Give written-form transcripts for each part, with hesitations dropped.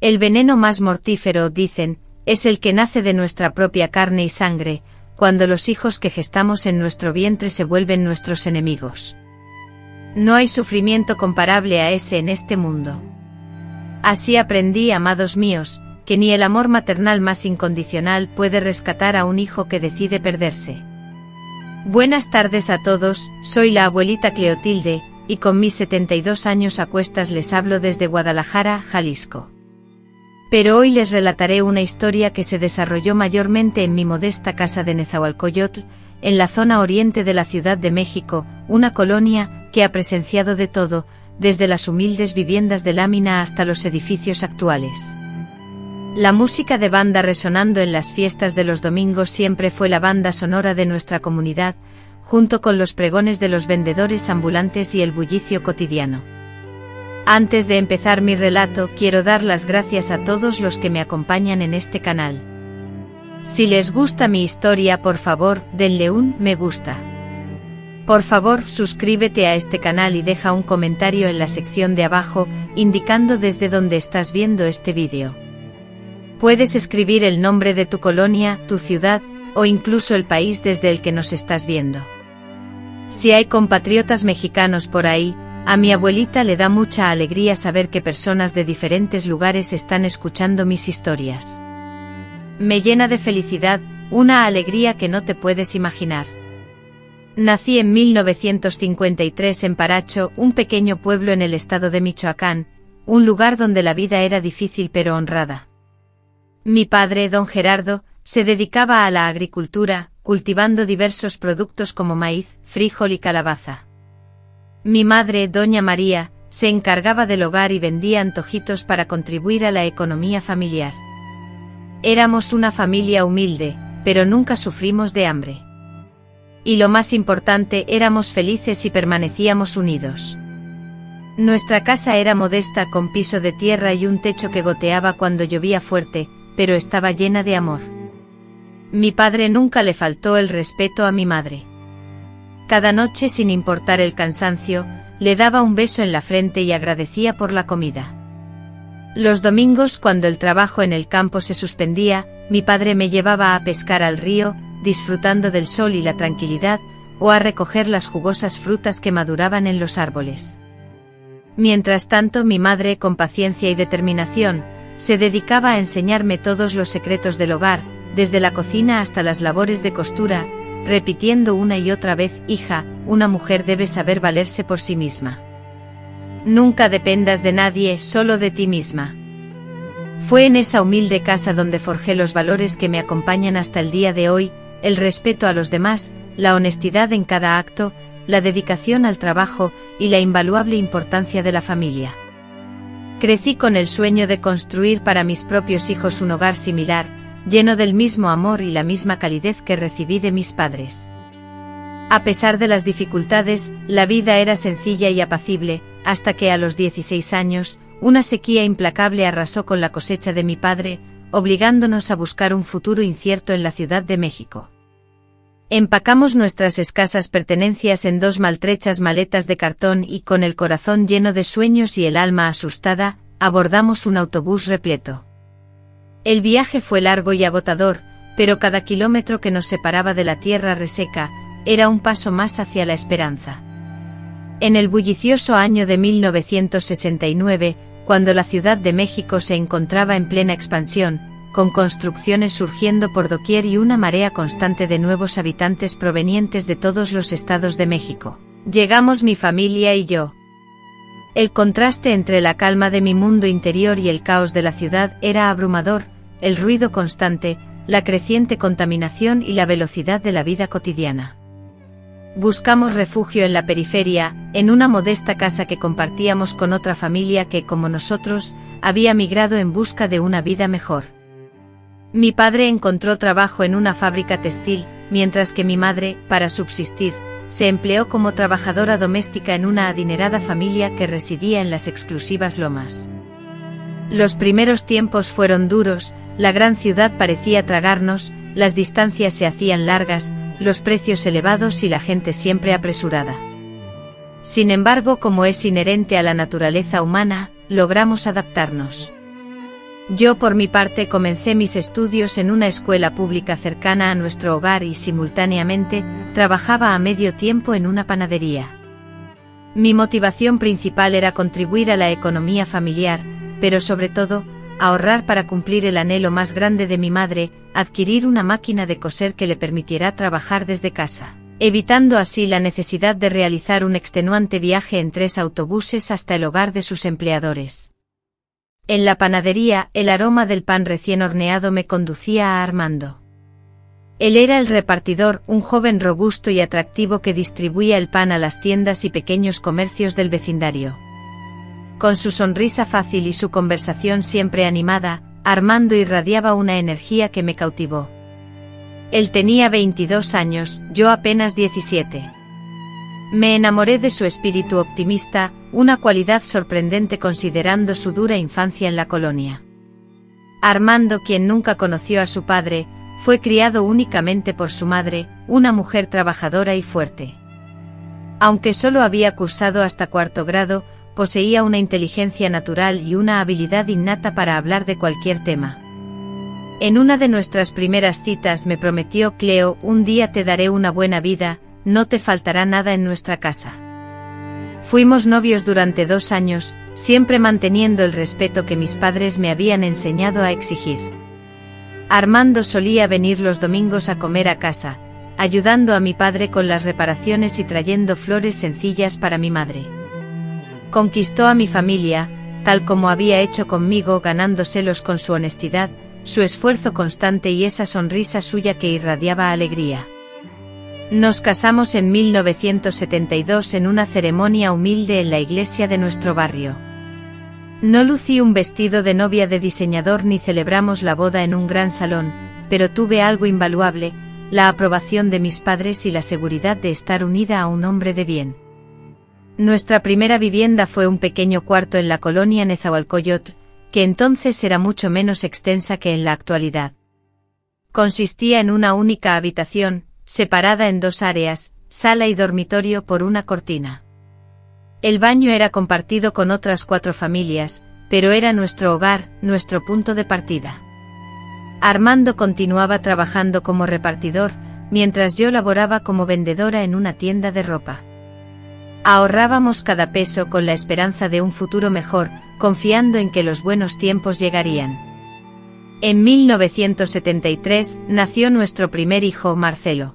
El veneno más mortífero, dicen, es el que nace de nuestra propia carne y sangre, cuando los hijos que gestamos en nuestro vientre se vuelven nuestros enemigos. No hay sufrimiento comparable a ese en este mundo. Así aprendí, amados míos, que ni el amor maternal más incondicional puede rescatar a un hijo que decide perderse. Buenas tardes a todos, soy la abuelita Cleotilde, y con mis 72 años a cuestas les hablo desde Guadalajara, Jalisco. Pero hoy les relataré una historia que se desarrolló mayormente en mi modesta casa de Nezahualcóyotl, en la zona oriente de la Ciudad de México, una colonia que ha presenciado de todo, desde las humildes viviendas de lámina hasta los edificios actuales. La música de banda resonando en las fiestas de los domingos siempre fue la banda sonora de nuestra comunidad, junto con los pregones de los vendedores ambulantes y el bullicio cotidiano. Antes de empezar mi relato, quiero dar las gracias a todos los que me acompañan en este canal. Si les gusta mi historia, por favor, denle un me gusta. Por favor, suscríbete a este canal y deja un comentario en la sección de abajo, indicando desde dónde estás viendo este vídeo. Puedes escribir el nombre de tu colonia, tu ciudad, o incluso el país desde el que nos estás viendo. Si hay compatriotas mexicanos por ahí, a mi abuelita le da mucha alegría saber que personas de diferentes lugares están escuchando mis historias. Me llena de felicidad, una alegría que no te puedes imaginar. Nací en 1953 en Paracho, un pequeño pueblo en el estado de Michoacán, un lugar donde la vida era difícil pero honrada. Mi padre, don Gerardo, se dedicaba a la agricultura, cultivando diversos productos como maíz, frijol y calabaza. Mi madre, doña María, se encargaba del hogar y vendía antojitos para contribuir a la economía familiar. Éramos una familia humilde, pero nunca sufrimos de hambre. Y lo más importante, éramos felices y permanecíamos unidos. Nuestra casa era modesta con piso de tierra y un techo que goteaba cuando llovía fuerte, pero estaba llena de amor. Mi padre nunca le faltó el respeto a mi madre. Cada noche, sin importar el cansancio, le daba un beso en la frente y agradecía por la comida. Los domingos, cuando el trabajo en el campo se suspendía, mi padre me llevaba a pescar al río, disfrutando del sol y la tranquilidad, o a recoger las jugosas frutas que maduraban en los árboles. Mientras tanto, mi madre, con paciencia y determinación, se dedicaba a enseñarme todos los secretos del hogar, desde la cocina hasta las labores de costura, repitiendo una y otra vez: hija, una mujer debe saber valerse por sí misma. Nunca dependas de nadie, solo de ti misma. Fue en esa humilde casa donde forjé los valores que me acompañan hasta el día de hoy: el respeto a los demás, la honestidad en cada acto, la dedicación al trabajo y la invaluable importancia de la familia. Crecí con el sueño de construir para mis propios hijos un hogar similar, lleno del mismo amor y la misma calidez que recibí de mis padres. A pesar de las dificultades, la vida era sencilla y apacible, hasta que a los 16 años, una sequía implacable arrasó con la cosecha de mi padre, obligándonos a buscar un futuro incierto en la Ciudad de México. Empacamos nuestras escasas pertenencias en 2 maltrechas maletas de cartón y, con el corazón lleno de sueños y el alma asustada, abordamos un autobús repleto. El viaje fue largo y agotador, pero cada kilómetro que nos separaba de la tierra reseca era un paso más hacia la esperanza. En el bullicioso año de 1969, cuando la Ciudad de México se encontraba en plena expansión, con construcciones surgiendo por doquier y una marea constante de nuevos habitantes provenientes de todos los estados de México, llegamos mi familia y yo. El contraste entre la calma de mi mundo interior y el caos de la ciudad era abrumador: el ruido constante, la creciente contaminación y la velocidad de la vida cotidiana. Buscamos refugio en la periferia, en una modesta casa que compartíamos con otra familia que, como nosotros, había migrado en busca de una vida mejor. Mi padre encontró trabajo en una fábrica textil, mientras que mi madre, para subsistir, se empleó como trabajadora doméstica en una adinerada familia que residía en las exclusivas Lomas. Los primeros tiempos fueron duros, la gran ciudad parecía tragarnos, las distancias se hacían largas, los precios elevados y la gente siempre apresurada. Sin embargo, como es inherente a la naturaleza humana, logramos adaptarnos. Yo por mi parte comencé mis estudios en una escuela pública cercana a nuestro hogar y simultáneamente trabajaba a medio tiempo en una panadería. Mi motivación principal era contribuir a la economía familiar, pero sobre todo, ahorrar para cumplir el anhelo más grande de mi madre, adquirir una máquina de coser que le permitiera trabajar desde casa, evitando así la necesidad de realizar un extenuante viaje en 3 autobuses hasta el hogar de sus empleadores. En la panadería, el aroma del pan recién horneado me conducía a Armando. Él era el repartidor, un joven robusto y atractivo que distribuía el pan a las tiendas y pequeños comercios del vecindario. Con su sonrisa fácil y su conversación siempre animada, Armando irradiaba una energía que me cautivó. Él tenía 22 años, yo apenas 17. Me enamoré de su espíritu optimista, una cualidad sorprendente considerando su dura infancia en la colonia. Armando, quien nunca conoció a su padre, fue criado únicamente por su madre, una mujer trabajadora y fuerte. Aunque solo había cursado hasta 4º grado, poseía una inteligencia natural y una habilidad innata para hablar de cualquier tema. En una de nuestras primeras citas me prometió: Cleo, un día te daré una buena vida, no te faltará nada en nuestra casa. Fuimos novios durante 2 años, siempre manteniendo el respeto que mis padres me habían enseñado a exigir. Armando solía venir los domingos a comer a casa, ayudando a mi padre con las reparaciones y trayendo flores sencillas para mi madre. Conquistó a mi familia, tal como había hecho conmigo, ganándoselos con su honestidad, su esfuerzo constante y esa sonrisa suya que irradiaba alegría. Nos casamos en 1972 en una ceremonia humilde en la iglesia de nuestro barrio. No lucí un vestido de novia de diseñador ni celebramos la boda en un gran salón, pero tuve algo invaluable, la aprobación de mis padres y la seguridad de estar unida a un hombre de bien. Nuestra primera vivienda fue un pequeño cuarto en la colonia Nezahualcóyotl, que entonces era mucho menos extensa que en la actualidad. Consistía en una única habitación, separada en 2 áreas, sala y dormitorio por una cortina. El baño era compartido con otras 4 familias, pero era nuestro hogar, nuestro punto de partida. Armando continuaba trabajando como repartidor, mientras yo laboraba como vendedora en una tienda de ropa. Ahorrábamos cada peso con la esperanza de un futuro mejor, confiando en que los buenos tiempos llegarían. En 1973 nació nuestro primer hijo, Marcelo.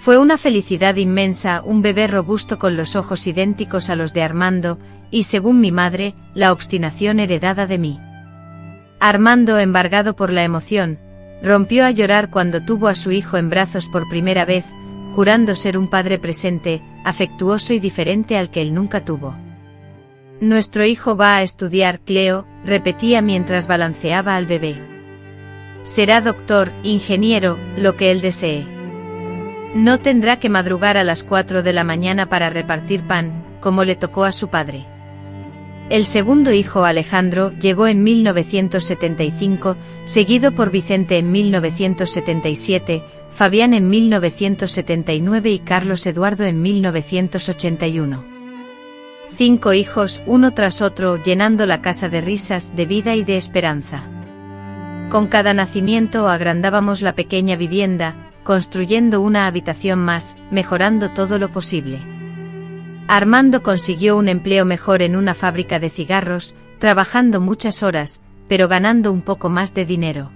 Fue una felicidad inmensa, un bebé robusto con los ojos idénticos a los de Armando, y según mi madre, la obstinación heredada de mí. Armando, embargado por la emoción, rompió a llorar cuando tuvo a su hijo en brazos por primera vez, jurando ser un padre presente, afectuoso y diferente al que él nunca tuvo. Nuestro hijo va a estudiar, Cleo, repetía mientras balanceaba al bebé. Será doctor, ingeniero, lo que él desee. No tendrá que madrugar a las 4 de la mañana para repartir pan, como le tocó a su padre. El segundo hijo, Alejandro, llegó en 1975, seguido por Vicente en 1977, Fabián en 1979 y Carlos Eduardo en 1981. 5 hijos, uno tras otro, llenando la casa de risas, de vida y de esperanza. Con cada nacimiento agrandábamos la pequeña vivienda, construyendo una habitación más, mejorando todo lo posible. Armando consiguió un empleo mejor en una fábrica de cigarros, trabajando muchas horas, pero ganando un poco más de dinero.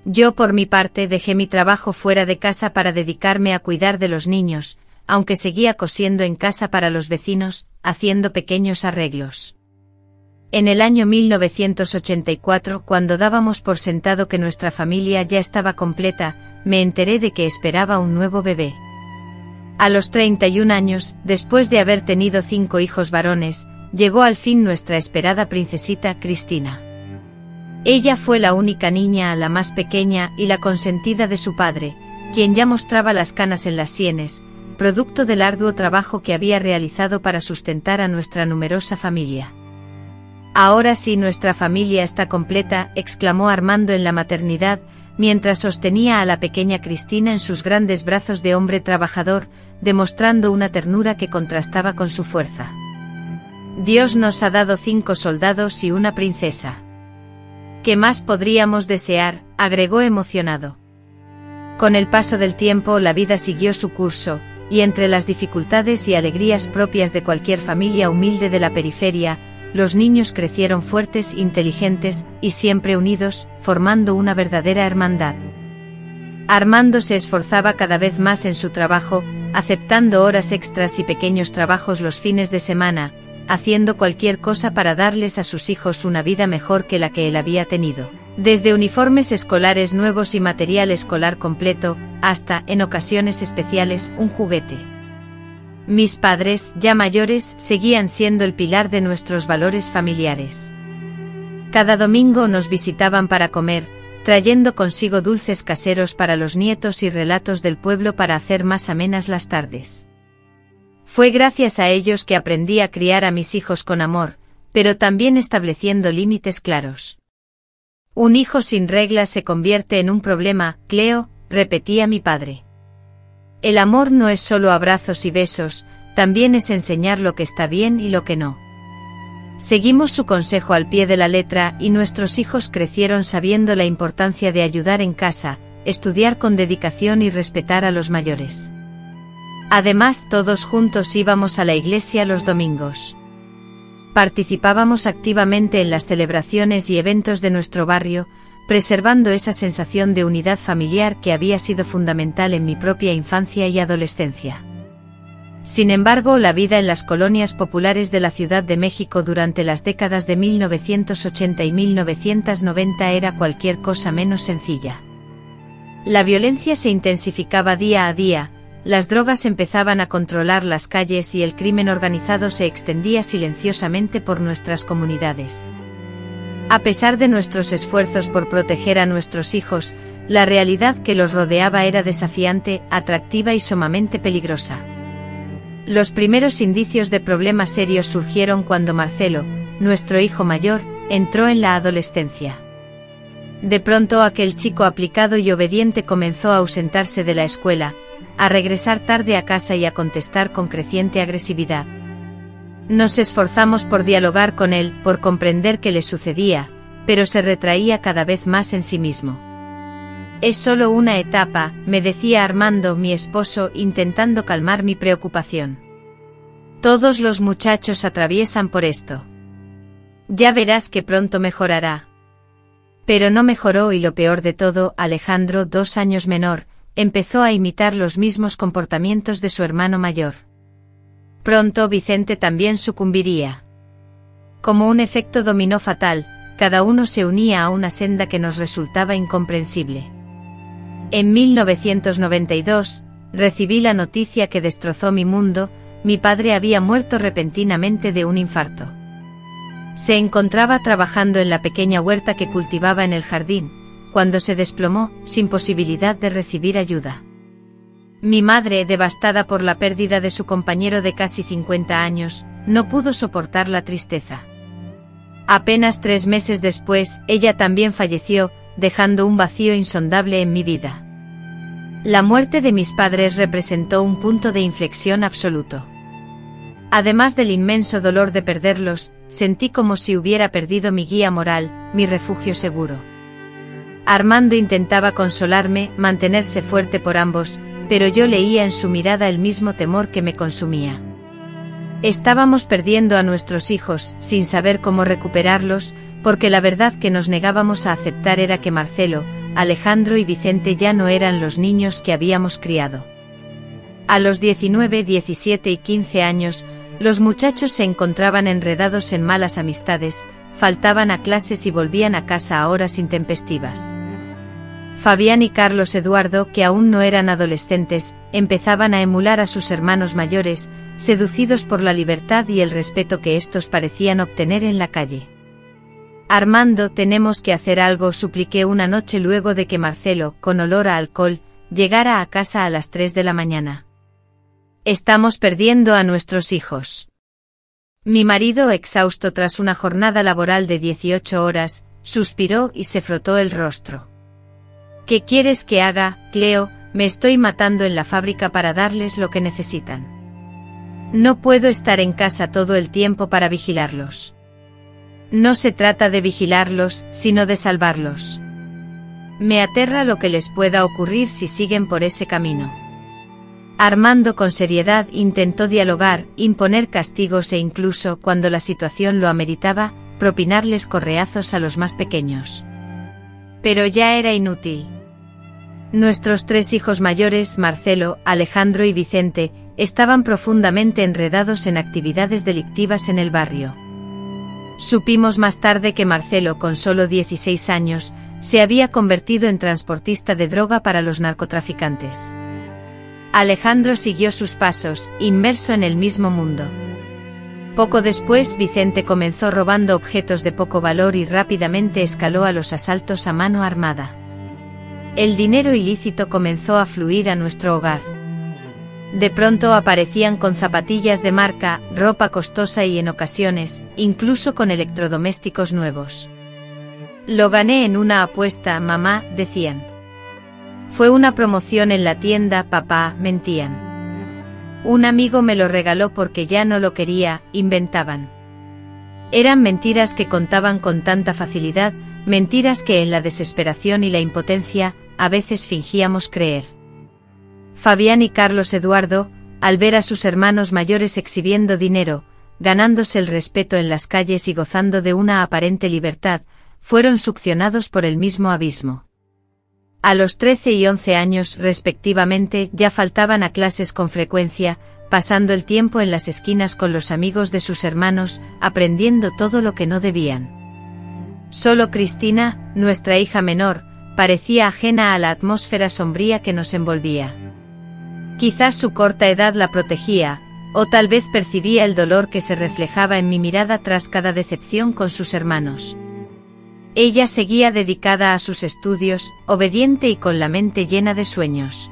Yo por mi parte dejé mi trabajo fuera de casa para dedicarme a cuidar de los niños, aunque seguía cosiendo en casa para los vecinos, haciendo pequeños arreglos. En el año 1984, cuando dábamos por sentado que nuestra familia ya estaba completa, me enteré de que esperaba un nuevo bebé. A los 31 años, después de haber tenido 5 hijos varones, llegó al fin nuestra esperada princesita Cristina. Ella fue la única niña, la más pequeña y la consentida de su padre, quien ya mostraba las canas en las sienes, producto del arduo trabajo que había realizado para sustentar a nuestra numerosa familia. Ahora sí, nuestra familia está completa, exclamó Armando en la maternidad, mientras sostenía a la pequeña Cristina en sus grandes brazos de hombre trabajador, demostrando una ternura que contrastaba con su fuerza. Dios nos ha dado 5 soldados y una princesa. ¿Qué más podríamos desear?, agregó emocionado. Con el paso del tiempo la vida siguió su curso, y entre las dificultades y alegrías propias de cualquier familia humilde de la periferia, los niños crecieron fuertes, inteligentes, y siempre unidos, formando una verdadera hermandad. Armando se esforzaba cada vez más en su trabajo, aceptando horas extras y pequeños trabajos los fines de semana, haciendo cualquier cosa para darles a sus hijos una vida mejor que la que él había tenido. Desde uniformes escolares nuevos y material escolar completo, hasta, en ocasiones especiales, un juguete. Mis padres, ya mayores, seguían siendo el pilar de nuestros valores familiares. Cada domingo nos visitaban para comer, trayendo consigo dulces caseros para los nietos y relatos del pueblo para hacer más amenas las tardes. Fue gracias a ellos que aprendí a criar a mis hijos con amor, pero también estableciendo límites claros. Un hijo sin reglas se convierte en un problema, Cleo, repetía mi padre. El amor no es solo abrazos y besos, también es enseñar lo que está bien y lo que no. Seguimos su consejo al pie de la letra y nuestros hijos crecieron sabiendo la importancia de ayudar en casa, estudiar con dedicación y respetar a los mayores. Además, todos juntos íbamos a la iglesia los domingos. Participábamos activamente en las celebraciones y eventos de nuestro barrio, preservando esa sensación de unidad familiar que había sido fundamental en mi propia infancia y adolescencia. Sin embargo, la vida en las colonias populares de la Ciudad de México durante las décadas de 1980 y 1990 era cualquier cosa menos sencilla. La violencia se intensificaba día a día, las drogas empezaban a controlar las calles y el crimen organizado se extendía silenciosamente por nuestras comunidades. A pesar de nuestros esfuerzos por proteger a nuestros hijos, la realidad que los rodeaba era desafiante, atractiva y sumamente peligrosa. Los primeros indicios de problemas serios surgieron cuando Marcelo, nuestro hijo mayor, entró en la adolescencia. De pronto aquel chico aplicado y obediente comenzó a ausentarse de la escuela, a regresar tarde a casa y a contestar con creciente agresividad. Nos esforzamos por dialogar con él, por comprender qué le sucedía, pero se retraía cada vez más en sí mismo. Es solo una etapa, me decía Armando, mi esposo, intentando calmar mi preocupación. Todos los muchachos atraviesan por esto. Ya verás que pronto mejorará. Pero no mejoró y lo peor de todo, Alejandro, 2 años menor, empezó a imitar los mismos comportamientos de su hermano mayor. Pronto Vicente también sucumbiría. Como un efecto dominó fatal, cada uno se unía a una senda que nos resultaba incomprensible. En 1992, recibí la noticia que destrozó mi mundo: mi padre había muerto repentinamente de un infarto. Se encontraba trabajando en la pequeña huerta que cultivaba en el jardín, cuando se desplomó, sin posibilidad de recibir ayuda. Mi madre, devastada por la pérdida de su compañero de casi 50 años, no pudo soportar la tristeza. Apenas 3 meses después, ella también falleció, dejando un vacío insondable en mi vida. La muerte de mis padres representó un punto de inflexión absoluto. Además del inmenso dolor de perderlos, sentí como si hubiera perdido mi guía moral, mi refugio seguro. Armando intentaba consolarme, mantenerse fuerte por ambos, pero yo leía en su mirada el mismo temor que me consumía. Estábamos perdiendo a nuestros hijos, sin saber cómo recuperarlos, porque la verdad que nos negábamos a aceptar era que Marcelo, Alejandro y Vicente ya no eran los niños que habíamos criado. A los 19, 17 y 15 años, los muchachos se encontraban enredados en malas amistades, faltaban a clases y volvían a casa a horas intempestivas. Fabián y Carlos Eduardo, que aún no eran adolescentes, empezaban a emular a sus hermanos mayores, seducidos por la libertad y el respeto que estos parecían obtener en la calle. Armando, tenemos que hacer algo, supliqué una noche luego de que Marcelo, con olor a alcohol, llegara a casa a las 3 de la mañana. Estamos perdiendo a nuestros hijos. Mi marido, exhausto tras una jornada laboral de 18 horas, suspiró y se frotó el rostro. ¿Qué quieres que haga, Cleo? Me estoy matando en la fábrica para darles lo que necesitan. No puedo estar en casa todo el tiempo para vigilarlos. No se trata de vigilarlos, sino de salvarlos. Me aterra lo que les pueda ocurrir si siguen por ese camino. Armando con seriedad intentó dialogar, imponer castigos e incluso, cuando la situación lo ameritaba, propinarles correazos a los más pequeños. Pero ya era inútil. Nuestros 3 hijos mayores, Marcelo, Alejandro y Vicente, estaban profundamente enredados en actividades delictivas en el barrio. Supimos más tarde que Marcelo, con solo 16 años, se había convertido en transportista de droga para los narcotraficantes. Alejandro siguió sus pasos, inmerso en el mismo mundo. Poco después, Vicente comenzó robando objetos de poco valor y rápidamente escaló a los asaltos a mano armada. El dinero ilícito comenzó a fluir a nuestro hogar. De pronto aparecían con zapatillas de marca, ropa costosa y en ocasiones, incluso con electrodomésticos nuevos. Lo gané en una apuesta, mamá, decían. Fue una promoción en la tienda, papá, mentían. Un amigo me lo regaló porque ya no lo quería, inventaban. Eran mentiras que contaban con tanta facilidad, mentiras que en la desesperación y la impotencia, a veces fingíamos creer. Fabián y Carlos Eduardo, al ver a sus hermanos mayores exhibiendo dinero, ganándose el respeto en las calles y gozando de una aparente libertad, fueron succionados por el mismo abismo. A los 13 y 11 años, respectivamente, ya faltaban a clases con frecuencia, pasando el tiempo en las esquinas con los amigos de sus hermanos, aprendiendo todo lo que no debían. Solo Cristina, nuestra hija menor, parecía ajena a la atmósfera sombría que nos envolvía. Quizás su corta edad la protegía, o tal vez percibía el dolor que se reflejaba en mi mirada tras cada decepción con sus hermanos. Ella seguía dedicada a sus estudios, obediente y con la mente llena de sueños.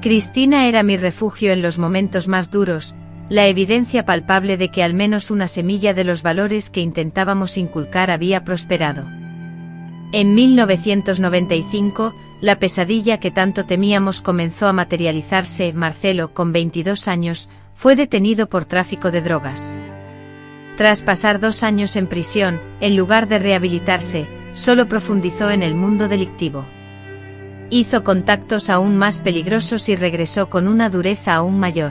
Cristina era mi refugio en los momentos más duros, la evidencia palpable de que al menos una semilla de los valores que intentábamos inculcar había prosperado. En 1995, la pesadilla que tanto temíamos comenzó a materializarse. Marcelo, con 22 años, fue detenido por tráfico de drogas. Tras pasar 2 años en prisión, en lugar de rehabilitarse, solo profundizó en el mundo delictivo. Hizo contactos aún más peligrosos y regresó con una dureza aún mayor.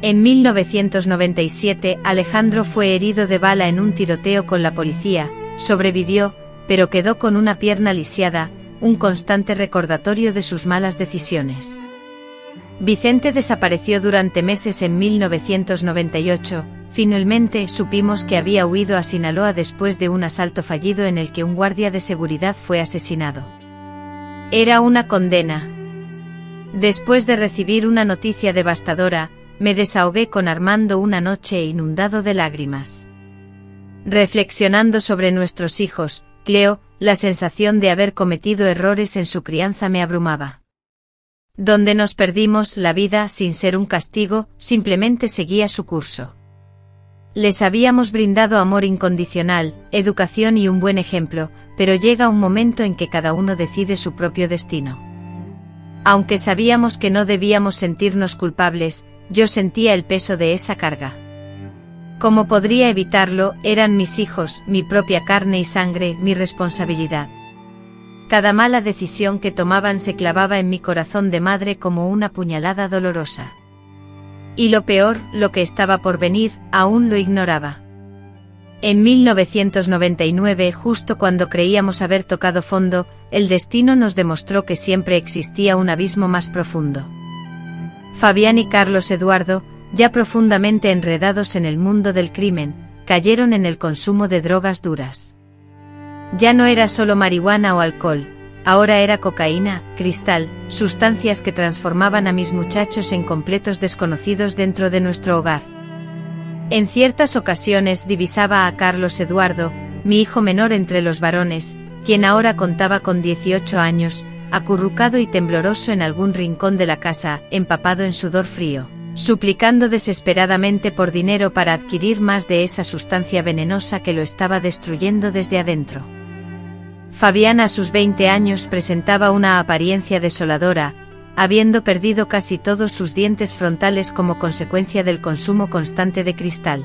En 1997, Alejandro fue herido de bala en un tiroteo con la policía, sobrevivió, pero quedó con una pierna lisiada, un constante recordatorio de sus malas decisiones. Vicente desapareció durante meses en 1998, finalmente supimos que había huido a Sinaloa después de un asalto fallido en el que un guardia de seguridad fue asesinado. Era una condena. Después de recibir una noticia devastadora, me desahogué con Armando una noche inundado de lágrimas. Reflexionando sobre nuestros hijos, Cleo, la sensación de haber cometido errores en su crianza me abrumaba. Donde nos perdimos, la vida, sin ser un castigo, simplemente seguía su curso. Les habíamos brindado amor incondicional, educación y un buen ejemplo, pero llega un momento en que cada uno decide su propio destino. Aunque sabíamos que no debíamos sentirnos culpables, yo sentía el peso de esa carga. ¿Cómo podría evitarlo? Eran mis hijos, mi propia carne y sangre, mi responsabilidad. Cada mala decisión que tomaban se clavaba en mi corazón de madre como una puñalada dolorosa. Y lo peor, lo que estaba por venir, aún lo ignoraba. En 1999, justo cuando creíamos haber tocado fondo, el destino nos demostró que siempre existía un abismo más profundo. Fabián y Carlos Eduardo, ya profundamente enredados en el mundo del crimen, cayeron en el consumo de drogas duras. Ya no era solo marihuana o alcohol, ahora era cocaína, cristal, sustancias que transformaban a mis muchachos en completos desconocidos dentro de nuestro hogar. En ciertas ocasiones divisaba a Carlos Eduardo, mi hijo menor entre los varones, quien ahora contaba con 18 años, acurrucado y tembloroso en algún rincón de la casa, empapado en sudor frío, suplicando desesperadamente por dinero para adquirir más de esa sustancia venenosa que lo estaba destruyendo desde adentro. Fabián, a sus 20 años, presentaba una apariencia desoladora, habiendo perdido casi todos sus dientes frontales como consecuencia del consumo constante de cristal.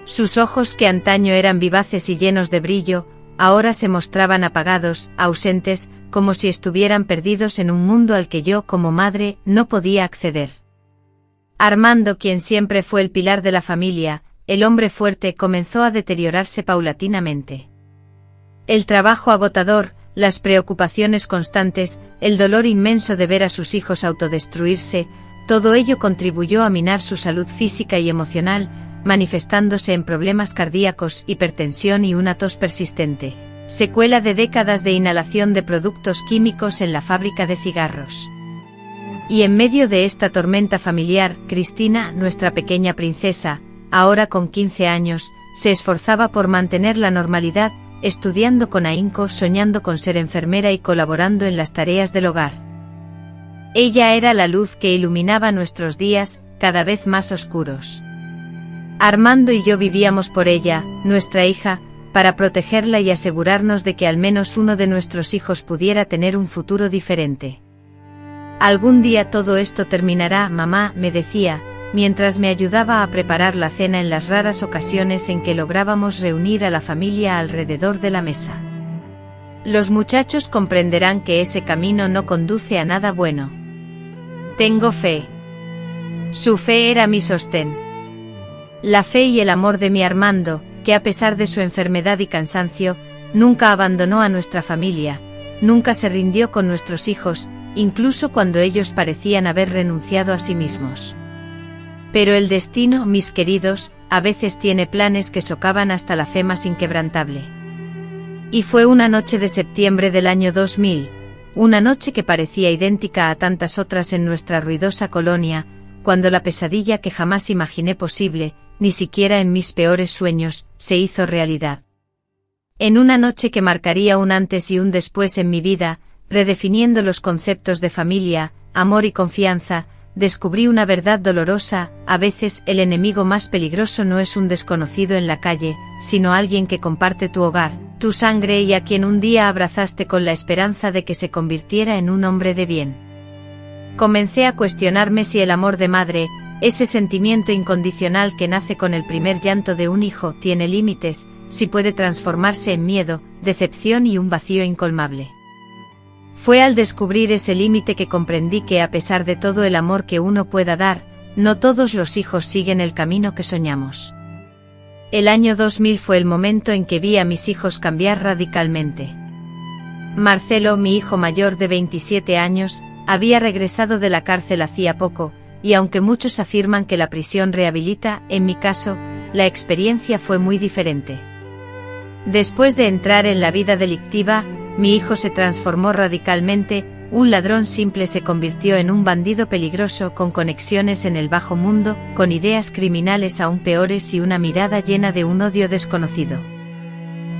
Sus ojos, que antaño eran vivaces y llenos de brillo, ahora se mostraban apagados, ausentes, como si estuvieran perdidos en un mundo al que yo, como madre, no podía acceder. Armando, quien siempre fue el pilar de la familia, el hombre fuerte, comenzó a deteriorarse paulatinamente. El trabajo agotador, las preocupaciones constantes, el dolor inmenso de ver a sus hijos autodestruirse, todo ello contribuyó a minar su salud física y emocional, manifestándose en problemas cardíacos, hipertensión y una tos persistente, secuela de décadas de inhalación de productos químicos en la fábrica de cigarros. Y en medio de esta tormenta familiar, Cristina, nuestra pequeña princesa, ahora con 15 años, se esforzaba por mantener la normalidad, estudiando con ahínco, soñando con ser enfermera y colaborando en las tareas del hogar. Ella era la luz que iluminaba nuestros días, cada vez más oscuros. Armando y yo vivíamos por ella, nuestra hija, para protegerla y asegurarnos de que al menos uno de nuestros hijos pudiera tener un futuro diferente. Algún día todo esto terminará, mamá, me decía, mientras me ayudaba a preparar la cena en las raras ocasiones en que lográbamos reunir a la familia alrededor de la mesa. Los muchachos comprenderán que ese camino no conduce a nada bueno. Tengo fe. Su fe era mi sostén. La fe y el amor de mi Armando, que a pesar de su enfermedad y cansancio, nunca abandonó a nuestra familia, nunca se rindió con nuestros hijos, incluso cuando ellos parecían haber renunciado a sí mismos. Pero el destino, mis queridos, a veces tiene planes que socavan hasta la fe más inquebrantable. Y fue una noche de septiembre del año 2000, una noche que parecía idéntica a tantas otras en nuestra ruidosa colonia, cuando la pesadilla que jamás imaginé posible, ni siquiera en mis peores sueños, se hizo realidad. En una noche que marcaría un antes y un después en mi vida, redefiniendo los conceptos de familia, amor y confianza, descubrí una verdad dolorosa: a veces el enemigo más peligroso no es un desconocido en la calle, sino alguien que comparte tu hogar, tu sangre y a quien un día abrazaste con la esperanza de que se convirtiera en un hombre de bien. Comencé a cuestionarme si el amor de madre, ese sentimiento incondicional que nace con el primer llanto de un hijo, tiene límites, si puede transformarse en miedo, decepción y un vacío incolmable. Fue al descubrir ese límite que comprendí que a pesar de todo el amor que uno pueda dar, no todos los hijos siguen el camino que soñamos. El año 2000 fue el momento en que vi a mis hijos cambiar radicalmente. Marcelo, mi hijo mayor de 27 años, había regresado de la cárcel hacía poco, y aunque muchos afirman que la prisión rehabilita, en mi caso, la experiencia fue muy diferente. Después de entrar en la vida delictiva, mi hijo se transformó radicalmente. Un ladrón simple se convirtió en un bandido peligroso con conexiones en el bajo mundo, con ideas criminales aún peores y una mirada llena de un odio desconocido.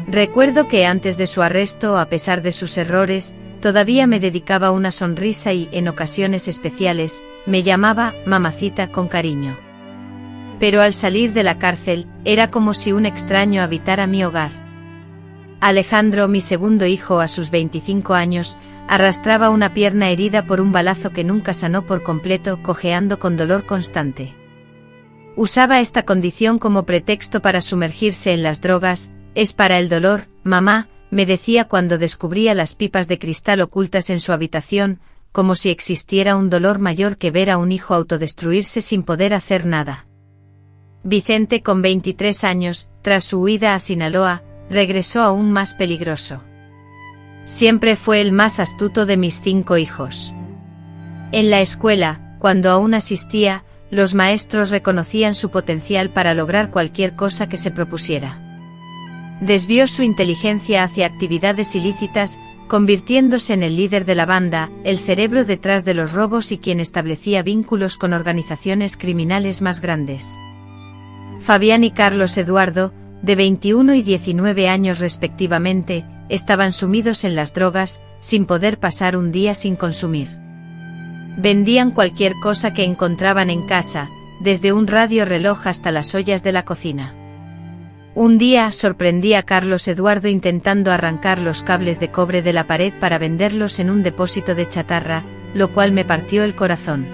Recuerdo que antes de su arresto, a pesar de sus errores, todavía me dedicaba una sonrisa y, en ocasiones especiales, me llamaba mamacita con cariño. Pero al salir de la cárcel, era como si un extraño habitara mi hogar. Alejandro, mi segundo hijo a sus 25 años, arrastraba una pierna herida por un balazo que nunca sanó por completo, cojeando con dolor constante. Usaba esta condición como pretexto para sumergirse en las drogas. Es para el dolor, mamá, me decía cuando descubría las pipas de cristal ocultas en su habitación, como si existiera un dolor mayor que ver a un hijo autodestruirse sin poder hacer nada. Vicente, con 23 años, tras su huida a Sinaloa, regresó aún más peligroso. Siempre fue el más astuto de mis 5 hijos. En la escuela, cuando aún asistía, los maestros reconocían su potencial para lograr cualquier cosa que se propusiera. Desvió su inteligencia hacia actividades ilícitas, convirtiéndose en el líder de la banda, el cerebro detrás de los robos y quien establecía vínculos con organizaciones criminales más grandes. Fabián y Carlos Eduardo, de 21 y 19 años respectivamente, estaban sumidos en las drogas, sin poder pasar un día sin consumir. Vendían cualquier cosa que encontraban en casa, desde un radio reloj hasta las ollas de la cocina. Un día sorprendí a Carlos Eduardo intentando arrancar los cables de cobre de la pared para venderlos en un depósito de chatarra, lo cual me partió el corazón.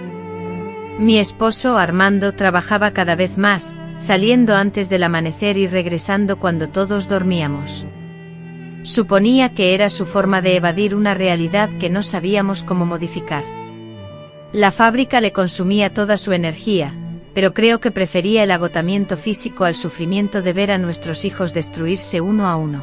Mi esposo Armando trabajaba cada vez más, saliendo antes del amanecer y regresando cuando todos dormíamos. Suponía que era su forma de evadir una realidad que no sabíamos cómo modificar. La fábrica le consumía toda su energía, pero creo que prefería el agotamiento físico al sufrimiento de ver a nuestros hijos destruirse uno a uno.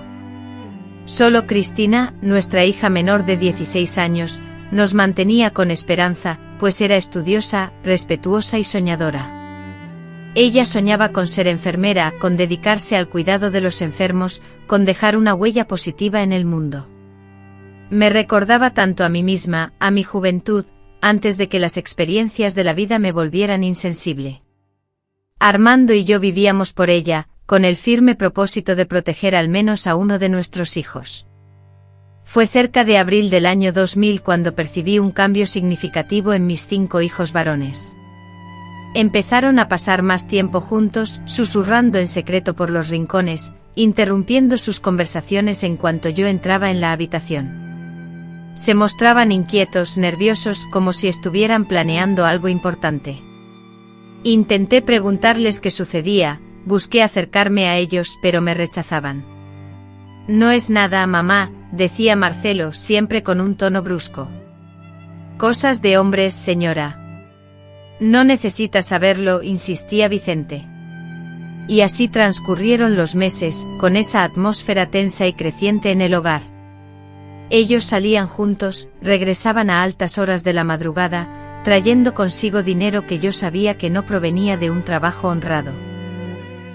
Solo Cristina, nuestra hija menor de 16 años, nos mantenía con esperanza, pues era estudiosa, respetuosa y soñadora. Ella soñaba con ser enfermera, con dedicarse al cuidado de los enfermos, con dejar una huella positiva en el mundo. Me recordaba tanto a mí misma, a mi juventud, antes de que las experiencias de la vida me volvieran insensible. Armando y yo vivíamos por ella, con el firme propósito de proteger al menos a uno de nuestros hijos. Fue cerca de abril del año 2000 cuando percibí un cambio significativo en mis 5 hijos varones. Empezaron a pasar más tiempo juntos, susurrando en secreto por los rincones, interrumpiendo sus conversaciones en cuanto yo entraba en la habitación. Se mostraban inquietos, nerviosos, como si estuvieran planeando algo importante. Intenté preguntarles qué sucedía, busqué acercarme a ellos, pero me rechazaban. No es nada, mamá, decía Marcelo, siempre con un tono brusco. Cosas de hombres, señora. No necesita saberlo, insistía Vicente. Y así transcurrieron los meses, con esa atmósfera tensa y creciente en el hogar. Ellos salían juntos, regresaban a altas horas de la madrugada, trayendo consigo dinero que yo sabía que no provenía de un trabajo honrado.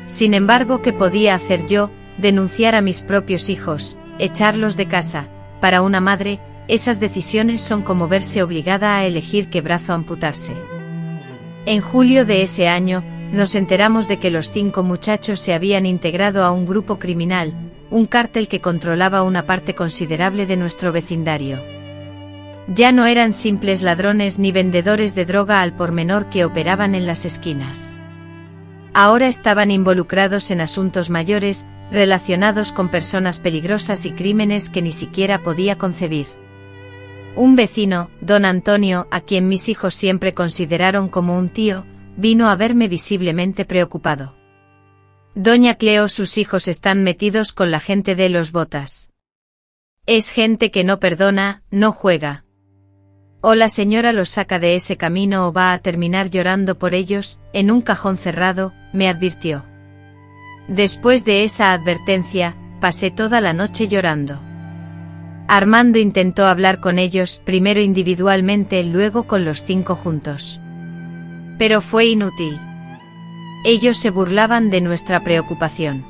Sin embargo, ¿qué podía hacer yo? Denunciar a mis propios hijos, echarlos de casa. Para una madre, esas decisiones son como verse obligada a elegir qué brazo amputarse. En julio de ese año, nos enteramos de que los 5 muchachos se habían integrado a un grupo criminal, un cártel que controlaba una parte considerable de nuestro vecindario. Ya no eran simples ladrones ni vendedores de droga al por menor que operaban en las esquinas. Ahora estaban involucrados en asuntos mayores, relacionados con personas peligrosas y crímenes que ni siquiera podía concebir. Un vecino, don Antonio, a quien mis hijos siempre consideraron como un tío, vino a verme visiblemente preocupado. Doña Cleo, sus hijos están metidos con la gente de los Botas. Es gente que no perdona, no juega. O la señora los saca de ese camino o va a terminar llorando por ellos, en un cajón cerrado, me advirtió. Después de esa advertencia, pasé toda la noche llorando. Armando intentó hablar con ellos, primero individualmente, luego con los 5 juntos. Pero fue inútil. Ellos se burlaban de nuestra preocupación.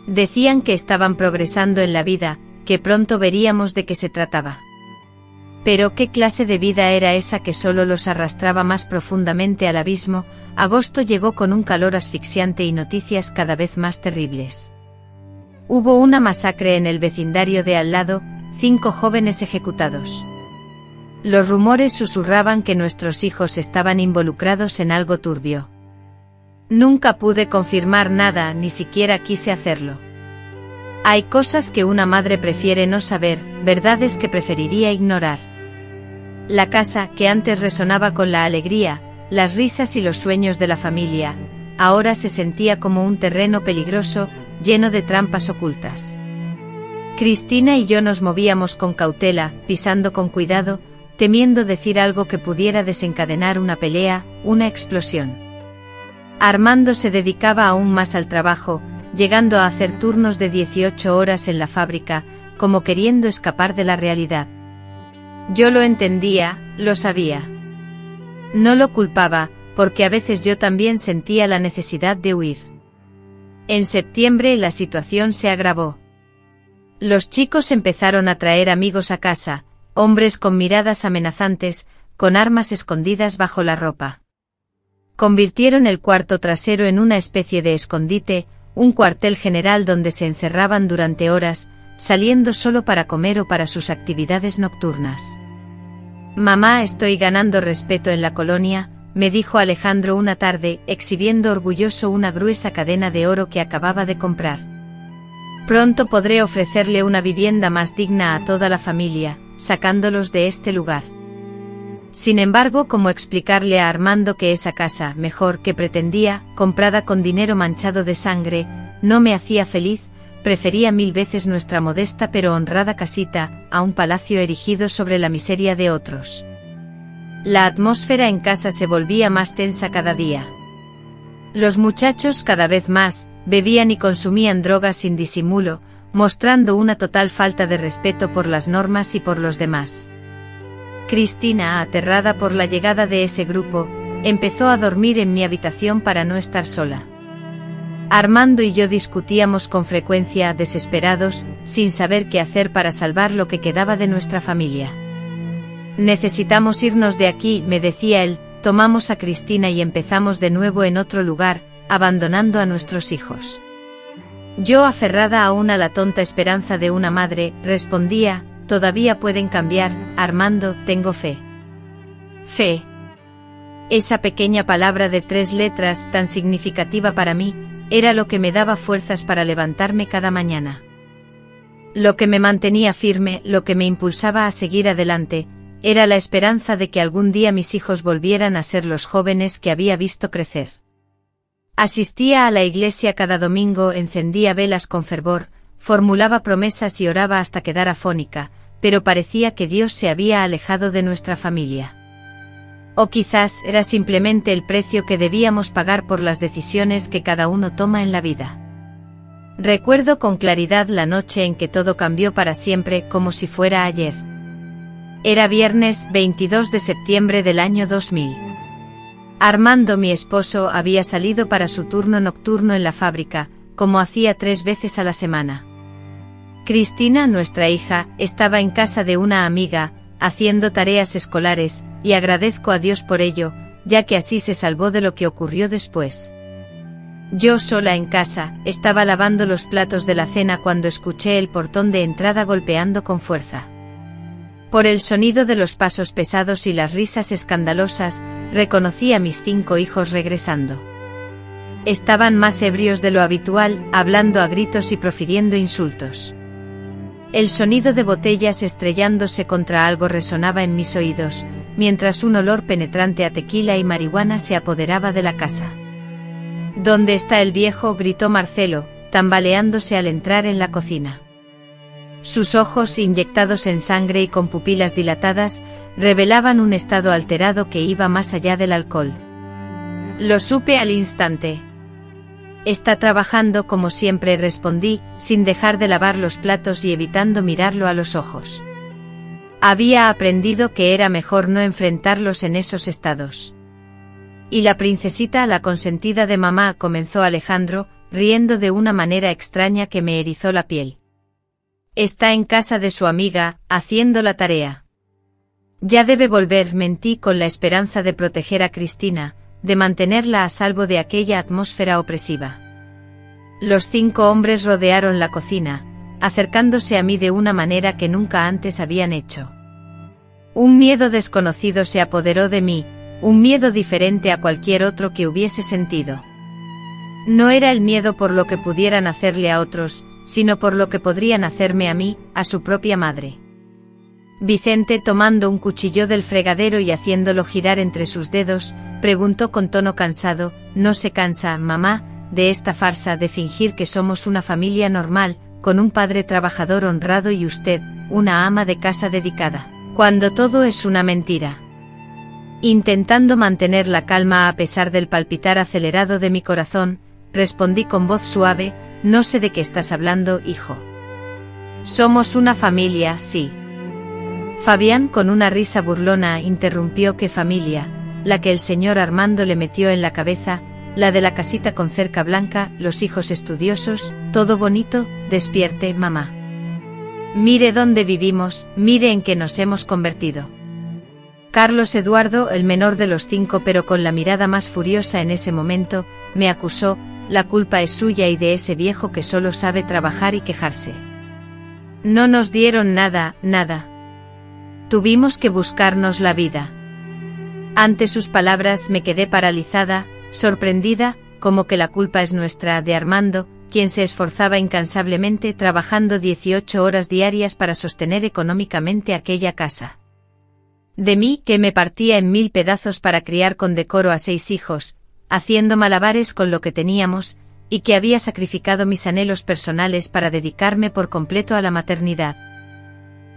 Decían que estaban progresando en la vida, que pronto veríamos de qué se trataba. Pero ¿qué clase de vida era esa que solo los arrastraba más profundamente al abismo? Agosto llegó con un calor asfixiante y noticias cada vez más terribles. Hubo una masacre en el vecindario de al lado, 5 jóvenes ejecutados. Los rumores susurraban que nuestros hijos estaban involucrados en algo turbio. Nunca pude confirmar nada, ni siquiera quise hacerlo. Hay cosas que una madre prefiere no saber, verdades que preferiría ignorar. La casa, que antes resonaba con la alegría, las risas y los sueños de la familia, ahora se sentía como un terreno peligroso, lleno de trampas ocultas. Cristina y yo nos movíamos con cautela, pisando con cuidado, temiendo decir algo que pudiera desencadenar una pelea, una explosión. Armando se dedicaba aún más al trabajo, llegando a hacer turnos de 18 horas en la fábrica, como queriendo escapar de la realidad. Yo lo entendía, lo sabía. No lo culpaba, porque a veces yo también sentía la necesidad de huir. En septiembre la situación se agravó. Los chicos empezaron a traer amigos a casa, hombres con miradas amenazantes, con armas escondidas bajo la ropa. Convirtieron el cuarto trasero en una especie de escondite, un cuartel general donde se encerraban durante horas, saliendo solo para comer o para sus actividades nocturnas. Mamá, estoy ganando respeto en la colonia, me dijo Alejandro una tarde, exhibiendo orgulloso una gruesa cadena de oro que acababa de comprar. Pronto podré ofrecerle una vivienda más digna a toda la familia, sacándolos de este lugar. Sin embargo, ¿cómo explicarle a Armando que esa casa, mejor que pretendía, comprada con dinero manchado de sangre, no me hacía feliz? Prefería 1000 veces nuestra modesta pero honrada casita, a un palacio erigido sobre la miseria de otros. La atmósfera en casa se volvía más tensa cada día. Los muchachos cada vez más, bebían y consumían drogas sin disimulo, mostrando una total falta de respeto por las normas y por los demás. Cristina, aterrada por la llegada de ese grupo, empezó a dormir en mi habitación para no estar sola. Armando y yo discutíamos con frecuencia, desesperados, sin saber qué hacer para salvar lo que quedaba de nuestra familia. Necesitamos irnos de aquí, me decía él, tomamos a Cristina y empezamos de nuevo en otro lugar, abandonando a nuestros hijos. Yo, aferrada aún a la tonta esperanza de una madre, respondía, todavía pueden cambiar, Armando, tengo fe. Fe. Esa pequeña palabra de 3 letras, tan significativa para mí, era lo que me daba fuerzas para levantarme cada mañana. Lo que me mantenía firme, lo que me impulsaba a seguir adelante, era la esperanza de que algún día mis hijos volvieran a ser los jóvenes que había visto crecer. Asistía a la iglesia cada domingo, encendía velas con fervor, formulaba promesas y oraba hasta quedar afónica, pero parecía que Dios se había alejado de nuestra familia. O quizás era simplemente el precio que debíamos pagar por las decisiones que cada uno toma en la vida. Recuerdo con claridad la noche en que todo cambió para siempre, como si fuera ayer. Era viernes 22 de septiembre del año 2000. Armando, mi esposo, había salido para su turno nocturno en la fábrica, como hacía 3 veces a la semana. Cristina, nuestra hija, estaba en casa de una amiga, haciendo tareas escolares, y agradezco a Dios por ello, ya que así se salvó de lo que ocurrió después. Yo sola en casa, estaba lavando los platos de la cena cuando escuché el portón de entrada golpeando con fuerza. Por el sonido de los pasos pesados y las risas escandalosas, reconocí a mis 5 hijos regresando. Estaban más ebrios de lo habitual, hablando a gritos y profiriendo insultos. El sonido de botellas estrellándose contra algo resonaba en mis oídos, mientras un olor penetrante a tequila y marihuana se apoderaba de la casa. ¿Dónde está el viejo?, gritó Marcelo, tambaleándose al entrar en la cocina. Sus ojos, inyectados en sangre y con pupilas dilatadas, revelaban un estado alterado que iba más allá del alcohol. Lo supe al instante. Está trabajando como siempre, respondí, sin dejar de lavar los platos y evitando mirarlo a los ojos. Había aprendido que era mejor no enfrentarlos en esos estados. Y la princesita, la consentida de mamá, comenzó Alejandro, riendo de una manera extraña que me erizó la piel. Está en casa de su amiga, haciendo la tarea. Ya debe volver, mentí con la esperanza de proteger a Cristina, de mantenerla a salvo de aquella atmósfera opresiva. Los 5 hombres rodearon la cocina, acercándose a mí de una manera que nunca antes habían hecho. Un miedo desconocido se apoderó de mí, un miedo diferente a cualquier otro que hubiese sentido. No era el miedo por lo que pudieran hacerle a otros, sino por lo que podrían hacerme a mí, a su propia madre. Vicente, tomando un cuchillo del fregadero y haciéndolo girar entre sus dedos, preguntó con tono cansado, ¿no se cansa, mamá, de esta farsa de fingir que somos una familia normal, con un padre trabajador honrado y usted, una ama de casa dedicada, cuando todo es una mentira? Intentando mantener la calma a pesar del palpitar acelerado de mi corazón, respondí con voz suave, no sé de qué estás hablando, hijo. Somos una familia, sí. Fabián, con una risa burlona, interrumpió. ¿Qué familia? La que el señor Armando le metió en la cabeza, la de la casita con cerca blanca, los hijos estudiosos, todo bonito. Despierte, mamá. Mire dónde vivimos, mire en qué nos hemos convertido. Carlos Eduardo, el menor de los 5 pero con la mirada más furiosa en ese momento, me acusó, la culpa es suya y de ese viejo que solo sabe trabajar y quejarse. No nos dieron nada, nada. Tuvimos que buscarnos la vida. Ante sus palabras me quedé paralizada, sorprendida, como que la culpa es nuestra, de Armando, quien se esforzaba incansablemente trabajando 18 horas diarias para sostener económicamente aquella casa. De mí, que me partía en 1000 pedazos para criar con decoro a 6 hijos, haciendo malabares con lo que teníamos, y que había sacrificado mis anhelos personales para dedicarme por completo a la maternidad.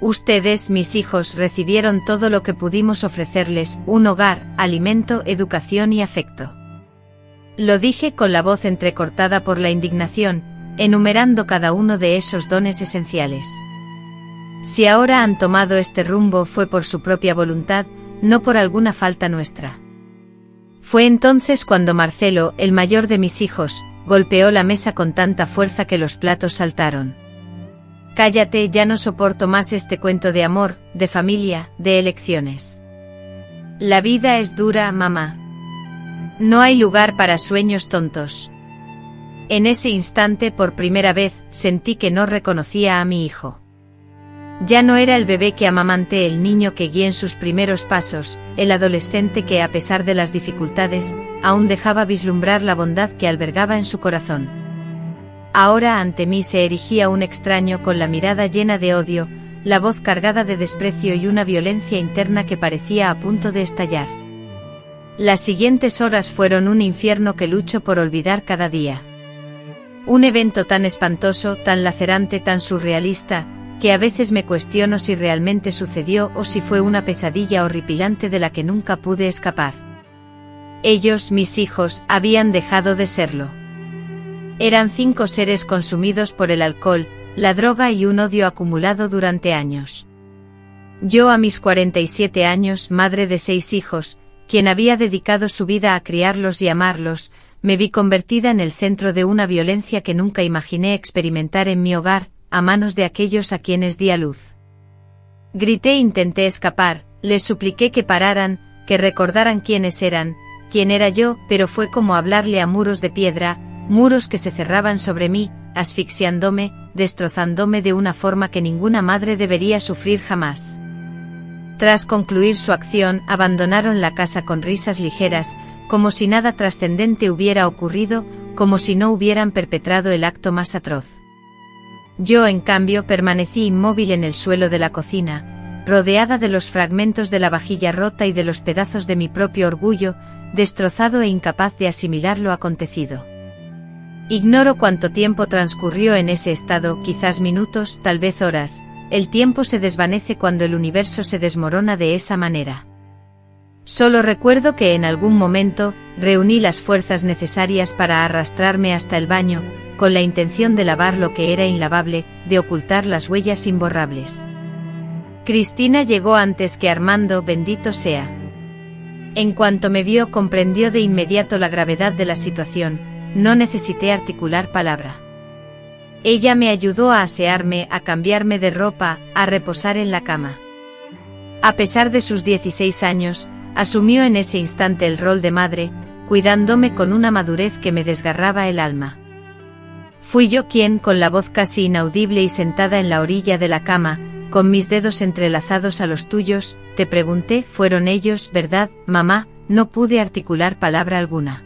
Ustedes, mis hijos, recibieron todo lo que pudimos ofrecerles: un hogar, alimento, educación y afecto. Lo dije con la voz entrecortada por la indignación, enumerando cada uno de esos dones esenciales. Si ahora han tomado este rumbo fue por su propia voluntad, no por alguna falta nuestra. Fue entonces cuando Marcelo, el mayor de mis hijos, golpeó la mesa con tanta fuerza que los platos saltaron. Cállate, ya no soporto más este cuento de amor, de familia, de elecciones. La vida es dura, mamá. No hay lugar para sueños tontos. En ese instante, por primera vez, sentí que no reconocía a mi hijo. Ya no era el bebé que amamanté, el niño que guié en sus primeros pasos, el adolescente que, a pesar de las dificultades, aún dejaba vislumbrar la bondad que albergaba en su corazón. Ahora ante mí se erigía un extraño con la mirada llena de odio, la voz cargada de desprecio y una violencia interna que parecía a punto de estallar. Las siguientes horas fueron un infierno que lucho por olvidar cada día. Un evento tan espantoso, tan lacerante, tan surrealista, que a veces me cuestiono si realmente sucedió o si fue una pesadilla horripilante de la que nunca pude escapar. Ellos, mis hijos, habían dejado de serlo. Eran 5 seres consumidos por el alcohol, la droga y un odio acumulado durante años. Yo, a mis 47 años, madre de 6 hijos, quien había dedicado su vida a criarlos y amarlos, me vi convertida en el centro de una violencia que nunca imaginé experimentar en mi hogar, a manos de aquellos a quienes di a luz. Grité e intenté escapar, les supliqué que pararan, que recordaran quiénes eran, quién era yo, pero fue como hablarle a muros de piedra, muros que se cerraban sobre mí, asfixiándome, destrozándome de una forma que ninguna madre debería sufrir jamás. Tras concluir su acción, abandonaron la casa con risas ligeras, como si nada trascendente hubiera ocurrido, como si no hubieran perpetrado el acto más atroz. Yo, en cambio, permanecí inmóvil en el suelo de la cocina, rodeada de los fragmentos de la vajilla rota y de los pedazos de mi propio orgullo, destrozado e incapaz de asimilar lo acontecido. Ignoro cuánto tiempo transcurrió en ese estado, quizás minutos, tal vez horas. El tiempo se desvanece cuando el universo se desmorona de esa manera. Solo recuerdo que en algún momento, reuní las fuerzas necesarias para arrastrarme hasta el baño, con la intención de lavar lo que era inlavable, de ocultar las huellas imborrables. Cristina llegó antes que Armando, bendito sea. En cuanto me vio, comprendió de inmediato la gravedad de la situación, no necesité articular palabra. Ella me ayudó a asearme, a cambiarme de ropa, a reposar en la cama. A pesar de sus 16 años, asumió en ese instante el rol de madre, cuidándome con una madurez que me desgarraba el alma. Fui yo quien, con la voz casi inaudible y sentada en la orilla de la cama, con mis dedos entrelazados a los tuyos, te pregunté, fueron ellos, ¿verdad, mamá? No pude articular palabra alguna.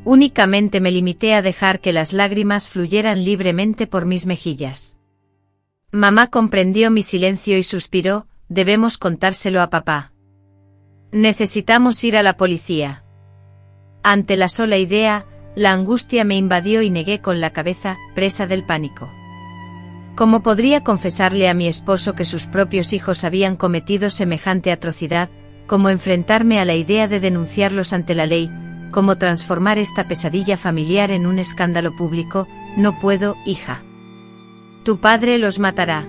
Únicamente me limité a dejar que las lágrimas fluyeran libremente por mis mejillas. Mamá comprendió mi silencio y suspiró, debemos contárselo a papá. Necesitamos ir a la policía. Ante la sola idea, la angustia me invadió y negué con la cabeza, presa del pánico. ¿Cómo podría confesarle a mi esposo que sus propios hijos habían cometido semejante atrocidad? ¿Cómo enfrentarme a la idea de denunciarlos ante la ley? ¿Cómo transformar esta pesadilla familiar en un escándalo público? No puedo, hija. Tu padre los matará.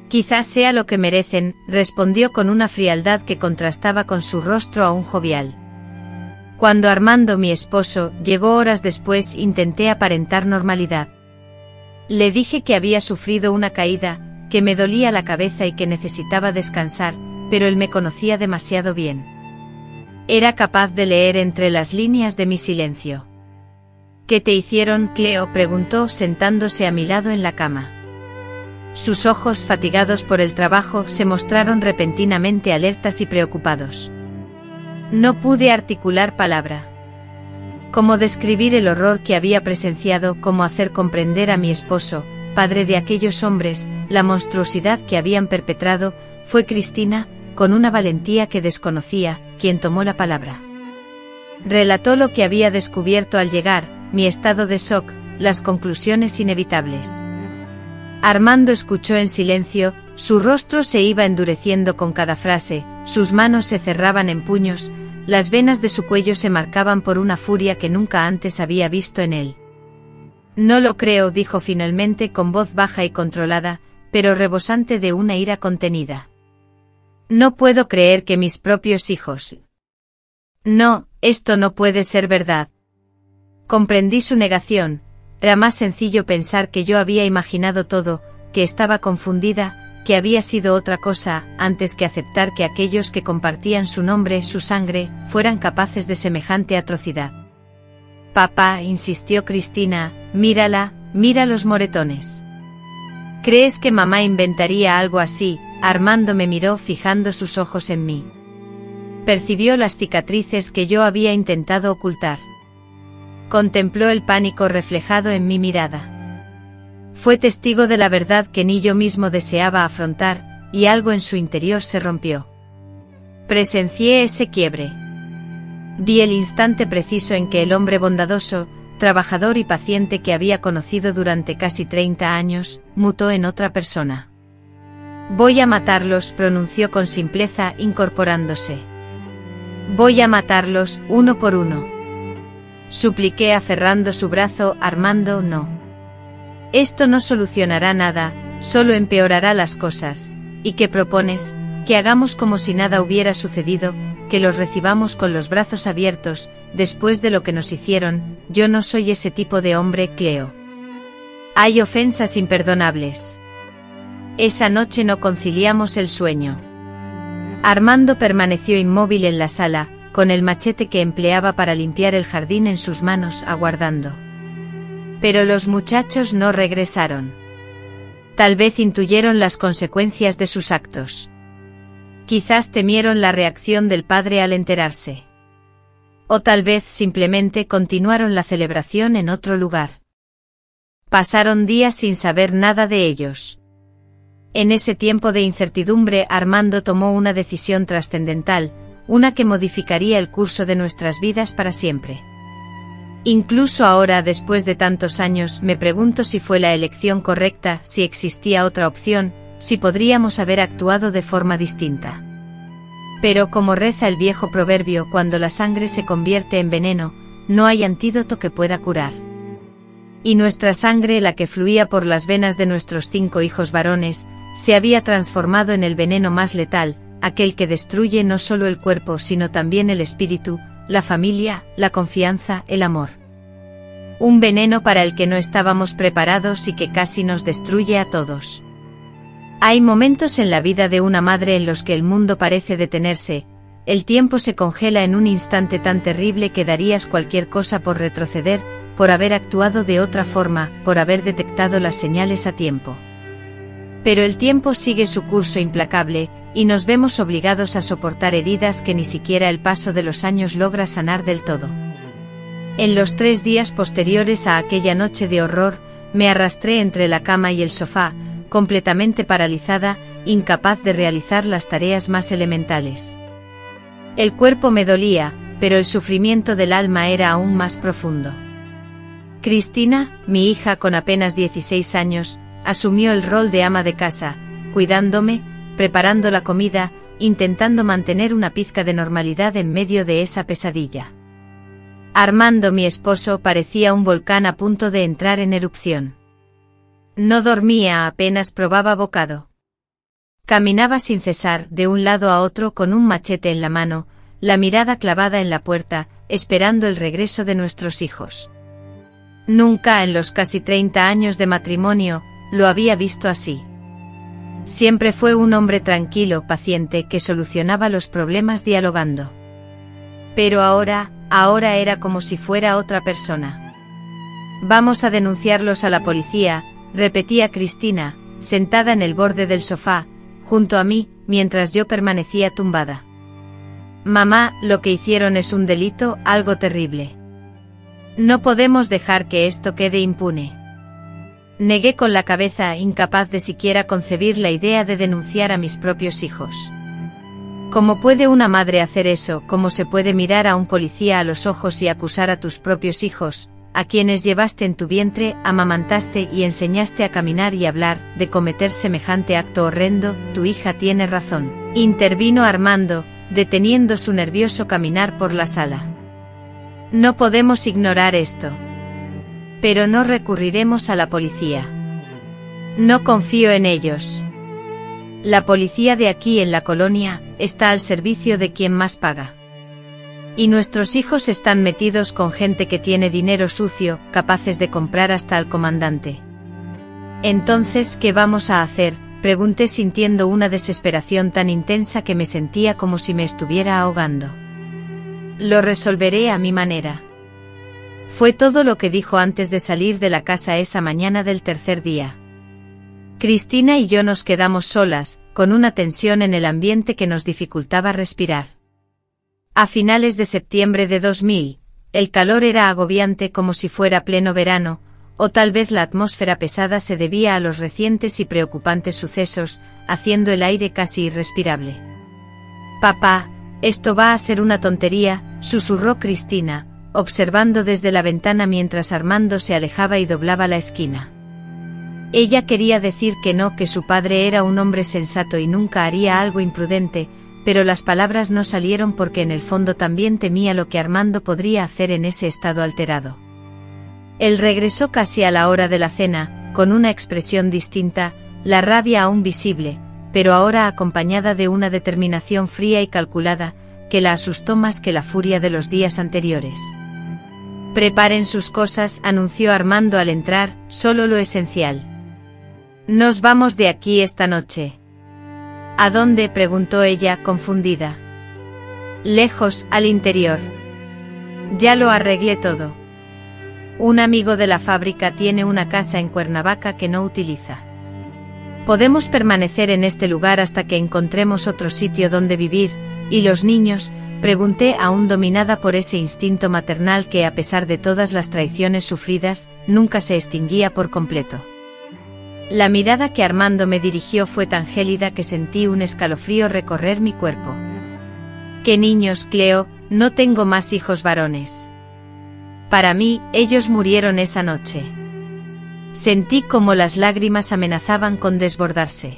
Quizás sea lo que merecen, respondió con una frialdad que contrastaba con su rostro aún jovial. Cuando Armando, mi esposo, llegó horas después, intenté aparentar normalidad. Le dije que había sufrido una caída, que me dolía la cabeza y que necesitaba descansar, pero él me conocía demasiado bien. Era capaz de leer entre las líneas de mi silencio. ¿Qué te hicieron, Cleo?, preguntó, sentándose a mi lado en la cama. Sus ojos, fatigados por el trabajo, se mostraron repentinamente alertas y preocupados. No pude articular palabra. Cómo describir el horror que había presenciado, cómo hacer comprender a mi esposo, padre de aquellos hombres, la monstruosidad que habían perpetrado. Fue Cristina, con una valentía que desconocía, quien tomó la palabra. Relató lo que había descubierto al llegar, mi estado de shock, las conclusiones inevitables. Armando escuchó en silencio, su rostro se iba endureciendo con cada frase, sus manos se cerraban en puños, las venas de su cuello se marcaban por una furia que nunca antes había visto en él. No lo creo, dijo finalmente con voz baja y controlada, pero rebosante de una ira contenida. No puedo creer que mis propios hijos. No, esto no puede ser verdad. Comprendí su negación, era más sencillo pensar que yo había imaginado todo, que estaba confundida, que había sido otra cosa, antes que aceptar que aquellos que compartían su nombre, su sangre, fueran capaces de semejante atrocidad. Papá, insistió Cristina, mírala, mira los moretones. ¿Crees que mamá inventaría algo así? Armando me miró fijando sus ojos en mí. Percibió las cicatrices que yo había intentado ocultar. Contempló el pánico reflejado en mi mirada. Fue testigo de la verdad que ni yo mismo deseaba afrontar, y algo en su interior se rompió. Presencié ese quiebre. Vi el instante preciso en que el hombre bondadoso, trabajador y paciente que había conocido durante casi 30 años, mutó en otra persona. Voy a matarlos, pronunció con simpleza, incorporándose. Voy a matarlos, uno por uno. Supliqué aferrando su brazo. Armando, no. Esto no solucionará nada, solo empeorará las cosas. ¿Y qué propones? Que hagamos como si nada hubiera sucedido, que los recibamos con los brazos abiertos, después de lo que nos hicieron. Yo no soy ese tipo de hombre, Cleo. Hay ofensas imperdonables. Esa noche no conciliamos el sueño. Armando permaneció inmóvil en la sala, con el machete que empleaba para limpiar el jardín en sus manos, aguardando. Pero los muchachos no regresaron. Tal vez intuyeron las consecuencias de sus actos. Quizás temieron la reacción del padre al enterarse. O tal vez simplemente continuaron la celebración en otro lugar. Pasaron días sin saber nada de ellos. En ese tiempo de incertidumbre, Armando tomó una decisión trascendental, una que modificaría el curso de nuestras vidas para siempre. Incluso ahora, después de tantos años, me pregunto si fue la elección correcta, si existía otra opción, si podríamos haber actuado de forma distinta. Pero como reza el viejo proverbio, cuando la sangre se convierte en veneno, no hay antídoto que pueda curar. Y nuestra sangre, la que fluía por las venas de nuestros 5 hijos varones, se había transformado en el veneno más letal, aquel que destruye no solo el cuerpo sino también el espíritu, la familia, la confianza, el amor. Un veneno para el que no estábamos preparados y que casi nos destruye a todos. Hay momentos en la vida de una madre en los que el mundo parece detenerse, el tiempo se congela en un instante tan terrible que darías cualquier cosa por retroceder, por haber actuado de otra forma, por haber detectado las señales a tiempo. Pero el tiempo sigue su curso implacable, y nos vemos obligados a soportar heridas que ni siquiera el paso de los años logra sanar del todo. En los 3 días posteriores a aquella noche de horror, me arrastré entre la cama y el sofá, completamente paralizada, incapaz de realizar las tareas más elementales. El cuerpo me dolía, pero el sufrimiento del alma era aún más profundo. Cristina, mi hija con apenas 16 años, asumió el rol de ama de casa, cuidándome, preparando la comida, intentando mantener una pizca de normalidad en medio de esa pesadilla. Armando, mi esposo, parecía un volcán a punto de entrar en erupción. No dormía, apenas probaba bocado. Caminaba sin cesar, de un lado a otro con un machete en la mano, la mirada clavada en la puerta, esperando el regreso de nuestros hijos. Nunca en los casi 30 años de matrimonio, lo había visto así. Siempre fue un hombre tranquilo, paciente, que solucionaba los problemas dialogando. Pero ahora era como si fuera otra persona. Vamos a denunciarlos a la policía, repetía Cristina, sentada en el borde del sofá, junto a mí, mientras yo permanecía tumbada. Mamá, lo que hicieron es un delito, algo terrible. No podemos dejar que esto quede impune. Negué con la cabeza, incapaz de siquiera concebir la idea de denunciar a mis propios hijos. ¿Cómo puede una madre hacer eso? ¿Cómo se puede mirar a un policía a los ojos y acusar a tus propios hijos, a quienes llevaste en tu vientre, amamantaste y enseñaste a caminar y hablar, de cometer semejante acto horrendo? Tu hija tiene razón, intervino Armando, deteniendo su nervioso caminar por la sala. No podemos ignorar esto. Pero no recurriremos a la policía. No confío en ellos. La policía de aquí en la colonia está al servicio de quien más paga. Y nuestros hijos están metidos con gente que tiene dinero sucio, capaces de comprar hasta al comandante. Entonces, ¿qué vamos a hacer?, pregunté sintiendo una desesperación tan intensa que me sentía como si me estuviera ahogando. Lo resolveré a mi manera. Fue todo lo que dijo antes de salir de la casa esa mañana del tercer día. Cristina y yo nos quedamos solas, con una tensión en el ambiente que nos dificultaba respirar. A finales de septiembre de 2000, el calor era agobiante como si fuera pleno verano, o tal vez la atmósfera pesada se debía a los recientes y preocupantes sucesos, haciendo el aire casi irrespirable. «Papá, esto va a ser una tontería», susurró Cristina, observando desde la ventana mientras Armando se alejaba y doblaba la esquina. Ella quería decir que no, que su padre era un hombre sensato y nunca haría algo imprudente, pero las palabras no salieron porque en el fondo también temía lo que Armando podría hacer en ese estado alterado. Él regresó casi a la hora de la cena, con una expresión distinta, la rabia aún visible, pero ahora acompañada de una determinación fría y calculada, que la asustó más que la furia de los días anteriores. «Preparen sus cosas», anunció Armando al entrar, «solo lo esencial. Nos vamos de aquí esta noche». «¿A dónde?», preguntó ella, confundida. «Lejos, al interior. Ya lo arreglé todo. Un amigo de la fábrica tiene una casa en Cuernavaca que no utiliza. Podemos permanecer en este lugar hasta que encontremos otro sitio donde vivir. ¿Y los niños?», pregunté, aún dominada por ese instinto maternal que, a pesar de todas las traiciones sufridas, nunca se extinguía por completo. La mirada que Armando me dirigió fue tan gélida que sentí un escalofrío recorrer mi cuerpo. «¿Qué niños, Cleo? No tengo más hijos varones. Para mí, ellos murieron esa noche». Sentí como las lágrimas amenazaban con desbordarse.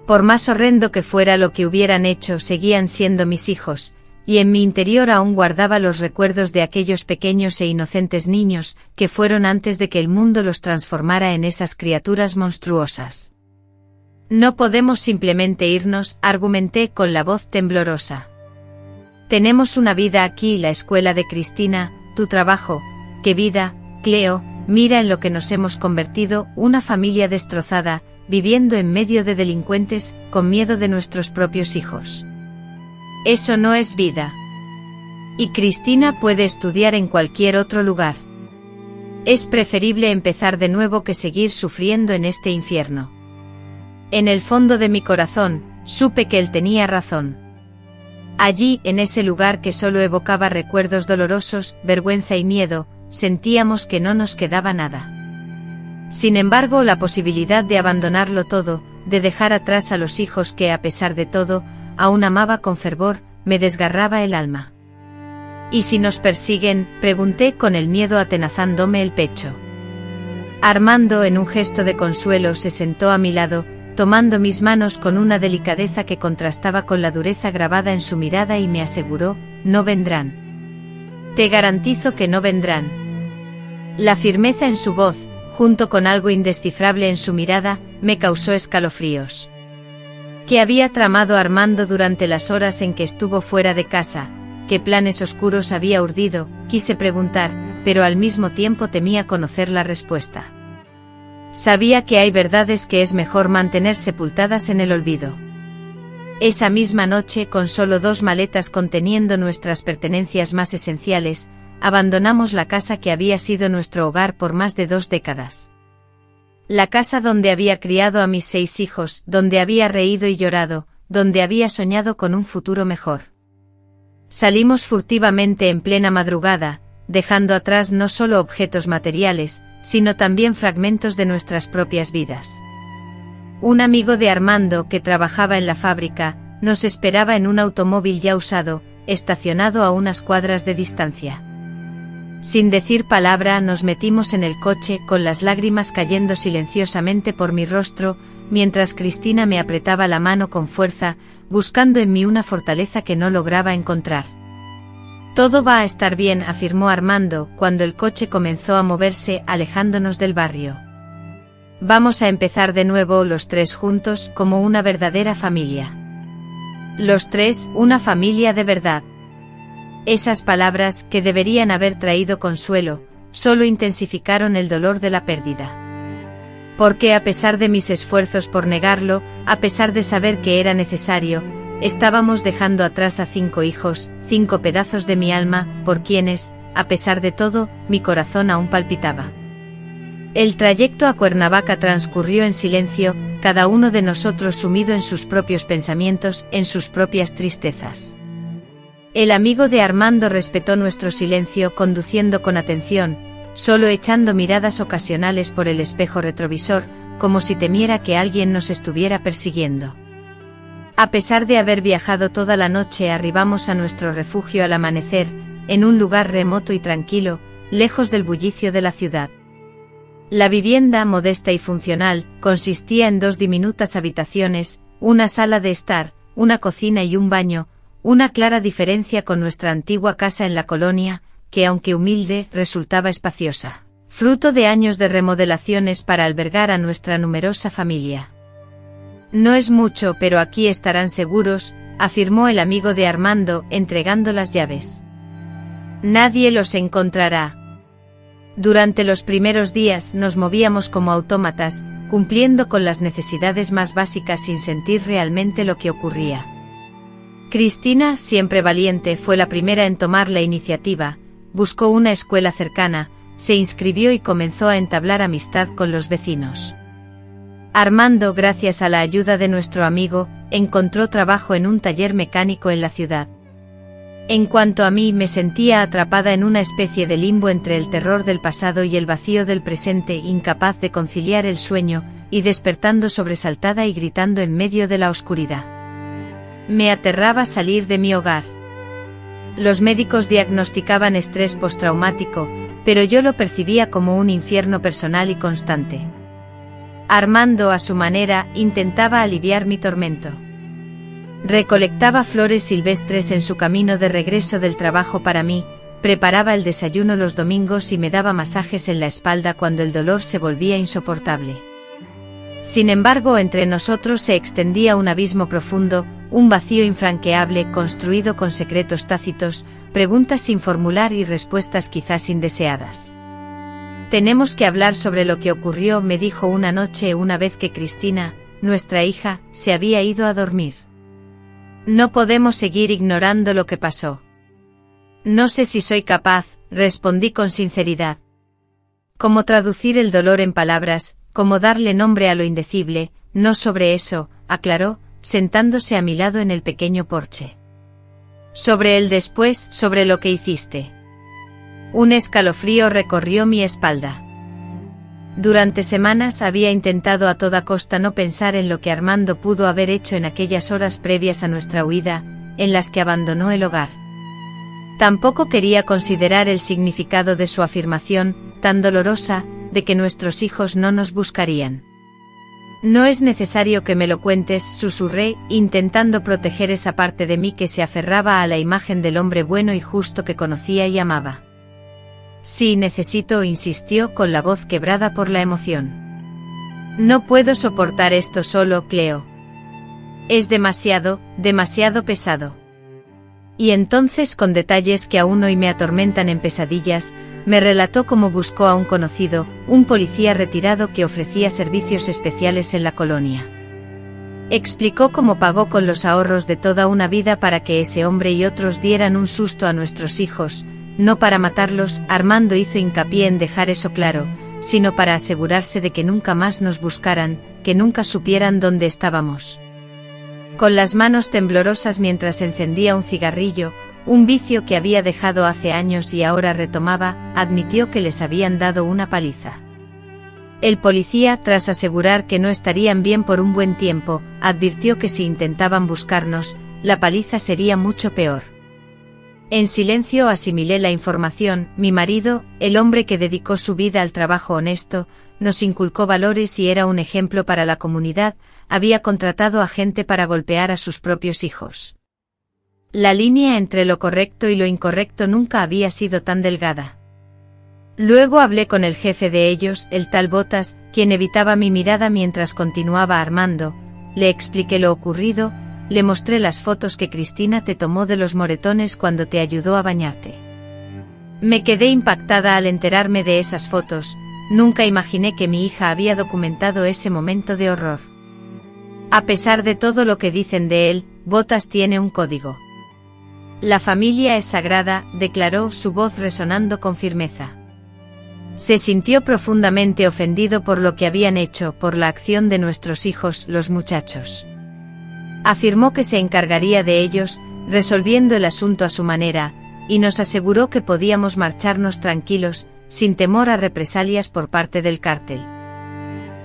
Por más horrendo que fuera lo que hubieran hecho, seguían siendo mis hijos, y en mi interior aún guardaba los recuerdos de aquellos pequeños e inocentes niños, que fueron antes de que el mundo los transformara en esas criaturas monstruosas. «No podemos simplemente irnos», argumenté con la voz temblorosa. «Tenemos una vida aquí, la escuela de Cristina, tu trabajo». «¿Qué vida, Cleo? Mira en lo que nos hemos convertido, una familia destrozada, viviendo en medio de delincuentes, con miedo de nuestros propios hijos. Eso no es vida. Y Cristina puede estudiar en cualquier otro lugar. Es preferible empezar de nuevo que seguir sufriendo en este infierno». En el fondo de mi corazón, supe que él tenía razón. Allí, en ese lugar que solo evocaba recuerdos dolorosos, vergüenza y miedo, sentíamos que no nos quedaba nada. Sin embargo, la posibilidad de abandonarlo todo, de dejar atrás a los hijos que, a pesar de todo, aún amaba con fervor, me desgarraba el alma. «¿Y si nos persiguen?», pregunté con el miedo atenazándome el pecho. Armando, en un gesto de consuelo, se sentó a mi lado, tomando mis manos con una delicadeza que contrastaba con la dureza grabada en su mirada y me aseguró: «No vendrán. Te garantizo que no vendrán». La firmeza en su voz, junto con algo indescifrable en su mirada, me causó escalofríos. ¿Qué había tramado Armando durante las horas en que estuvo fuera de casa? ¿Qué planes oscuros había urdido?, quise preguntar, pero al mismo tiempo temía conocer la respuesta. Sabía que hay verdades que es mejor mantener sepultadas en el olvido. Esa misma noche, con solo 2 maletas conteniendo nuestras pertenencias más esenciales, abandonamos la casa que había sido nuestro hogar por más de 2 décadas. La casa donde había criado a mis 6 hijos, donde había reído y llorado, donde había soñado con un futuro mejor. Salimos furtivamente en plena madrugada, dejando atrás no solo objetos materiales, sino también fragmentos de nuestras propias vidas. Un amigo de Armando que trabajaba en la fábrica, nos esperaba en un automóvil ya usado, estacionado a unas cuadras de distancia. Sin decir palabra nos metimos en el coche con las lágrimas cayendo silenciosamente por mi rostro, mientras Cristina me apretaba la mano con fuerza, buscando en mí una fortaleza que no lograba encontrar. Todo va a estar bien, afirmó Armando, cuando el coche comenzó a moverse, alejándonos del barrio. Vamos a empezar de nuevo los tres juntos, como una verdadera familia. Los tres, una familia de verdad. Esas palabras, que deberían haber traído consuelo, solo intensificaron el dolor de la pérdida. Porque a pesar de mis esfuerzos por negarlo, a pesar de saber que era necesario, estábamos dejando atrás a 5 hijos, 5 pedazos de mi alma, por quienes, a pesar de todo, mi corazón aún palpitaba. El trayecto a Cuernavaca transcurrió en silencio, cada uno de nosotros sumido en sus propios pensamientos, en sus propias tristezas. El amigo de Armando respetó nuestro silencio conduciendo con atención, solo echando miradas ocasionales por el espejo retrovisor, como si temiera que alguien nos estuviera persiguiendo. A pesar de haber viajado toda la noche, arribamos a nuestro refugio al amanecer, en un lugar remoto y tranquilo, lejos del bullicio de la ciudad. La vivienda, modesta y funcional, consistía en 2 diminutas habitaciones, una sala de estar, una cocina y un baño, una clara diferencia con nuestra antigua casa en la colonia, que aunque humilde, resultaba espaciosa, fruto de años de remodelaciones para albergar a nuestra numerosa familia. No es mucho, pero aquí estarán seguros, afirmó el amigo de Armando, entregando las llaves. Nadie los encontrará. Durante los primeros días nos movíamos como autómatas, cumpliendo con las necesidades más básicas sin sentir realmente lo que ocurría. Cristina, siempre valiente, fue la primera en tomar la iniciativa, buscó una escuela cercana, se inscribió y comenzó a entablar amistad con los vecinos. Armando, gracias a la ayuda de nuestro amigo, encontró trabajo en un taller mecánico en la ciudad. En cuanto a mí, me sentía atrapada en una especie de limbo entre el terror del pasado y el vacío del presente, incapaz de conciliar el sueño, y despertando sobresaltada y gritando en medio de la oscuridad. Me aterraba salir de mi hogar. Los médicos diagnosticaban estrés postraumático, pero yo lo percibía como un infierno personal y constante. Armando, a su manera, intentaba aliviar mi tormento. Recolectaba flores silvestres en su camino de regreso del trabajo para mí, preparaba el desayuno los domingos y me daba masajes en la espalda cuando el dolor se volvía insoportable. Sin embargo, entre nosotros se extendía un abismo profundo, un vacío infranqueable construido con secretos tácitos, preguntas sin formular y respuestas quizás indeseadas. Tenemos que hablar sobre lo que ocurrió, me dijo una noche una vez que Cristina, nuestra hija, se había ido a dormir. No podemos seguir ignorando lo que pasó. No sé si soy capaz, respondí con sinceridad. ¿Cómo traducir el dolor en palabras, cómo darle nombre a lo indecible? No sobre eso, aclaró, sentándose a mi lado en el pequeño porche. Sobre el después, sobre lo que hiciste. Un escalofrío recorrió mi espalda. Durante semanas había intentado a toda costa no pensar en lo que Armando pudo haber hecho en aquellas horas previas a nuestra huida, en las que abandonó el hogar. Tampoco quería considerar el significado de su afirmación, tan dolorosa, de que nuestros hijos no nos buscarían. No es necesario que me lo cuentes, susurré, intentando proteger esa parte de mí que se aferraba a la imagen del hombre bueno y justo que conocía y amaba. Sí, necesito, insistió con la voz quebrada por la emoción. No puedo soportar esto solo, Cleo. Es demasiado, demasiado pesado. Y entonces, con detalles que aún hoy me atormentan en pesadillas, me relató cómo buscó a un conocido, un policía retirado que ofrecía servicios especiales en la colonia. Explicó cómo pagó con los ahorros de toda una vida para que ese hombre y otros dieran un susto a nuestros hijos, no para matarlos. Armando hizo hincapié en dejar eso claro, sino para asegurarse de que nunca más nos buscaran, que nunca supieran dónde estábamos. Con las manos temblorosas mientras encendía un cigarrillo, un vicio que había dejado hace años y ahora retomaba, admitió que les habían dado una paliza. El policía, tras asegurar que no estarían bien por un buen tiempo, advirtió que si intentaban buscarnos, la paliza sería mucho peor. En silencio asimilé la información. Mi marido, el hombre que dedicó su vida al trabajo honesto, nos inculcó valores y era un ejemplo para la comunidad, había contratado a gente para golpear a sus propios hijos. La línea entre lo correcto y lo incorrecto nunca había sido tan delgada. Luego hablé con el jefe de ellos, el tal Botas, quien evitaba mi mirada mientras continuaba Armando, le expliqué lo ocurrido, le mostré las fotos que Cristina te tomó de los moretones cuando te ayudó a bañarte. Me quedé impactada al enterarme de esas fotos, nunca imaginé que mi hija había documentado ese momento de horror. A pesar de todo lo que dicen de él, Botas tiene un código. La familia es sagrada, declaró, su voz resonando con firmeza. Se sintió profundamente ofendido por lo que habían hecho, por la acción de nuestros hijos, los muchachos. Afirmó que se encargaría de ellos, resolviendo el asunto a su manera, y nos aseguró que podíamos marcharnos tranquilos, sin temor a represalias por parte del cártel.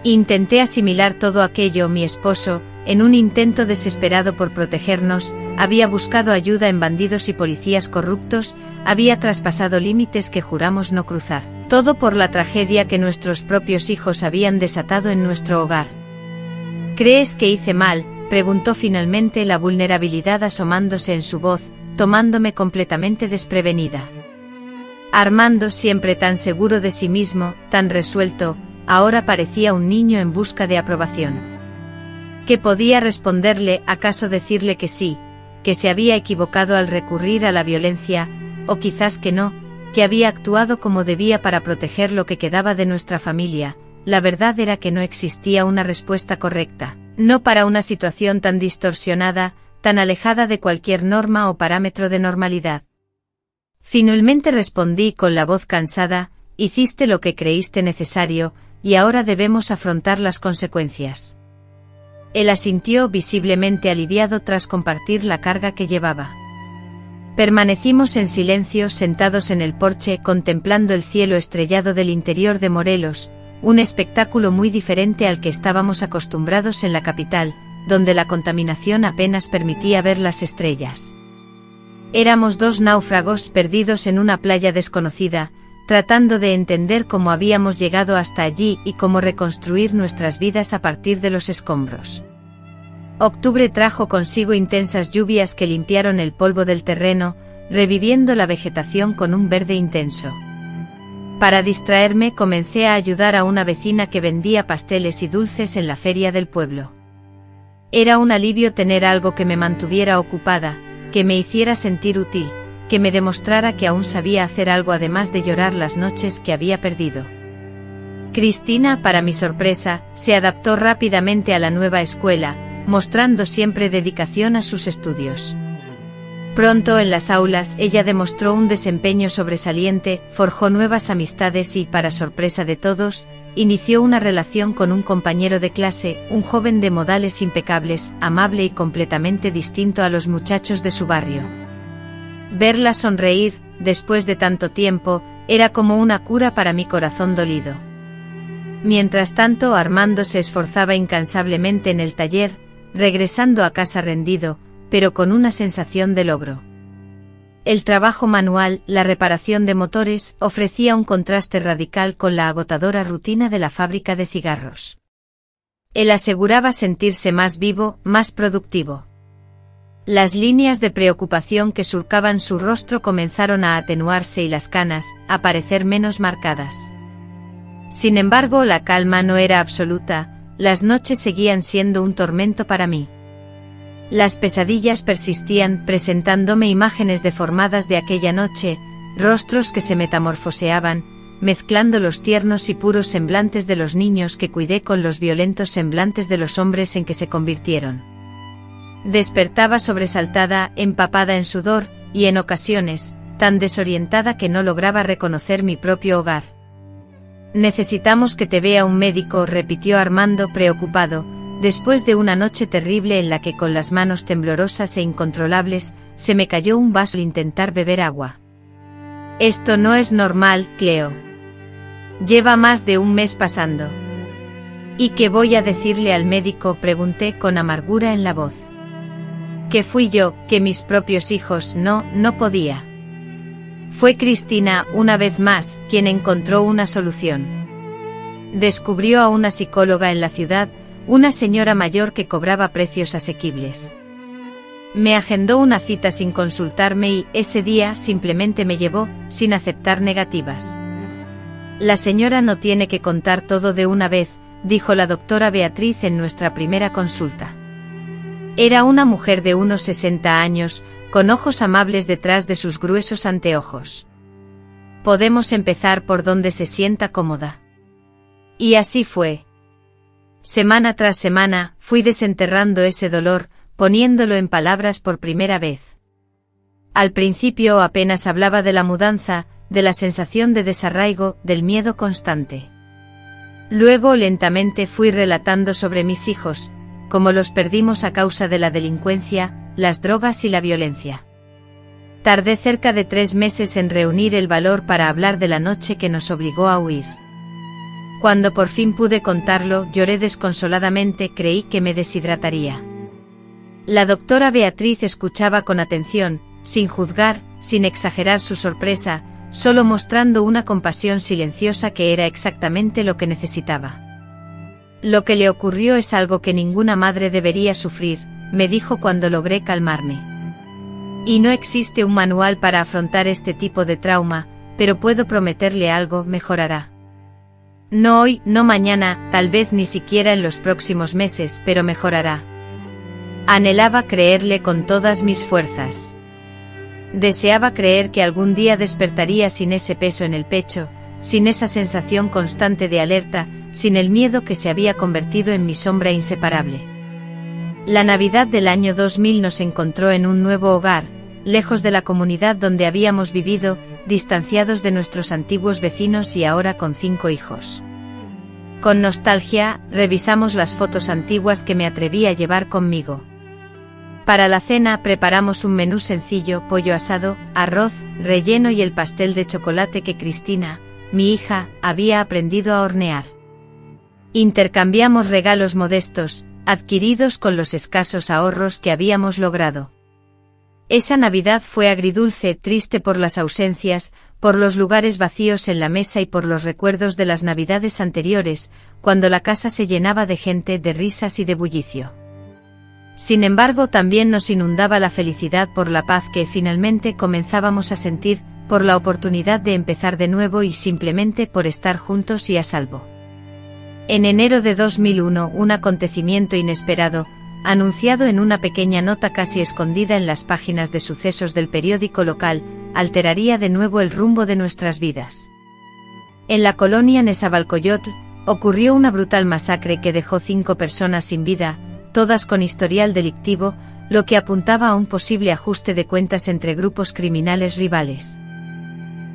Intenté asimilar todo aquello. Mi esposo, en un intento desesperado por protegernos, había buscado ayuda en bandidos y policías corruptos, había traspasado límites que juramos no cruzar. Todo por la tragedia que nuestros propios hijos habían desatado en nuestro hogar. ¿Crees que hice mal?, preguntó finalmente, la vulnerabilidad asomándose en su voz, tomándome completamente desprevenida. Armando, siempre tan seguro de sí mismo, tan resuelto, ahora parecía un niño en busca de aprobación. ¿Qué podía responderle? ¿Acaso decirle que sí, que se había equivocado al recurrir a la violencia, o quizás que no, que había actuado como debía para proteger lo que quedaba de nuestra familia? La verdad era que no existía una respuesta correcta, no para una situación tan distorsionada, tan alejada de cualquier norma o parámetro de normalidad. Finalmente respondí con la voz cansada: hiciste lo que creíste necesario, y ahora debemos afrontar las consecuencias. Él asintió, visiblemente aliviado tras compartir la carga que llevaba. Permanecimos en silencio, sentados en el porche, contemplando el cielo estrellado del interior de Morelos, un espectáculo muy diferente al que estábamos acostumbrados en la capital, donde la contaminación apenas permitía ver las estrellas. Éramos dos náufragos perdidos en una playa desconocida, tratando de entender cómo habíamos llegado hasta allí y cómo reconstruir nuestras vidas a partir de los escombros. Octubre trajo consigo intensas lluvias que limpiaron el polvo del terreno, reviviendo la vegetación con un verde intenso. Para distraerme, comencé a ayudar a una vecina que vendía pasteles y dulces en la feria del pueblo. Era un alivio tener algo que me mantuviera ocupada, que me hiciera sentir útil, que me demostrara que aún sabía hacer algo además de llorar las noches que había perdido. Cristina, para mi sorpresa, se adaptó rápidamente a la nueva escuela, mostrando siempre dedicación a sus estudios. Pronto en las aulas ella demostró un desempeño sobresaliente, forjó nuevas amistades y, para sorpresa de todos, inició una relación con un compañero de clase, un joven de modales impecables, amable y completamente distinto a los muchachos de su barrio. Verla sonreír, después de tanto tiempo, era como una cura para mi corazón dolido. Mientras tanto, Armando se esforzaba incansablemente en el taller, regresando a casa rendido, pero con una sensación de logro. El trabajo manual, la reparación de motores, ofrecía un contraste radical con la agotadora rutina de la fábrica de cigarros. Él aseguraba sentirse más vivo, más productivo. Las líneas de preocupación que surcaban su rostro comenzaron a atenuarse y las canas, a parecer menos marcadas. Sin embargo, la calma no era absoluta, las noches seguían siendo un tormento para mí. Las pesadillas persistían, presentándome imágenes deformadas de aquella noche, rostros que se metamorfoseaban, mezclando los tiernos y puros semblantes de los niños que cuidé con los violentos semblantes de los hombres en que se convirtieron. Despertaba sobresaltada, empapada en sudor, y en ocasiones, tan desorientada que no lograba reconocer mi propio hogar. Necesitamos que te vea un médico, repitió Armando preocupado, después de una noche terrible en la que con las manos temblorosas e incontrolables, se me cayó un vaso al intentar beber agua. Esto no es normal, Cleo. Lleva más de un mes pasando. ¿Y qué voy a decirle al médico?, pregunté con amargura en la voz. Que fui yo, que mis propios hijos no podía. Fue Cristina, una vez más, quien encontró una solución. Descubrió a una psicóloga en la ciudad, una señora mayor que cobraba precios asequibles. Me agendó una cita sin consultarme y, ese día, simplemente me llevó, sin aceptar negativas. La señora no tiene que contar todo de una vez, dijo la doctora Beatriz en nuestra primera consulta. Era una mujer de unos 60 años, con ojos amables detrás de sus gruesos anteojos. Podemos empezar por donde se sienta cómoda. Y así fue. Semana tras semana, fui desenterrando ese dolor, poniéndolo en palabras por primera vez. Al principio apenas hablaba de la mudanza, de la sensación de desarraigo, del miedo constante. Luego lentamente fui relatando sobre mis hijos, cómo los perdimos a causa de la delincuencia, las drogas y la violencia. Tardé cerca de 3 meses en reunir el valor para hablar de la noche que nos obligó a huir. Cuando por fin pude contarlo, lloré desconsoladamente, creí que me deshidrataría. La doctora Beatriz escuchaba con atención, sin juzgar, sin exagerar su sorpresa, solo mostrando una compasión silenciosa que era exactamente lo que necesitaba. Lo que le ocurrió es algo que ninguna madre debería sufrir, me dijo cuando logré calmarme. Y no existe un manual para afrontar este tipo de trauma, pero puedo prometerle algo, mejorará. No hoy, no mañana, tal vez ni siquiera en los próximos meses, pero mejorará. Anhelaba creerle con todas mis fuerzas. Deseaba creer que algún día despertaría sin ese peso en el pecho, sin esa sensación constante de alerta, sin el miedo que se había convertido en mi sombra inseparable. La Navidad del año 2000 nos encontró en un nuevo hogar, lejos de la comunidad donde habíamos vivido, distanciados de nuestros antiguos vecinos y ahora con 5 hijos. Con nostalgia, revisamos las fotos antiguas que me atreví a llevar conmigo. Para la cena preparamos un menú sencillo: pollo asado, arroz, relleno y el pastel de chocolate que Cristina, mi hija, había aprendido a hornear. Intercambiamos regalos modestos, adquiridos con los escasos ahorros que habíamos logrado. Esa Navidad fue agridulce, triste por las ausencias, por los lugares vacíos en la mesa y por los recuerdos de las Navidades anteriores, cuando la casa se llenaba de gente, de risas y de bullicio. Sin embargo, también nos inundaba la felicidad por la paz que finalmente comenzábamos a sentir, por la oportunidad de empezar de nuevo y simplemente por estar juntos y a salvo. En enero de 2001, un acontecimiento inesperado, anunciado en una pequeña nota casi escondida en las páginas de sucesos del periódico local, alteraría de nuevo el rumbo de nuestras vidas. En la colonia Nezahualcóyotl, ocurrió una brutal masacre que dejó 5 personas sin vida, todas con historial delictivo, lo que apuntaba a un posible ajuste de cuentas entre grupos criminales rivales.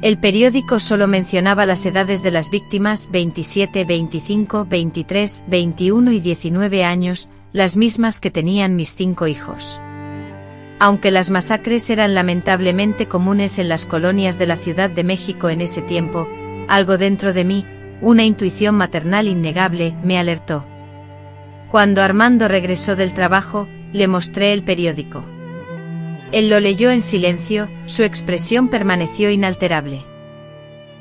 El periódico solo mencionaba las edades de las víctimas: 27, 25, 23, 21 y 19 años, las mismas que tenían mis 5 hijos. Aunque las masacres eran lamentablemente comunes en las colonias de la Ciudad de México en ese tiempo, algo dentro de mí, una intuición maternal innegable, me alertó. Cuando Armando regresó del trabajo, le mostré el periódico. Él lo leyó en silencio, su expresión permaneció inalterable.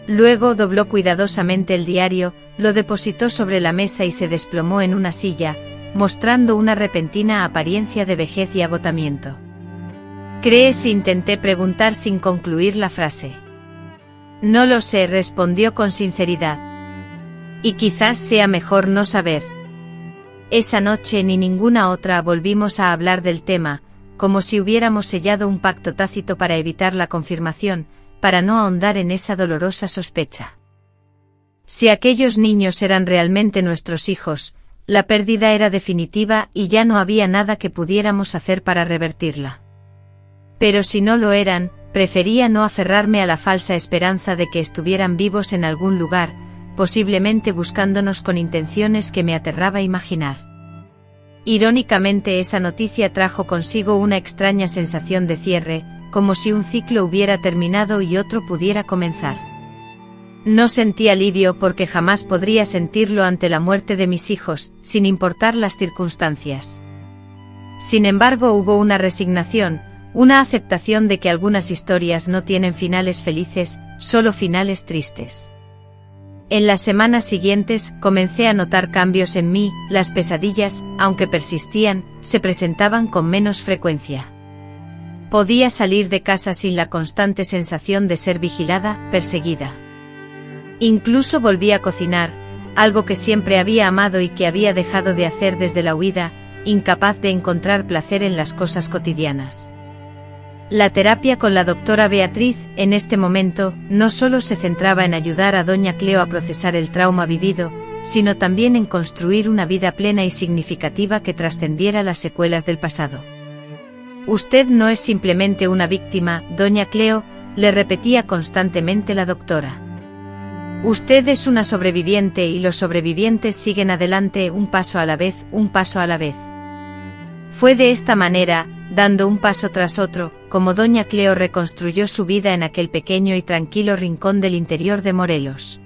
Luego dobló cuidadosamente el diario, lo depositó sobre la mesa y se desplomó en una silla, mostrando una repentina apariencia de vejez y agotamiento. ¿Crees?, intenté preguntar sin concluir la frase. No lo sé, respondió con sinceridad. Y quizás sea mejor no saber. Esa noche ni ninguna otra volvimos a hablar del tema, como si hubiéramos sellado un pacto tácito para evitar la confirmación, para no ahondar en esa dolorosa sospecha. Si aquellos niños eran realmente nuestros hijos, la pérdida era definitiva y ya no había nada que pudiéramos hacer para revertirla. Pero si no lo eran, prefería no aferrarme a la falsa esperanza de que estuvieran vivos en algún lugar, posiblemente buscándonos con intenciones que me aterraba imaginar. Irónicamente, esa noticia trajo consigo una extraña sensación de cierre, como si un ciclo hubiera terminado y otro pudiera comenzar. No sentí alivio porque jamás podría sentirlo ante la muerte de mis hijos, sin importar las circunstancias. Sin embargo, hubo una resignación, una aceptación de que algunas historias no tienen finales felices, solo finales tristes. En las semanas siguientes, comencé a notar cambios en mí, las pesadillas, aunque persistían, se presentaban con menos frecuencia. Podía salir de casa sin la constante sensación de ser vigilada, perseguida. Incluso volví a cocinar, algo que siempre había amado y que había dejado de hacer desde la huida, incapaz de encontrar placer en las cosas cotidianas. La terapia con la doctora Beatriz, en este momento, no solo se centraba en ayudar a doña Cleo a procesar el trauma vivido, sino también en construir una vida plena y significativa que trascendiera las secuelas del pasado. Usted no es simplemente una víctima, doña Cleo, le repetía constantemente la doctora. Usted es una sobreviviente y los sobrevivientes siguen adelante un paso a la vez, un paso a la vez. Fue de esta manera, dando un paso tras otro, como doña Cleo reconstruyó su vida en aquel pequeño y tranquilo rincón del interior de Morelos.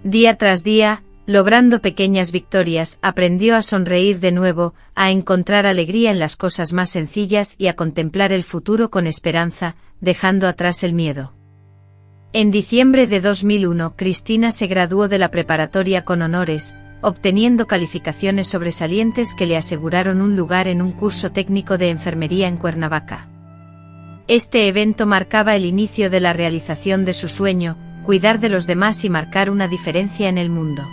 Día tras día, logrando pequeñas victorias, aprendió a sonreír de nuevo, a encontrar alegría en las cosas más sencillas y a contemplar el futuro con esperanza, dejando atrás el miedo. En diciembre de 2001, Cristina se graduó de la preparatoria con honores, obteniendo calificaciones sobresalientes que le aseguraron un lugar en un curso técnico de enfermería en Cuernavaca. Este evento marcaba el inicio de la realización de su sueño, cuidar de los demás y marcar una diferencia en el mundo.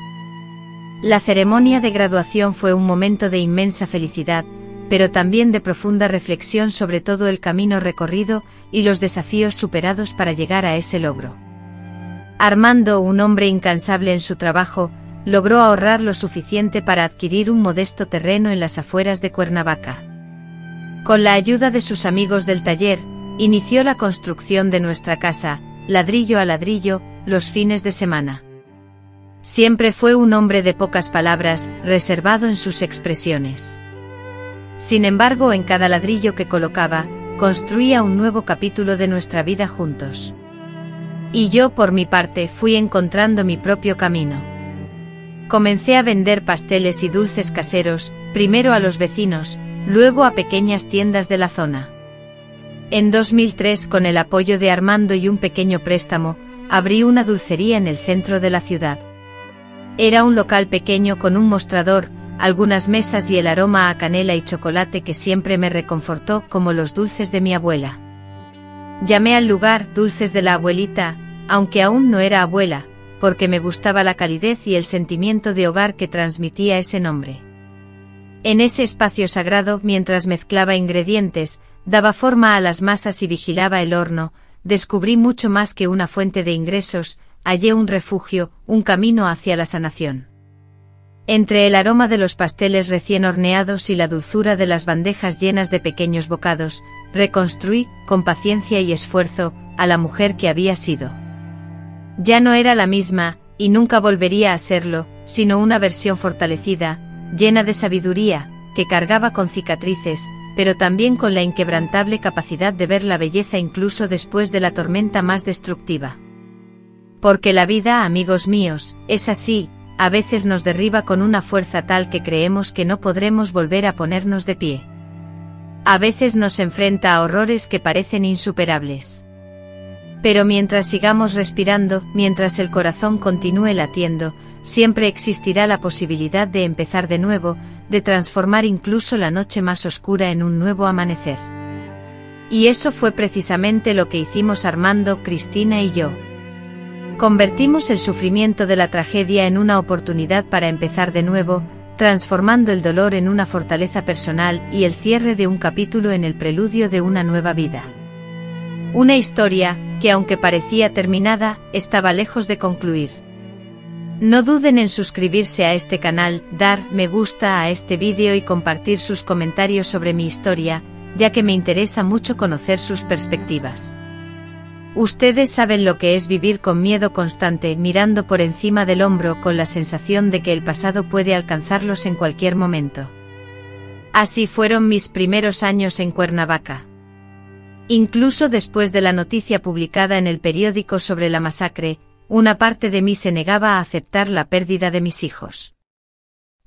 La ceremonia de graduación fue un momento de inmensa felicidad, pero también de profunda reflexión sobre todo el camino recorrido y los desafíos superados para llegar a ese logro. Armando, un hombre incansable en su trabajo, logró ahorrar lo suficiente para adquirir un modesto terreno en las afueras de Cuernavaca. Con la ayuda de sus amigos del taller, inició la construcción de nuestra casa, ladrillo a ladrillo, los fines de semana. Siempre fue un hombre de pocas palabras, reservado en sus expresiones. Sin embargo, en cada ladrillo que colocaba, construía un nuevo capítulo de nuestra vida juntos. Y yo, por mi parte, fui encontrando mi propio camino. Comencé a vender pasteles y dulces caseros, primero a los vecinos, luego a pequeñas tiendas de la zona. En 2003, con el apoyo de Armando y un pequeño préstamo, abrí una dulcería en el centro de la ciudad. Era un local pequeño con un mostrador, algunas mesas y el aroma a canela y chocolate que siempre me reconfortó, como los dulces de mi abuela. Llamé al lugar Dulces de la Abuelita, aunque aún no era abuela, porque me gustaba la calidez y el sentimiento de hogar que transmitía ese nombre. En ese espacio sagrado, mientras mezclaba ingredientes, daba forma a las masas y vigilaba el horno, descubrí mucho más que una fuente de ingresos, hallé un refugio, un camino hacia la sanación. Entre el aroma de los pasteles recién horneados y la dulzura de las bandejas llenas de pequeños bocados, reconstruí, con paciencia y esfuerzo, a la mujer que había sido. Ya no era la misma, y nunca volvería a serlo, sino una versión fortalecida, llena de sabiduría, que cargaba con cicatrices, pero también con la inquebrantable capacidad de ver la belleza incluso después de la tormenta más destructiva. Porque la vida, amigos míos, es así, a veces nos derriba con una fuerza tal que creemos que no podremos volver a ponernos de pie. A veces nos enfrenta a horrores que parecen insuperables. Pero mientras sigamos respirando, mientras el corazón continúe latiendo, siempre existirá la posibilidad de empezar de nuevo, de transformar incluso la noche más oscura en un nuevo amanecer. Y eso fue precisamente lo que hicimos Armando, Cristina y yo. Convertimos el sufrimiento de la tragedia en una oportunidad para empezar de nuevo, transformando el dolor en una fortaleza personal y el cierre de un capítulo en el preludio de una nueva vida. Una historia que, aunque parecía terminada, estaba lejos de concluir. No duden en suscribirse a este canal, dar me gusta a este vídeo y compartir sus comentarios sobre mi historia, ya que me interesa mucho conocer sus perspectivas. Ustedes saben lo que es vivir con miedo constante, mirando por encima del hombro con la sensación de que el pasado puede alcanzarlos en cualquier momento. Así fueron mis primeros años en Cuernavaca. Incluso después de la noticia publicada en el periódico sobre la masacre, una parte de mí se negaba a aceptar la pérdida de mis hijos.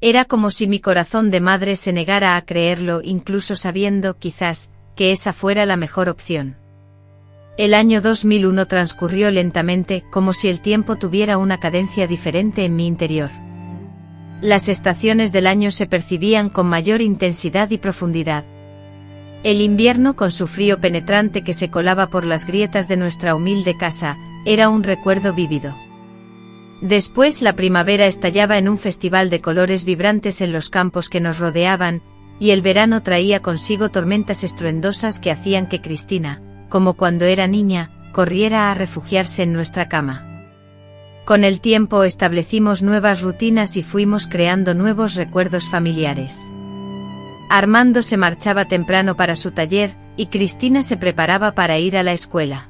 Era como si mi corazón de madre se negara a creerlo, incluso sabiendo, quizás, que esa fuera la mejor opción. El año 2001 transcurrió lentamente, como si el tiempo tuviera una cadencia diferente en mi interior. Las estaciones del año se percibían con mayor intensidad y profundidad. El invierno, con su frío penetrante que se colaba por las grietas de nuestra humilde casa, era un recuerdo vívido. Después la primavera estallaba en un festival de colores vibrantes en los campos que nos rodeaban, y el verano traía consigo tormentas estruendosas que hacían que Cristina, como cuando era niña, corriera a refugiarse en nuestra cama. Con el tiempo establecimos nuevas rutinas y fuimos creando nuevos recuerdos familiares. Armando se marchaba temprano para su taller, y Cristina se preparaba para ir a la escuela.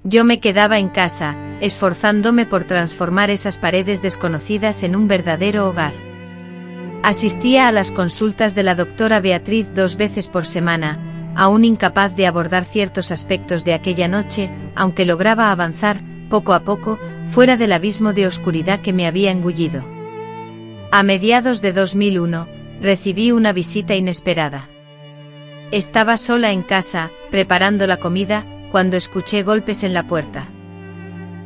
Yo me quedaba en casa, esforzándome por transformar esas paredes desconocidas en un verdadero hogar. Asistía a las consultas de la doctora Beatriz 2 veces por semana, aún incapaz de abordar ciertos aspectos de aquella noche, aunque lograba avanzar, poco a poco, fuera del abismo de oscuridad que me había engullido. A mediados de 2001, recibí una visita inesperada. Estaba sola en casa, preparando la comida, cuando escuché golpes en la puerta.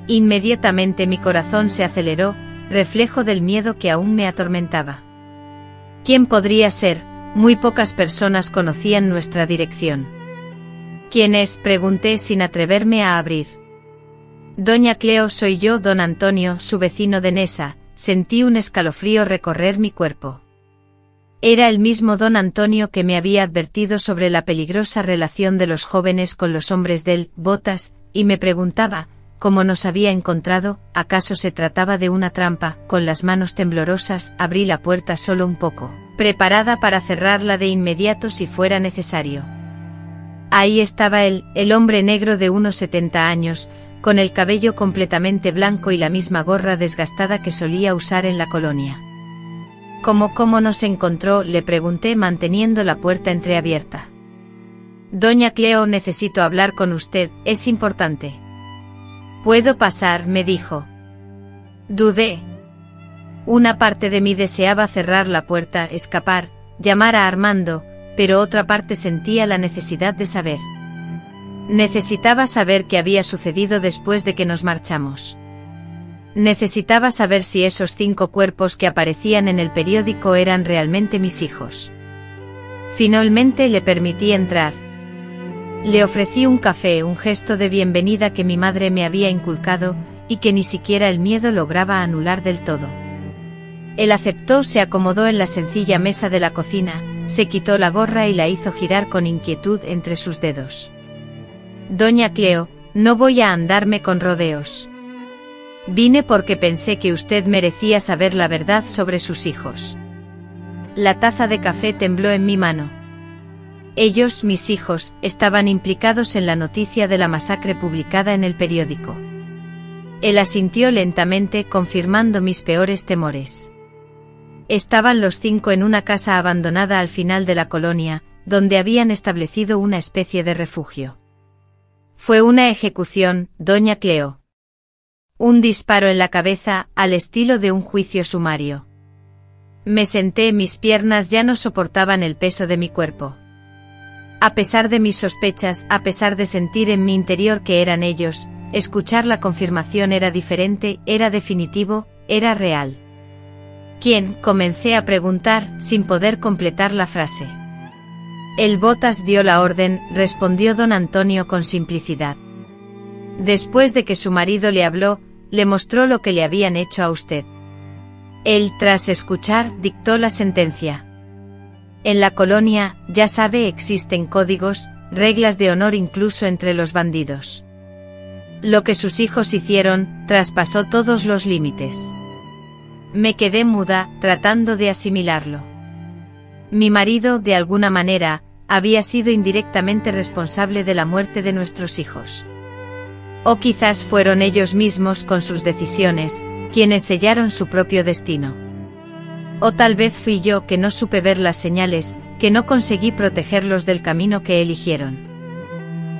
Inmediatamente mi corazón se aceleró, reflejo del miedo que aún me atormentaba. ¿Quién podría ser? Muy pocas personas conocían nuestra dirección. ¿Quién es?, pregunté sin atreverme a abrir. Doña Cleo, soy yo, don Antonio, su vecino de Nesa. Sentí un escalofrío recorrer mi cuerpo. Era el mismo don Antonio que me había advertido sobre la peligrosa relación de los jóvenes con los hombres del Botas, y me preguntaba, ¿cómo nos había encontrado? ¿Acaso se trataba de una trampa? Con las manos temblorosas, abrí la puerta solo un poco, preparada para cerrarla de inmediato si fuera necesario. Ahí estaba él, el hombre negro de unos 70 años, con el cabello completamente blanco y la misma gorra desgastada que solía usar en la colonia. ¿Cómo nos encontró?, le pregunté manteniendo la puerta entreabierta. Doña Cleo, necesito hablar con usted, es importante. ¿Puedo pasar?, me dijo. Dudé. Una parte de mí deseaba cerrar la puerta, escapar, llamar a Armando, pero otra parte sentía la necesidad de saber. Necesitaba saber qué había sucedido después de que nos marchamos. Necesitaba saber si esos 5 cuerpos que aparecían en el periódico eran realmente mis hijos. Finalmente le permití entrar. Le ofrecí un café, un gesto de bienvenida que mi madre me había inculcado, y que ni siquiera el miedo lograba anular del todo. Él aceptó, se acomodó en la sencilla mesa de la cocina, se quitó la gorra y la hizo girar con inquietud entre sus dedos. Doña Cleo, no voy a andarme con rodeos. Vine porque pensé que usted merecía saber la verdad sobre sus hijos. La taza de café tembló en mi mano. Ellos, mis hijos, estaban implicados en la noticia de la masacre publicada en el periódico. Él asintió lentamente, confirmando mis peores temores. Estaban los 5 en una casa abandonada al final de la colonia, donde habían establecido una especie de refugio. Fue una ejecución, doña Cleo. Un disparo en la cabeza, al estilo de un juicio sumario. Me senté, mis piernas ya no soportaban el peso de mi cuerpo. A pesar de mis sospechas, a pesar de sentir en mi interior que eran ellos, escuchar la confirmación era diferente, era definitivo, era real. ¿Quién?, comencé a preguntar, sin poder completar la frase. El Botas dio la orden, respondió don Antonio con simplicidad. Después de que su marido le habló, le mostró lo que le habían hecho a usted. Él, tras escuchar, dictó la sentencia. En la colonia, ya sabe, existen códigos, reglas de honor incluso entre los bandidos. Lo que sus hijos hicieron, traspasó todos los límites. Me quedé muda, tratando de asimilarlo. Mi marido, de alguna manera, había sido indirectamente responsable de la muerte de nuestros hijos. O quizás fueron ellos mismos, con sus decisiones, quienes sellaron su propio destino. O tal vez fui yo que no supe ver las señales, que no conseguí protegerlos del camino que eligieron.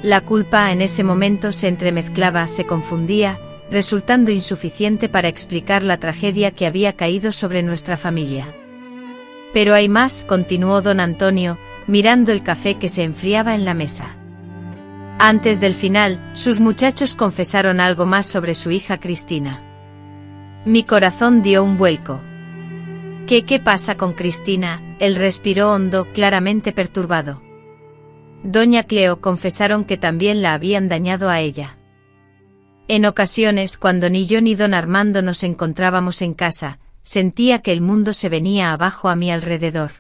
La culpa en ese momento se entremezclaba, se confundía, resultando insuficiente para explicar la tragedia que había caído sobre nuestra familia. Pero hay más, continuó don Antonio, mirando el café que se enfriaba en la mesa. Antes del final, sus muchachos confesaron algo más sobre su hija Cristina. Mi corazón dio un vuelco. ¿Qué pasa con Cristina? Él respiró hondo, claramente perturbado. Doña Cleo confesaron que también la habían dañado a ella. En ocasiones, cuando ni yo ni don Armando nos encontrábamos en casa, sentía que el mundo se venía abajo a mi alrededor.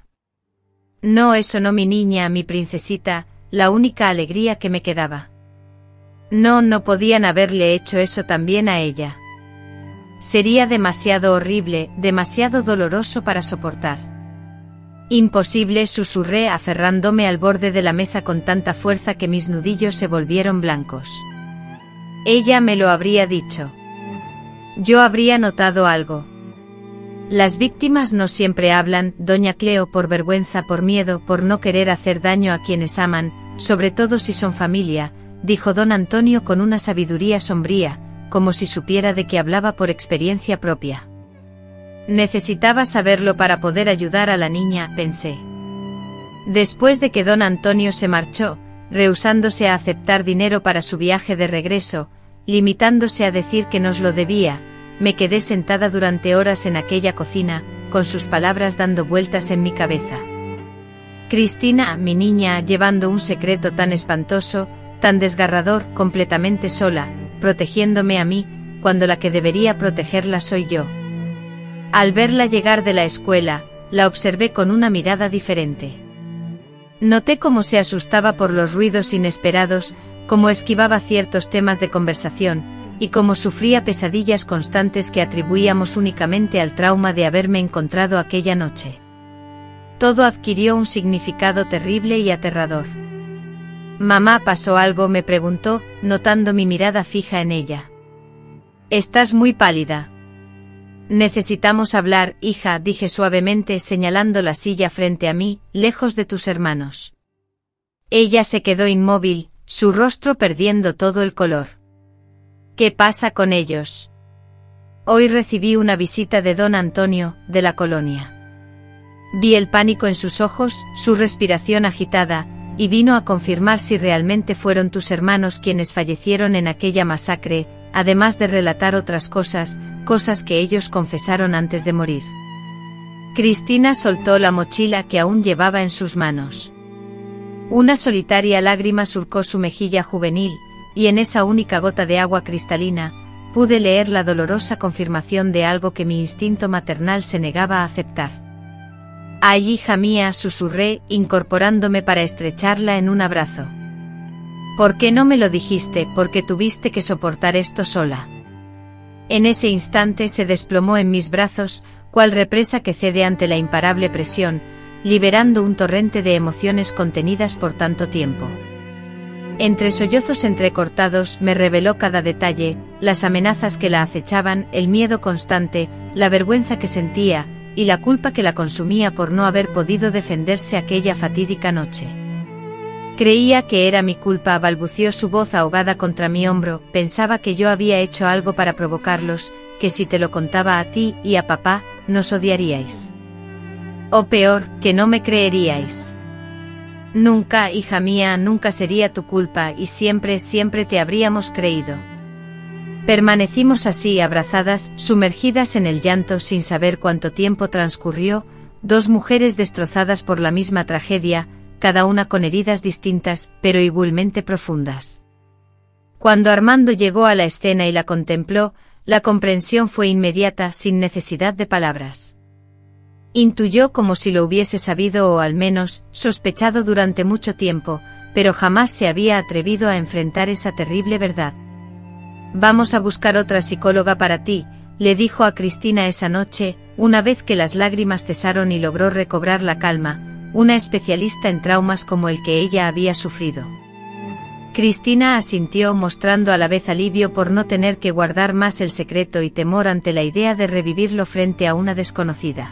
No, eso no, mi niña, mi princesita, la única alegría que me quedaba. No podían haberle hecho eso también a ella. Sería demasiado horrible, demasiado doloroso para soportar. Imposible, susurré aferrándome al borde de la mesa con tanta fuerza que mis nudillos se volvieron blancos. Ella me lo habría dicho. Yo habría notado algo. Las víctimas no siempre hablan, doña Cleo, por vergüenza, por miedo, por no querer hacer daño a quienes aman, sobre todo si son familia, dijo don Antonio con una sabiduría sombría, como si supiera de qué hablaba por experiencia propia. Necesitaba saberlo para poder ayudar a la niña, pensé. Después de que don Antonio se marchó, rehusándose a aceptar dinero para su viaje de regreso, limitándose a decir que nos lo debía, me quedé sentada durante horas en aquella cocina, con sus palabras dando vueltas en mi cabeza. Cristina, mi niña, llevando un secreto tan espantoso, tan desgarrador, completamente sola, protegiéndome a mí, cuando la que debería protegerla soy yo. Al verla llegar de la escuela, la observé con una mirada diferente. Noté cómo se asustaba por los ruidos inesperados, cómo esquivaba ciertos temas de conversación, y cómo sufría pesadillas constantes que atribuíamos únicamente al trauma de haberme encontrado aquella noche. Todo adquirió un significado terrible y aterrador. «Mamá, ¿pasó algo?», me preguntó, notando mi mirada fija en ella. «Estás muy pálida». «Necesitamos hablar, hija», dije suavemente señalando la silla frente a mí, lejos de tus hermanos. Ella se quedó inmóvil, su rostro perdiendo todo el color. «¿Qué pasa con ellos?» «Hoy recibí una visita de don Antonio, de la colonia». Vi el pánico en sus ojos, su respiración agitada, y vino a confirmar si realmente fueron tus hermanos quienes fallecieron en aquella masacre, además de relatar otras cosas que ellos confesaron antes de morir. Cristina soltó la mochila que aún llevaba en sus manos. Una solitaria lágrima surcó su mejilla juvenil, y en esa única gota de agua cristalina, pude leer la dolorosa confirmación de algo que mi instinto maternal se negaba a aceptar. «Ay, hija mía», susurré, incorporándome para estrecharla en un abrazo. «¿Por qué no me lo dijiste? Porque tuviste que soportar esto sola». En ese instante se desplomó en mis brazos, cual represa que cede ante la imparable presión, liberando un torrente de emociones contenidas por tanto tiempo. Entre sollozos entrecortados me reveló cada detalle, las amenazas que la acechaban, el miedo constante, la vergüenza que sentía, y la culpa que la consumía por no haber podido defenderse aquella fatídica noche. Creía que era mi culpa, balbució su voz ahogada contra mi hombro, pensaba que yo había hecho algo para provocarlos, que si te lo contaba a ti y a papá, nos odiaríais. O peor, que no me creeríais. Nunca, hija mía, nunca sería tu culpa y siempre te habríamos creído. Permanecimos así abrazadas, sumergidas en el llanto sin saber cuánto tiempo transcurrió, dos mujeres destrozadas por la misma tragedia, cada una con heridas distintas, pero igualmente profundas. Cuando Armando llegó a la escena y la contempló, la comprensión fue inmediata, sin necesidad de palabras. Intuyó como si lo hubiese sabido o al menos, sospechado durante mucho tiempo, pero jamás se había atrevido a enfrentar esa terrible verdad. «Vamos a buscar otra psicóloga para ti», le dijo a Cristina esa noche, una vez que las lágrimas cesaron y logró recobrar la calma, una especialista en traumas como el que ella había sufrido. Cristina asintió mostrando a la vez alivio por no tener que guardar más el secreto y temor ante la idea de revivirlo frente a una desconocida.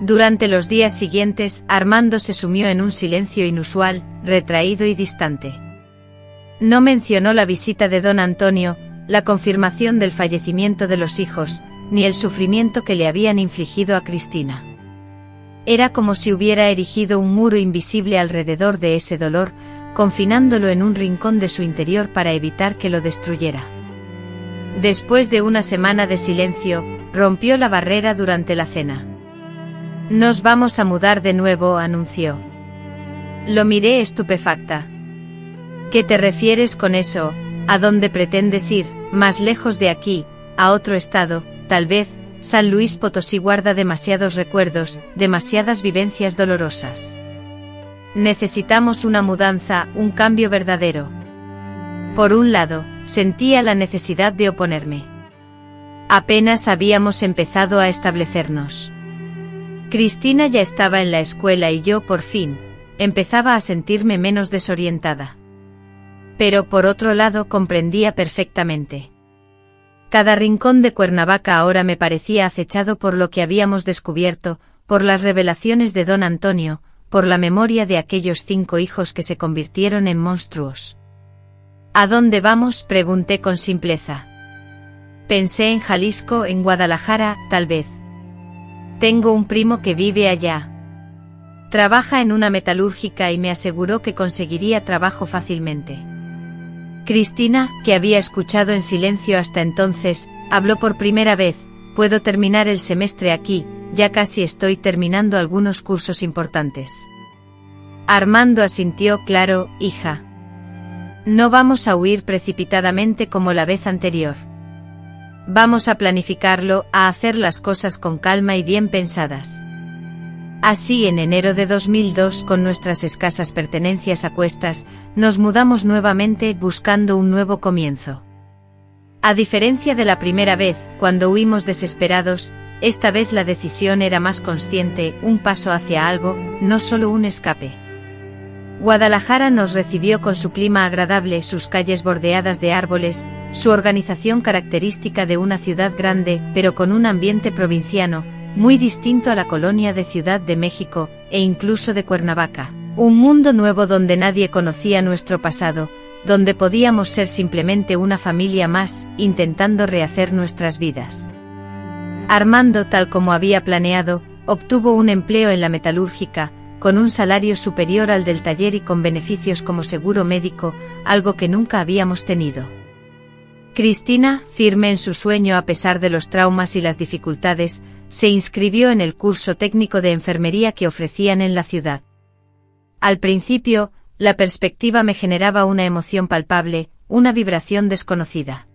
Durante los días siguientes, Armando se sumió en un silencio inusual, retraído y distante. No mencionó la visita de don Antonio, la confirmación del fallecimiento de los hijos, ni el sufrimiento que le habían infligido a Cristina. Era como si hubiera erigido un muro invisible alrededor de ese dolor, confinándolo en un rincón de su interior para evitar que lo destruyera. Después de una semana de silencio, rompió la barrera durante la cena. «Nos vamos a mudar de nuevo», anunció. Lo miré estupefacta. ¿Qué te refieres con eso? ¿A dónde pretendes ir? Más lejos de aquí, a otro estado, tal vez. San Luis Potosí guarda demasiados recuerdos, demasiadas vivencias dolorosas. Necesitamos una mudanza, un cambio verdadero. Por un lado, sentía la necesidad de oponerme. Apenas habíamos empezado a establecernos. Cristina ya estaba en la escuela y yo, por fin, empezaba a sentirme menos desorientada. Pero por otro lado comprendía perfectamente. Cada rincón de Cuernavaca ahora me parecía acechado por lo que habíamos descubierto, por las revelaciones de don Antonio, por la memoria de aquellos 5 hijos que se convirtieron en monstruos. ¿A dónde vamos?, pregunté con simpleza. Pensé en Jalisco, en Guadalajara, tal vez. Tengo un primo que vive allá. Trabaja en una metalúrgica y me aseguró que conseguiría trabajo fácilmente. Cristina, que había escuchado en silencio hasta entonces, habló por primera vez. Puedo terminar el semestre aquí, ya casi estoy terminando algunos cursos importantes. Armando asintió. Claro, hija. No vamos a huir precipitadamente como la vez anterior. Vamos a planificarlo, a hacer las cosas con calma y bien pensadas. Así, en enero de 2002, con nuestras escasas pertenencias a cuestas, nos mudamos nuevamente buscando un nuevo comienzo. A diferencia de la primera vez, cuando huimos desesperados, esta vez la decisión era más consciente, un paso hacia algo, no solo un escape. Guadalajara nos recibió con su clima agradable, sus calles bordeadas de árboles, su organización característica de una ciudad grande, pero con un ambiente provinciano, muy distinto a la colonia de Ciudad de México, e incluso de Cuernavaca. Un mundo nuevo donde nadie conocía nuestro pasado, donde podíamos ser simplemente una familia más, intentando rehacer nuestras vidas. Armando, tal como había planeado, obtuvo un empleo en la metalúrgica, con un salario superior al del taller y con beneficios como seguro médico, algo que nunca habíamos tenido. Cristina, firme en su sueño a pesar de los traumas y las dificultades, se inscribió en el curso técnico de enfermería que ofrecían en la ciudad. Al principio, la perspectiva me generaba una emoción palpable, una vibración desconocida.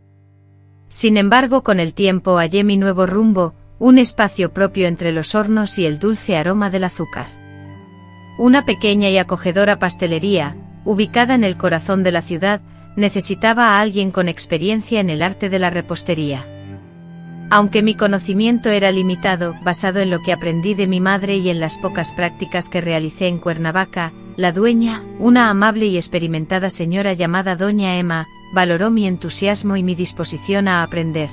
Sin embargo, con el tiempo hallé mi nuevo rumbo, un espacio propio entre los hornos y el dulce aroma del azúcar. Una pequeña y acogedora pastelería, ubicada en el corazón de la ciudad, necesitaba a alguien con experiencia en el arte de la repostería. Aunque mi conocimiento era limitado, basado en lo que aprendí de mi madre y en las pocas prácticas que realicé en Cuernavaca, la dueña, una amable y experimentada señora llamada doña Emma, valoró mi entusiasmo y mi disposición a aprender.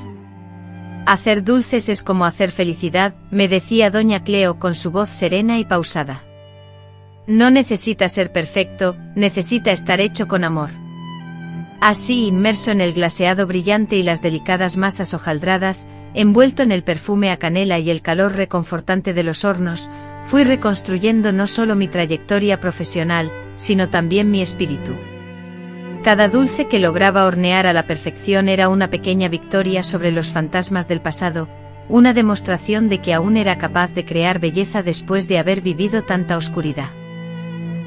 Hacer dulces es como hacer felicidad, me decía doña Cleo con su voz serena y pausada. No necesita ser perfecto, necesita estar hecho con amor. Así, inmerso en el glaseado brillante y las delicadas masas hojaldradas, envuelto en el perfume a canela y el calor reconfortante de los hornos, fui reconstruyendo no solo mi trayectoria profesional, sino también mi espíritu. Cada dulce que lograba hornear a la perfección era una pequeña victoria sobre los fantasmas del pasado, una demostración de que aún era capaz de crear belleza después de haber vivido tanta oscuridad.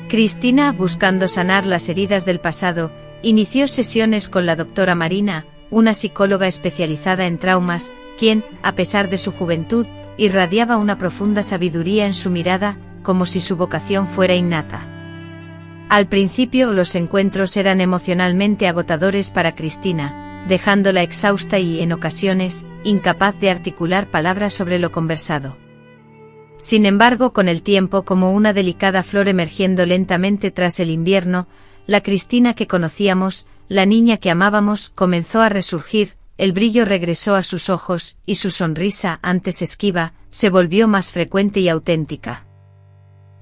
Cristina, buscando sanar las heridas del pasado, inició sesiones con la doctora Marina, una psicóloga especializada en traumas, quien, a pesar de su juventud, irradiaba una profunda sabiduría en su mirada, como si su vocación fuera innata. Al principio los encuentros eran emocionalmente agotadores para Cristina, dejándola exhausta y, en ocasiones, incapaz de articular palabras sobre lo conversado. Sin embargo, con el tiempo, como una delicada flor emergiendo lentamente tras el invierno, la Cristina que conocíamos, la niña que amábamos, comenzó a resurgir, el brillo regresó a sus ojos, y su sonrisa, antes esquiva, se volvió más frecuente y auténtica.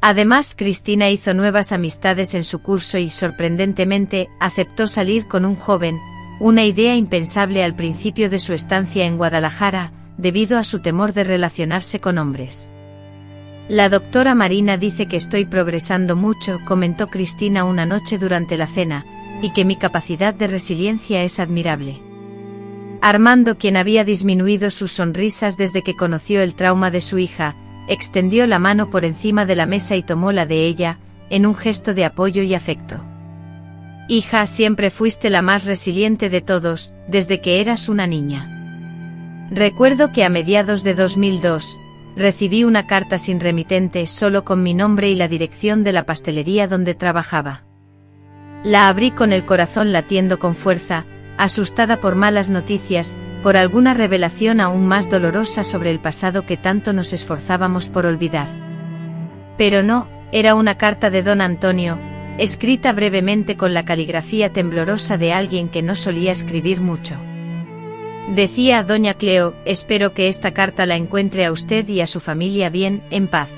Además, Cristina hizo nuevas amistades en su curso y, sorprendentemente, aceptó salir con un joven, una idea impensable al principio de su estancia en Guadalajara, debido a su temor de relacionarse con hombres. La doctora Marina dice que estoy progresando mucho, comentó Cristina una noche durante la cena, y que mi capacidad de resiliencia es admirable. Armando, quien había disminuido sus sonrisas desde que conoció el trauma de su hija, extendió la mano por encima de la mesa y tomó la de ella, en un gesto de apoyo y afecto. Hija, siempre fuiste la más resiliente de todos, desde que eras una niña. Recuerdo que a mediados de 2002, recibí una carta sin remitente solo con mi nombre y la dirección de la pastelería donde trabajaba. La abrí con el corazón latiendo con fuerza, asustada por malas noticias, por alguna revelación aún más dolorosa sobre el pasado que tanto nos esforzábamos por olvidar. Pero no, era una carta de don Antonio, escrita brevemente con la caligrafía temblorosa de alguien que no solía escribir mucho. Decía: doña Cleo, espero que esta carta la encuentre a usted y a su familia bien, en paz.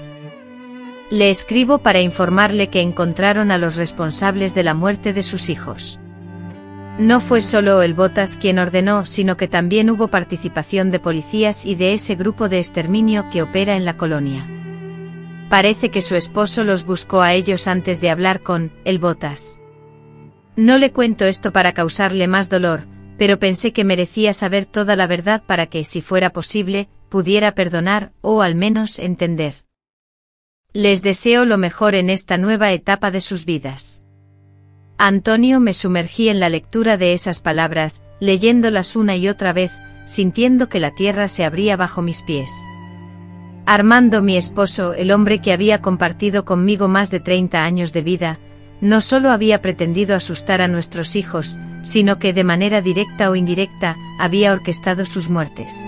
Le escribo para informarle que encontraron a los responsables de la muerte de sus hijos. No fue solo el Botas quien ordenó, sino que también hubo participación de policías y de ese grupo de exterminio que opera en la colonia. Parece que su esposo los buscó a ellos antes de hablar con el Botas. No le cuento esto para causarle más dolor, pero pensé que merecía saber toda la verdad para que, si fuera posible, pudiera perdonar, o al menos entender. Les deseo lo mejor en esta nueva etapa de sus vidas. Antonio, me sumergí en la lectura de esas palabras, leyéndolas una y otra vez, sintiendo que la tierra se abría bajo mis pies. Armando, mi esposo, el hombre que había compartido conmigo más de 30 años de vida, no solo había pretendido asustar a nuestros hijos, sino que de manera directa o indirecta, había orquestado sus muertes.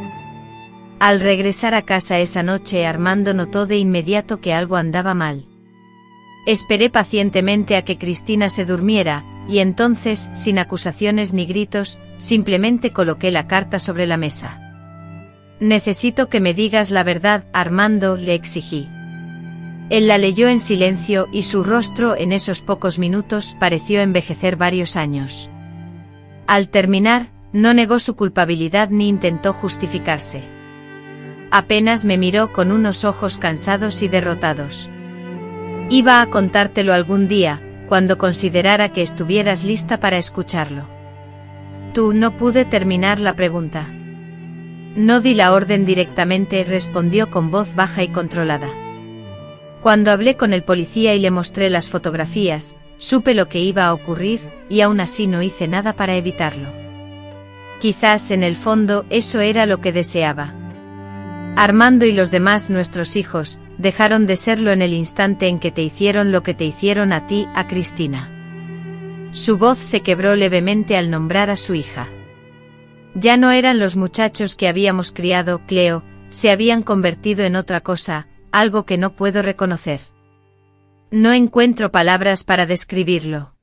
Al regresar a casa esa noche, Armando notó de inmediato que algo andaba mal. Esperé pacientemente a que Cristina se durmiera, y entonces, sin acusaciones ni gritos, simplemente coloqué la carta sobre la mesa. Necesito que me digas la verdad, Armando, le exigí. Él la leyó en silencio y su rostro en esos pocos minutos pareció envejecer varios años. Al terminar, no negó su culpabilidad ni intentó justificarse. Apenas me miró con unos ojos cansados y derrotados. Iba a contártelo algún día, cuando considerara que estuvieras lista para escucharlo. Tú. No pude terminar la pregunta. No di la orden directamente, respondió con voz baja y controlada. Cuando hablé con el policía y le mostré las fotografías, supe lo que iba a ocurrir, y aún así no hice nada para evitarlo. Quizás en el fondo eso era lo que deseaba. Armando y los demás, nuestros hijos, dejaron de serlo en el instante en que te hicieron lo que te hicieron a ti, a Cristina. Su voz se quebró levemente al nombrar a su hija. Ya no eran los muchachos que habíamos criado, Cleo, se habían convertido en otra cosa, algo que no puedo reconocer. No encuentro palabras para describirlo.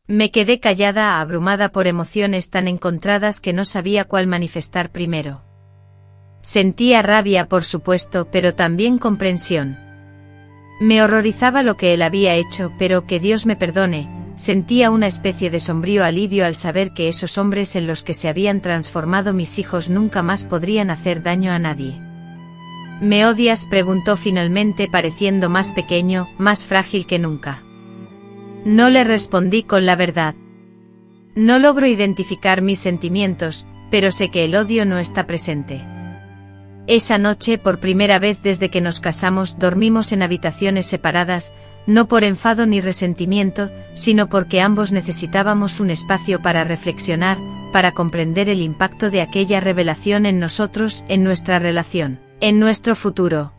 Me quedé callada, abrumada por emociones tan encontradas que no sabía cuál manifestar primero. Sentía rabia, por supuesto, pero también comprensión. Me horrorizaba lo que él había hecho, pero que Dios me perdone, sentía una especie de sombrío alivio al saber que esos hombres en los que se habían transformado mis hijos nunca más podrían hacer daño a nadie. ¿Me odias?, preguntó finalmente, pareciendo más pequeño, más frágil que nunca. No le respondí con la verdad. No logro identificar mis sentimientos, pero sé que el odio no está presente. Esa noche, por primera vez desde que nos casamos, dormimos en habitaciones separadas, no por enfado ni resentimiento, sino porque ambos necesitábamos un espacio para reflexionar, para comprender el impacto de aquella revelación en nosotros, en nuestra relación, en nuestro futuro.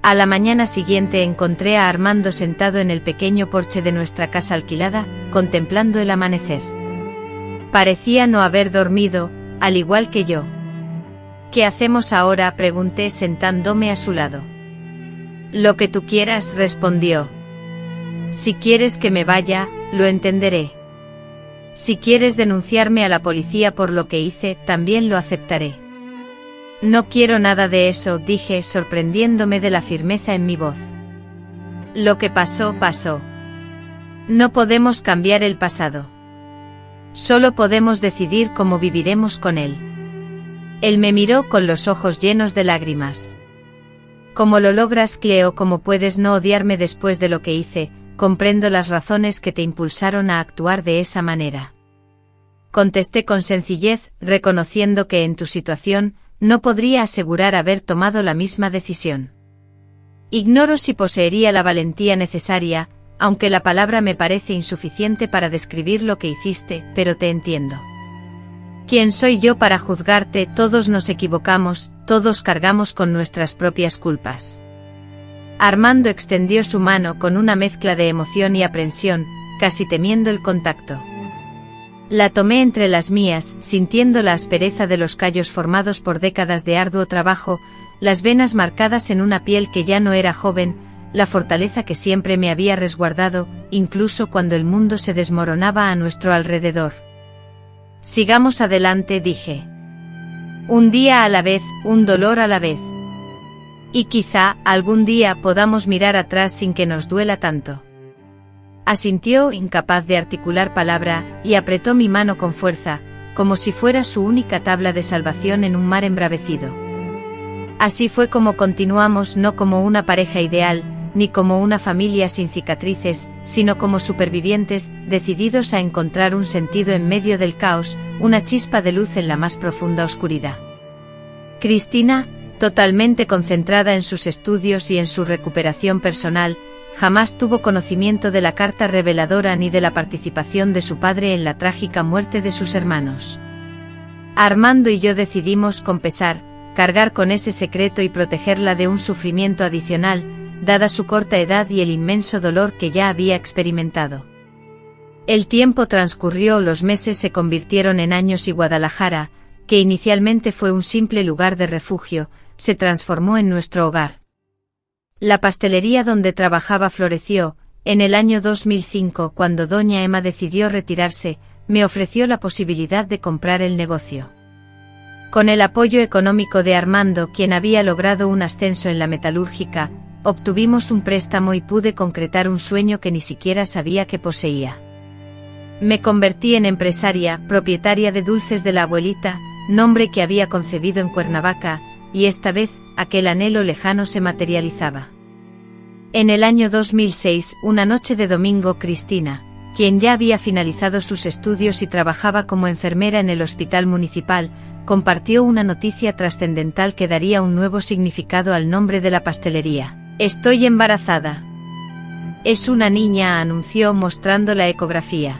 A la mañana siguiente encontré a Armando sentado en el pequeño porche de nuestra casa alquilada, contemplando el amanecer. Parecía no haber dormido, al igual que yo. ¿Qué hacemos ahora?, pregunté sentándome a su lado. Lo que tú quieras, respondió. Si quieres que me vaya, lo entenderé. Si quieres denunciarme a la policía por lo que hice, también lo aceptaré. No quiero nada de eso, dije, sorprendiéndome de la firmeza en mi voz. Lo que pasó, pasó. No podemos cambiar el pasado. Solo podemos decidir cómo viviremos con él. Él me miró con los ojos llenos de lágrimas. ¿Cómo lo logras, Cleo? ¿Cómo puedes no odiarme después de lo que hice? Comprendo las razones que te impulsaron a actuar de esa manera. Contesté con sencillez, reconociendo que en tu situación, no podría asegurar haber tomado la misma decisión. Ignoro si poseería la valentía necesaria, aunque la palabra me parece insuficiente para describir lo que hiciste, pero te entiendo. ¿Quién soy yo para juzgarte? Todos nos equivocamos, todos cargamos con nuestras propias culpas. Armando extendió su mano con una mezcla de emoción y aprensión, casi temiendo el contacto. La tomé entre las mías, sintiendo la aspereza de los callos formados por décadas de arduo trabajo, las venas marcadas en una piel que ya no era joven, la fortaleza que siempre me había resguardado, incluso cuando el mundo se desmoronaba a nuestro alrededor. Sigamos adelante, dije. Un día a la vez, un dolor a la vez. Y quizá, algún día podamos mirar atrás sin que nos duela tanto. Asintió, incapaz de articular palabra, y apretó mi mano con fuerza, como si fuera su única tabla de salvación en un mar embravecido. Así fue como continuamos, no como una pareja ideal, ni como una familia sin cicatrices, sino como supervivientes, decididos a encontrar un sentido en medio del caos, una chispa de luz en la más profunda oscuridad. Cristina, totalmente concentrada en sus estudios y en su recuperación personal, jamás tuvo conocimiento de la carta reveladora ni de la participación de su padre en la trágica muerte de sus hermanos. Armando y yo decidimos, con pesar, cargar con ese secreto y protegerla de un sufrimiento adicional, dada su corta edad y el inmenso dolor que ya había experimentado. El tiempo transcurrió, los meses se convirtieron en años y Guadalajara, que inicialmente fue un simple lugar de refugio, se transformó en nuestro hogar. La pastelería donde trabajaba floreció. En el año 2005, cuando doña Emma decidió retirarse, me ofreció la posibilidad de comprar el negocio. Con el apoyo económico de Armando, quien había logrado un ascenso en la metalúrgica, obtuvimos un préstamo y pude concretar un sueño que ni siquiera sabía que poseía. Me convertí en empresaria, propietaria de Dulces de la Abuelita, nombre que había concebido en Cuernavaca, y esta vez, aquel anhelo lejano se materializaba. En el año 2006, una noche de domingo, Cristina, quien ya había finalizado sus estudios y trabajaba como enfermera en el hospital municipal, compartió una noticia trascendental que daría un nuevo significado al nombre de la pastelería. Estoy embarazada. Es una niña, anunció mostrando la ecografía.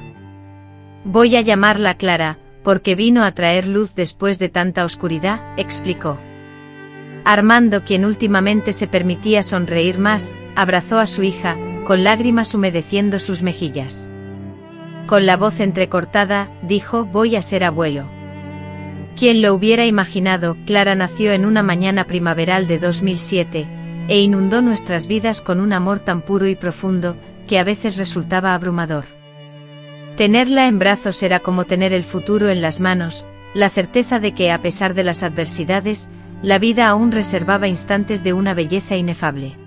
Voy a llamarla Clara, porque vino a traer luz después de tanta oscuridad, explicó. Armando, quien últimamente se permitía sonreír más, abrazó a su hija, con lágrimas humedeciendo sus mejillas. Con la voz entrecortada, dijo: voy a ser abuelo. ¿Quién lo hubiera imaginado? Clara nació en una mañana primaveral de 2007, e inundó nuestras vidas con un amor tan puro y profundo, que a veces resultaba abrumador. Tenerla en brazos era como tener el futuro en las manos, la certeza de que, a pesar de las adversidades, la vida aún reservaba instantes de una belleza inefable.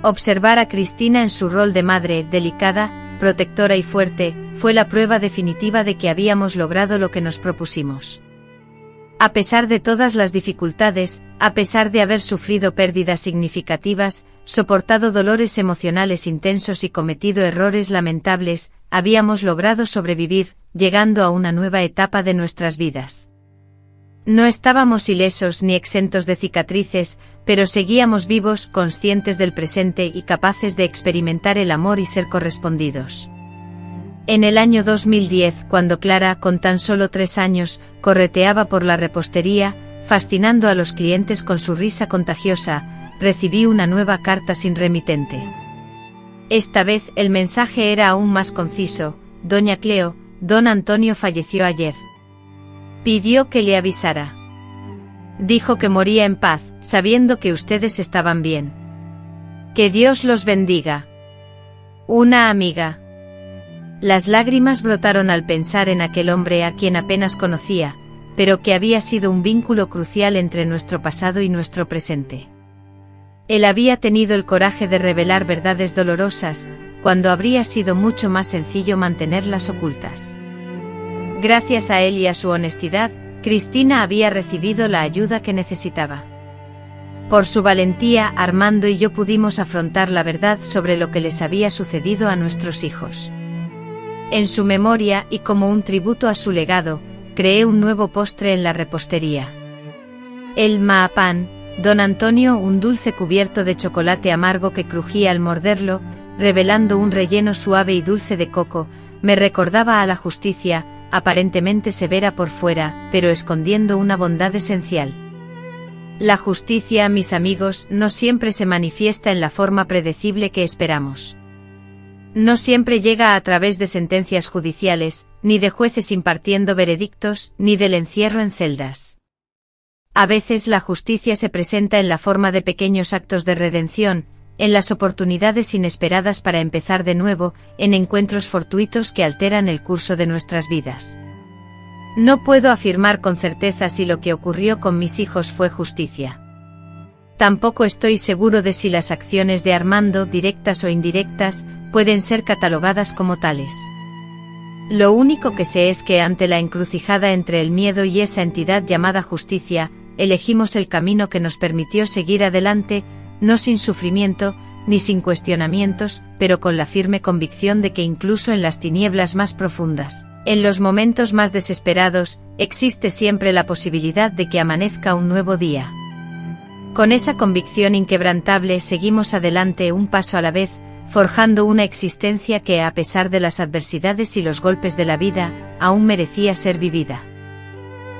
Observar a Cristina en su rol de madre, delicada, protectora y fuerte, fue la prueba definitiva de que habíamos logrado lo que nos propusimos. A pesar de todas las dificultades, a pesar de haber sufrido pérdidas significativas, soportado dolores emocionales intensos y cometido errores lamentables, habíamos logrado sobrevivir, llegando a una nueva etapa de nuestras vidas. No estábamos ilesos ni exentos de cicatrices, pero seguíamos vivos, conscientes del presente y capaces de experimentar el amor y ser correspondidos. En el año 2010, cuando Clara, con tan solo 3 años, correteaba por la repostería, fascinando a los clientes con su risa contagiosa, recibí una nueva carta sin remitente. Esta vez el mensaje era aún más conciso: Doña Cleo, don Antonio falleció ayer. Pidió que le avisara. Dijo que moría en paz, sabiendo que ustedes estaban bien. Que Dios los bendiga. Una amiga. Las lágrimas brotaron al pensar en aquel hombre a quien apenas conocía, pero que había sido un vínculo crucial entre nuestro pasado y nuestro presente. Él había tenido el coraje de revelar verdades dolorosas, cuando habría sido mucho más sencillo mantenerlas ocultas. Gracias a él y a su honestidad, Cristina había recibido la ayuda que necesitaba. Por su valentía, Armando y yo pudimos afrontar la verdad sobre lo que les había sucedido a nuestros hijos. En su memoria, y como un tributo a su legado, creé un nuevo postre en la repostería. El Maapán, Don Antonio, un dulce cubierto de chocolate amargo que crujía al morderlo, revelando un relleno suave y dulce de coco, me recordaba a la justicia, aparentemente severa por fuera, pero escondiendo una bondad esencial. La justicia, mis amigos, no siempre se manifiesta en la forma predecible que esperamos. No siempre llega a través de sentencias judiciales, ni de jueces impartiendo veredictos, ni del encierro en celdas. A veces la justicia se presenta en la forma de pequeños actos de redención, en las oportunidades inesperadas para empezar de nuevo, en encuentros fortuitos que alteran el curso de nuestras vidas. No puedo afirmar con certeza si lo que ocurrió con mis hijos fue justicia. Tampoco estoy seguro de si las acciones de Armando, directas o indirectas, pueden ser catalogadas como tales. Lo único que sé es que ante la encrucijada entre el miedo y esa entidad llamada justicia, elegimos el camino que nos permitió seguir adelante, no sin sufrimiento, ni sin cuestionamientos, pero con la firme convicción de que incluso en las tinieblas más profundas, en los momentos más desesperados, existe siempre la posibilidad de que amanezca un nuevo día. Con esa convicción inquebrantable seguimos adelante un paso a la vez, forjando una existencia que, a pesar de las adversidades y los golpes de la vida, aún merecía ser vivida.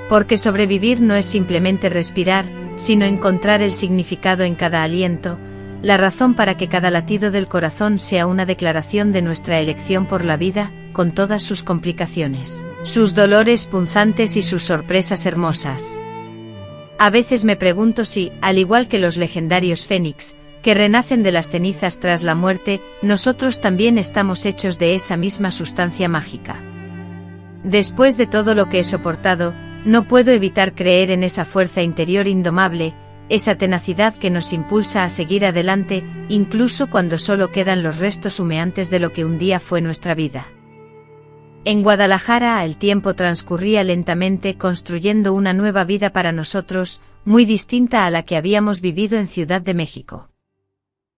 Porque sobrevivir no es simplemente respirar, sino encontrar el significado en cada aliento, la razón para que cada latido del corazón sea una declaración de nuestra elección por la vida, con todas sus complicaciones, sus dolores punzantes y sus sorpresas hermosas. A veces me pregunto si, al igual que los legendarios fénix, que renacen de las cenizas tras la muerte, nosotros también estamos hechos de esa misma sustancia mágica. Después de todo lo que he soportado, no puedo evitar creer en esa fuerza interior indomable, esa tenacidad que nos impulsa a seguir adelante, incluso cuando solo quedan los restos humeantes de lo que un día fue nuestra vida. En Guadalajara el tiempo transcurría lentamente construyendo una nueva vida para nosotros, muy distinta a la que habíamos vivido en Ciudad de México.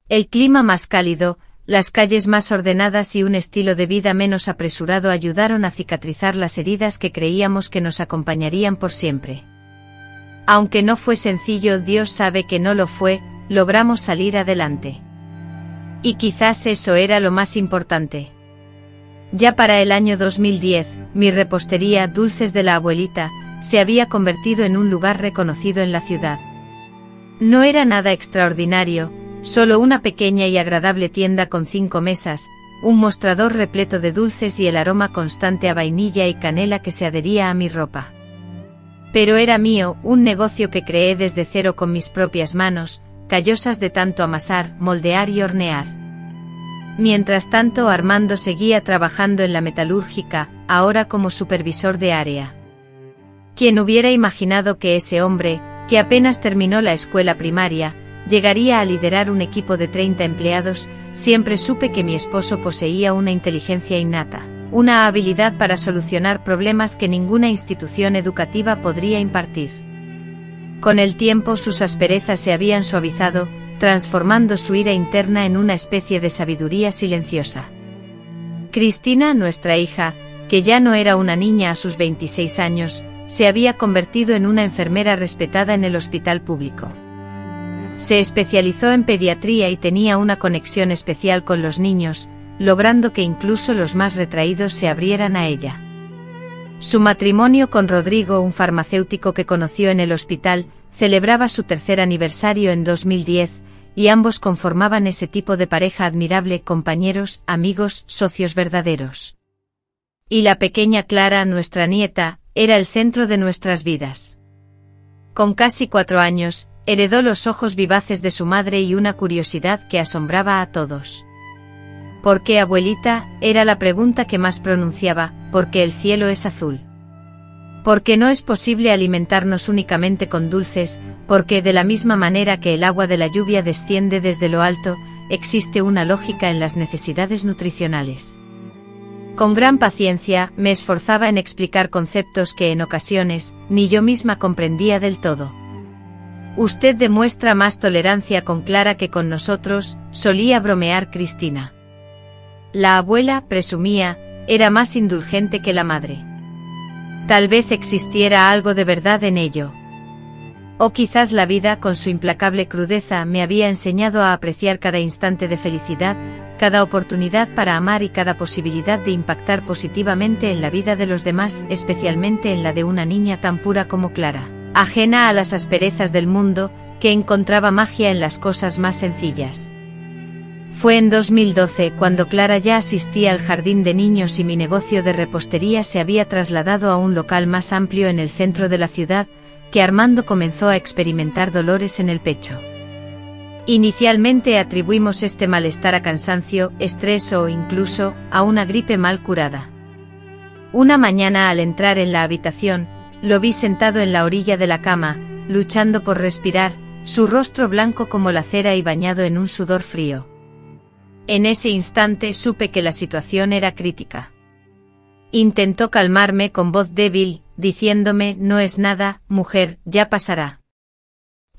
El clima más cálido, las calles más ordenadas y un estilo de vida menos apresurado ayudaron a cicatrizar las heridas que creíamos que nos acompañarían por siempre. Aunque no fue sencillo, Dios sabe que no lo fue, logramos salir adelante. Y quizás eso era lo más importante. Ya para el año 2010, mi repostería Dulces de la Abuelita se había convertido en un lugar reconocido en la ciudad. No era nada extraordinario, solo una pequeña y agradable tienda con 5 mesas, un mostrador repleto de dulces y el aroma constante a vainilla y canela que se adhería a mi ropa. Pero era mío, un negocio que creé desde cero con mis propias manos, callosas de tanto amasar, moldear y hornear. Mientras tanto, Armando seguía trabajando en la metalúrgica, ahora como supervisor de área. ¿Quién hubiera imaginado que ese hombre, que apenas terminó la escuela primaria, llegaría a liderar un equipo de 30 empleados? Siempre supe que mi esposo poseía una inteligencia innata, una habilidad para solucionar problemas que ninguna institución educativa podría impartir. Con el tiempo sus asperezas se habían suavizado, transformando su ira interna en una especie de sabiduría silenciosa. Cristina, nuestra hija, que ya no era una niña a sus 26 años, se había convertido en una enfermera respetada en el hospital público. Se especializó en pediatría y tenía una conexión especial con los niños, logrando que incluso los más retraídos se abrieran a ella. Su matrimonio con Rodrigo, un farmacéutico que conoció en el hospital, celebraba su 3er aniversario en 2010, y ambos conformaban ese tipo de pareja admirable, compañeros, amigos, socios verdaderos. Y la pequeña Clara, nuestra nieta, era el centro de nuestras vidas. Con casi 4 años, heredó los ojos vivaces de su madre y una curiosidad que asombraba a todos. ¿Por qué, abuelita?, era la pregunta que más pronunciaba. Porque el cielo es azul. Porque no es posible alimentarnos únicamente con dulces, porque de la misma manera que el agua de la lluvia desciende desde lo alto, existe una lógica en las necesidades nutricionales. Con gran paciencia, me esforzaba en explicar conceptos que en ocasiones, ni yo misma comprendía del todo. Usted demuestra más tolerancia con Clara que con nosotros, solía bromear Cristina. La abuela, presumía, era más indulgente que la madre. Tal vez existiera algo de verdad en ello. O quizás la vida, con su implacable crudeza, me había enseñado a apreciar cada instante de felicidad, cada oportunidad para amar y cada posibilidad de impactar positivamente en la vida de los demás, especialmente en la de una niña tan pura como Clara, ajena a las asperezas del mundo, que encontraba magia en las cosas más sencillas. Fue en 2012 cuando Clara ya asistía al jardín de niños y mi negocio de repostería se había trasladado a un local más amplio en el centro de la ciudad, que Armando comenzó a experimentar dolores en el pecho. Inicialmente atribuimos este malestar a cansancio, estrés o incluso a una gripe mal curada. Una mañana al entrar en la habitación, lo vi sentado en la orilla de la cama, luchando por respirar, su rostro blanco como la cera y bañado en un sudor frío. En ese instante supe que la situación era crítica. Intentó calmarme con voz débil, diciéndome: no es nada, mujer, ya pasará.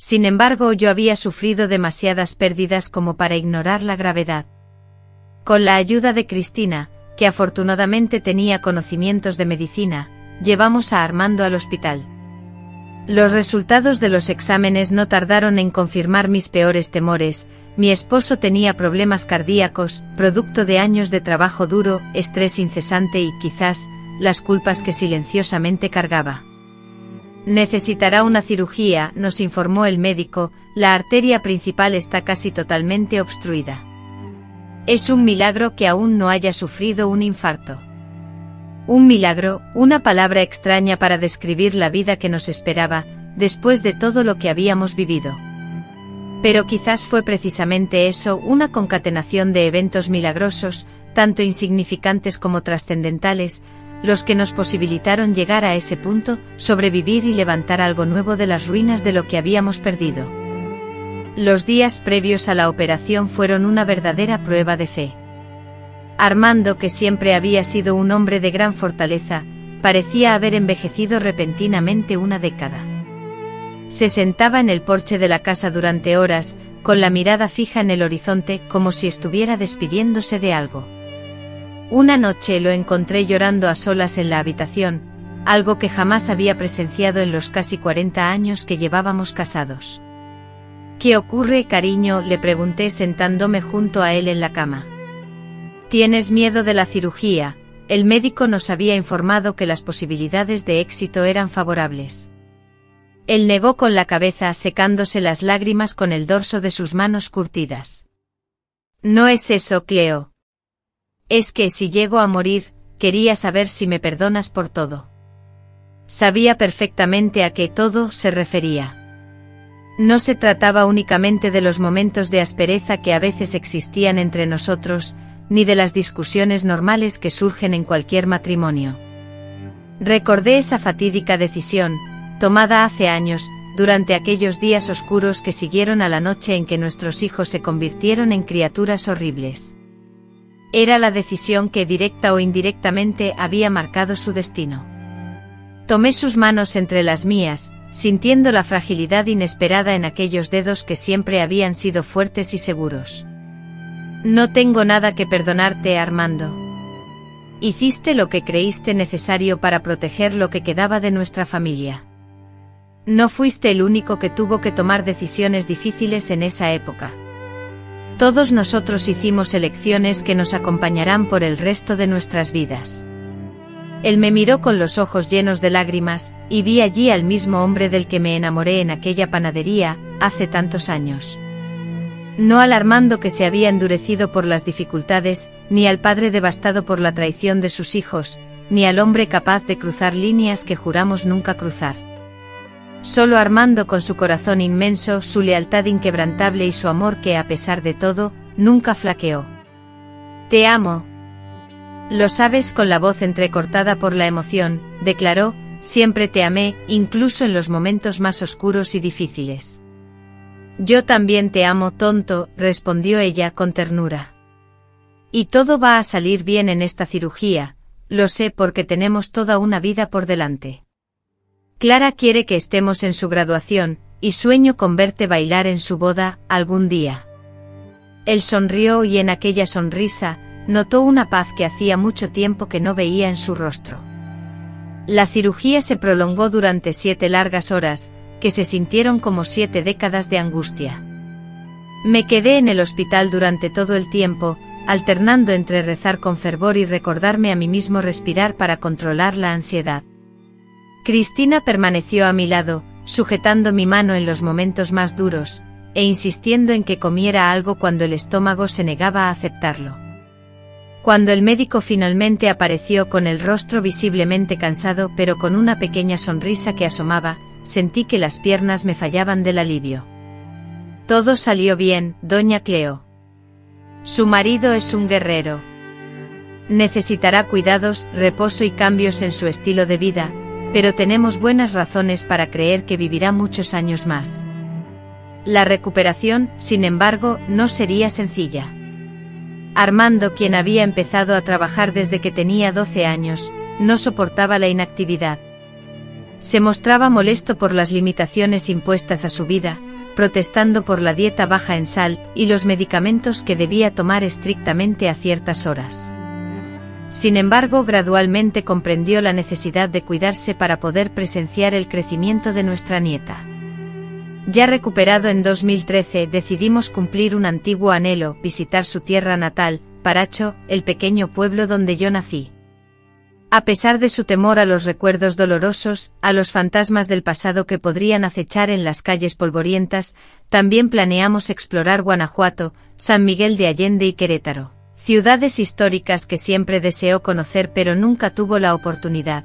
Sin embargo, yo había sufrido demasiadas pérdidas como para ignorar la gravedad. Con la ayuda de Cristina, que afortunadamente tenía conocimientos de medicina, llevamos a Armando al hospital. Los resultados de los exámenes no tardaron en confirmar mis peores temores. Mi esposo tenía problemas cardíacos, producto de años de trabajo duro, estrés incesante y, quizás, las culpas que silenciosamente cargaba. Necesitará una cirugía, nos informó el médico, la arteria principal está casi totalmente obstruida. Es un milagro que aún no haya sufrido un infarto. Un milagro, una palabra extraña para describir la vida que nos esperaba, después de todo lo que habíamos vivido. Pero quizás fue precisamente eso, una concatenación de eventos milagrosos, tanto insignificantes como trascendentales, los que nos posibilitaron llegar a ese punto, sobrevivir y levantar algo nuevo de las ruinas de lo que habíamos perdido. Los días previos a la operación fueron una verdadera prueba de fe. Armando, que siempre había sido un hombre de gran fortaleza, parecía haber envejecido repentinamente una década. Se sentaba en el porche de la casa durante horas, con la mirada fija en el horizonte, como si estuviera despidiéndose de algo. Una noche lo encontré llorando a solas en la habitación, algo que jamás había presenciado en los casi 40 años que llevábamos casados. ¿Qué ocurre, cariño?, le pregunté sentándome junto a él en la cama. ¿Tienes miedo de la cirugía? El médico nos había informado que las posibilidades de éxito eran favorables. Él negó con la cabeza, secándose las lágrimas con el dorso de sus manos curtidas. No es eso, Cleo. Es que si llego a morir, quería saber si me perdonas por todo. Sabía perfectamente a qué todo se refería. No se trataba únicamente de los momentos de aspereza que a veces existían entre nosotros, ni de las discusiones normales que surgen en cualquier matrimonio. Recordé esa fatídica decisión, tomada hace años, durante aquellos días oscuros que siguieron a la noche en que nuestros hijos se convirtieron en criaturas horribles. Era la decisión que, directa o indirectamente, había marcado su destino. Tomé sus manos entre las mías, sintiendo la fragilidad inesperada en aquellos dedos que siempre habían sido fuertes y seguros. No tengo nada que perdonarte, Armando. Hiciste lo que creíste necesario para proteger lo que quedaba de nuestra familia. No fuiste el único que tuvo que tomar decisiones difíciles en esa época. Todos nosotros hicimos elecciones que nos acompañarán por el resto de nuestras vidas. Él me miró con los ojos llenos de lágrimas, y vi allí al mismo hombre del que me enamoré en aquella panadería, hace tantos años. No al Armando que se había endurecido por las dificultades, ni al padre devastado por la traición de sus hijos, ni al hombre capaz de cruzar líneas que juramos nunca cruzar. Solo Armando, con su corazón inmenso, su lealtad inquebrantable y su amor que, a pesar de todo, nunca flaqueó. Te amo. Lo sabes, con la voz entrecortada por la emoción, declaró, siempre te amé, incluso en los momentos más oscuros y difíciles. Yo también te amo, tonto, respondió ella con ternura. Y todo va a salir bien en esta cirugía, lo sé porque tenemos toda una vida por delante. Clara quiere que estemos en su graduación, y sueño con verte bailar en su boda, algún día. Él sonrió y en aquella sonrisa, notó una paz que hacía mucho tiempo que no veía en su rostro. La cirugía se prolongó durante 7 largas horas, que se sintieron como 7 décadas de angustia. Me quedé en el hospital durante todo el tiempo, alternando entre rezar con fervor y recordarme a mí mismo respirar para controlar la ansiedad. Cristina permaneció a mi lado, sujetando mi mano en los momentos más duros, e insistiendo en que comiera algo cuando el estómago se negaba a aceptarlo. Cuando el médico finalmente apareció con el rostro visiblemente cansado pero con una pequeña sonrisa que asomaba, sentí que las piernas me fallaban del alivio. Todo salió bien, doña Cleo. Su marido es un guerrero. Necesitará cuidados, reposo y cambios en su estilo de vida, pero tenemos buenas razones para creer que vivirá muchos años más. La recuperación, sin embargo, no sería sencilla. Armando, quien había empezado a trabajar desde que tenía 12 años, no soportaba la inactividad. Se mostraba molesto por las limitaciones impuestas a su vida, protestando por la dieta baja en sal y los medicamentos que debía tomar estrictamente a ciertas horas. Sin embargo, gradualmente comprendió la necesidad de cuidarse para poder presenciar el crecimiento de nuestra nieta. Ya recuperado en 2013, decidimos cumplir un antiguo anhelo, visitar su tierra natal, Paracho, el pequeño pueblo donde yo nací. A pesar de su temor a los recuerdos dolorosos, a los fantasmas del pasado que podrían acechar en las calles polvorientas, también planeamos explorar Guanajuato, San Miguel de Allende y Querétaro, ciudades históricas que siempre deseó conocer pero nunca tuvo la oportunidad.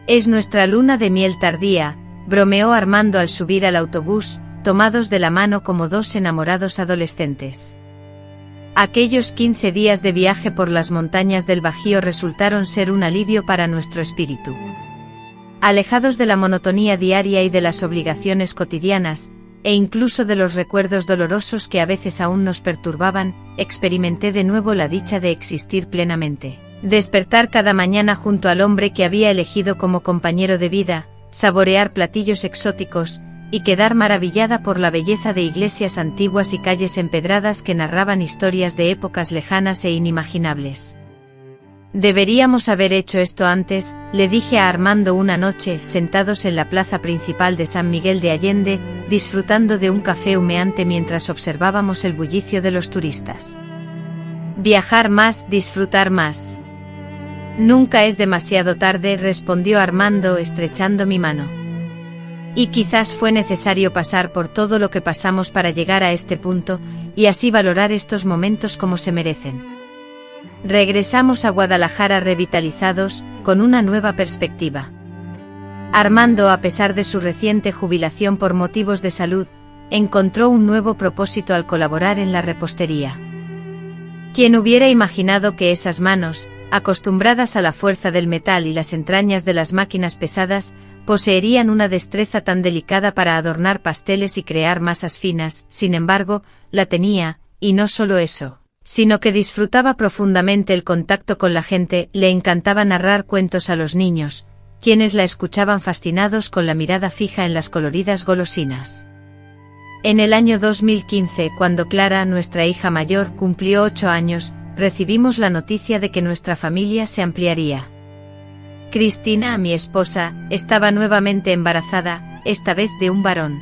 Es nuestra luna de miel tardía, bromeó Armando al subir al autobús, tomados de la mano como dos enamorados adolescentes. Aquellos 15 días de viaje por las montañas del Bajío resultaron ser un alivio para nuestro espíritu. Alejados de la monotonía diaria y de las obligaciones cotidianas, e incluso de los recuerdos dolorosos que a veces aún nos perturbaban, experimenté de nuevo la dicha de existir plenamente. Despertar cada mañana junto al hombre que había elegido como compañero de vida, saborear platillos exóticos, y quedar maravillada por la belleza de iglesias antiguas y calles empedradas que narraban historias de épocas lejanas e inimaginables. Deberíamos haber hecho esto antes, le dije a Armando una noche, sentados en la plaza principal de San Miguel de Allende, disfrutando de un café humeante mientras observábamos el bullicio de los turistas. Viajar más, disfrutar más. Nunca es demasiado tarde, respondió Armando estrechando mi mano. Y quizás fue necesario pasar por todo lo que pasamos para llegar a este punto, y así valorar estos momentos como se merecen. Regresamos a Guadalajara revitalizados, con una nueva perspectiva. Armando, a pesar de su reciente jubilación por motivos de salud, encontró un nuevo propósito al colaborar en la repostería. ¿Quién hubiera imaginado que esas manos, acostumbradas a la fuerza del metal y las entrañas de las máquinas pesadas, poseerían una destreza tan delicada para adornar pasteles y crear masas finas? Sin embargo, la tenía, y no solo eso, sino que disfrutaba profundamente el contacto con la gente, le encantaba narrar cuentos a los niños, quienes la escuchaban fascinados con la mirada fija en las coloridas golosinas. En el año 2015, cuando Clara, nuestra hija mayor, cumplió 8 años, recibimos la noticia de que nuestra familia se ampliaría. Cristina, mi esposa, estaba nuevamente embarazada, esta vez de un varón.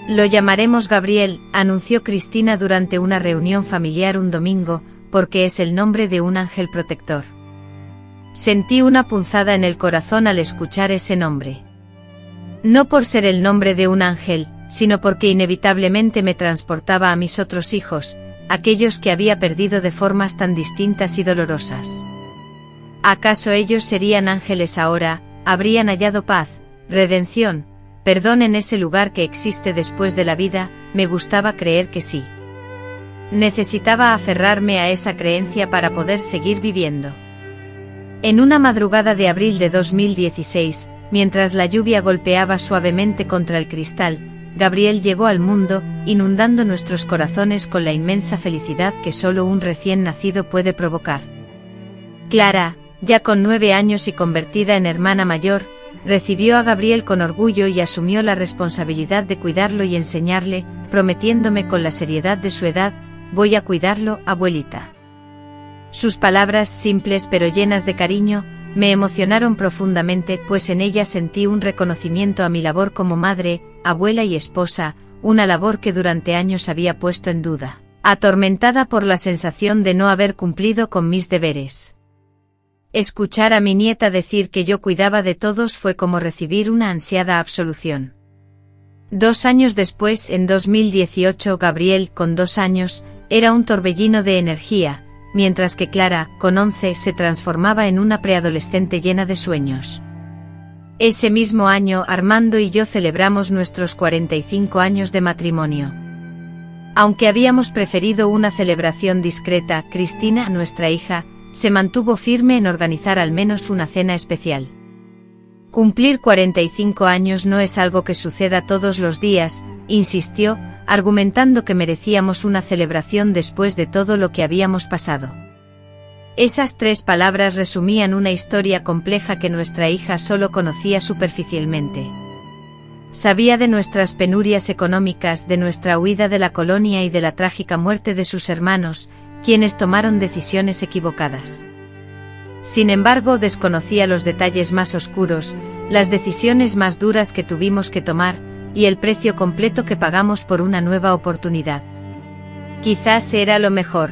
Lo llamaremos Gabriel, anunció Cristina durante una reunión familiar un domingo, porque es el nombre de un ángel protector. Sentí una punzada en el corazón al escuchar ese nombre. No por ser el nombre de un ángel, sino porque inevitablemente me transportaba a mis otros hijos, aquellos que había perdido de formas tan distintas y dolorosas. ¿Acaso ellos serían ángeles ahora? ¿Habrían hallado paz, redención, perdón en ese lugar que existe después de la vida? Me gustaba creer que sí. Necesitaba aferrarme a esa creencia para poder seguir viviendo. En una madrugada de abril de 2016, mientras la lluvia golpeaba suavemente contra el cristal, Gabriel llegó al mundo, inundando nuestros corazones con la inmensa felicidad que solo un recién nacido puede provocar. Clara, ya con 9 años y convertida en hermana mayor, recibió a Gabriel con orgullo y asumió la responsabilidad de cuidarlo y enseñarle, prometiéndome con la seriedad de su edad: «Voy a cuidarlo, abuelita». Sus palabras, simples pero llenas de cariño, me emocionaron profundamente, pues en ellas sentí un reconocimiento a mi labor como madre, abuela y esposa, una labor que durante años había puesto en duda, atormentada por la sensación de no haber cumplido con mis deberes. Escuchar a mi nieta decir que yo cuidaba de todos fue como recibir una ansiada absolución. 2 años después, en 2018, Gabriel, con 2 años, era un torbellino de energía, mientras que Clara, con 11, se transformaba en una preadolescente llena de sueños. Ese mismo año, Armando y yo celebramos nuestros 45 años de matrimonio. Aunque habíamos preferido una celebración discreta, Cristina, nuestra hija, se mantuvo firme en organizar al menos una cena especial. Cumplir 45 años no es algo que suceda todos los días, insistió, argumentando que merecíamos una celebración después de todo lo que habíamos pasado. Esas 3 palabras resumían una historia compleja que nuestra hija solo conocía superficialmente. Sabía de nuestras penurias económicas, de nuestra huida de la colonia y de la trágica muerte de sus hermanos, quienes tomaron decisiones equivocadas. Sin embargo, desconocía los detalles más oscuros, las decisiones más duras que tuvimos que tomar, y el precio completo que pagamos por una nueva oportunidad. Quizás era lo mejor.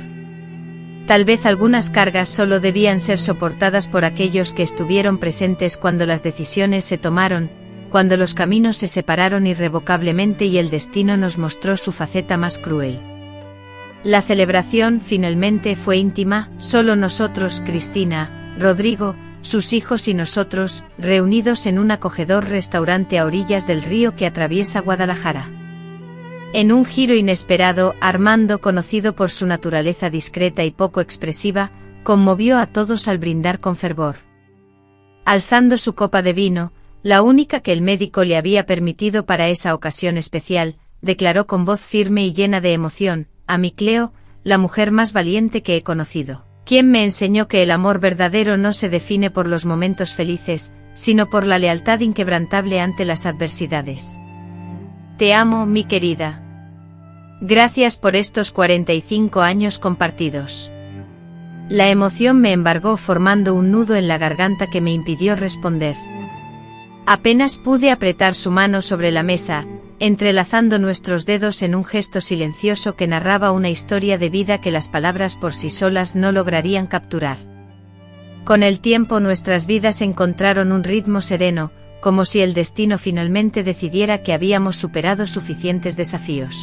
Tal vez algunas cargas solo debían ser soportadas por aquellos que estuvieron presentes cuando las decisiones se tomaron, cuando los caminos se separaron irrevocablemente y el destino nos mostró su faceta más cruel. La celebración finalmente fue íntima, solo nosotros, Cristina, Rodrigo, sus hijos y nosotros, reunidos en un acogedor restaurante a orillas del río que atraviesa Guadalajara. En un giro inesperado, Armando, conocido por su naturaleza discreta y poco expresiva, conmovió a todos al brindar con fervor. Alzando su copa de vino, la única que el médico le había permitido para esa ocasión especial, declaró con voz firme y llena de emoción: «A mi Cleo, la mujer más valiente que he conocido, quien me enseñó que el amor verdadero no se define por los momentos felices, sino por la lealtad inquebrantable ante las adversidades. Te amo, mi querida. Gracias por estos 45 años compartidos». La emoción me embargó formando un nudo en la garganta que me impidió responder. Apenas pude apretar su mano sobre la mesa, entrelazando nuestros dedos en un gesto silencioso que narraba una historia de vida que las palabras por sí solas no lograrían capturar. Con el tiempo nuestras vidas encontraron un ritmo sereno, como si el destino finalmente decidiera que habíamos superado suficientes desafíos.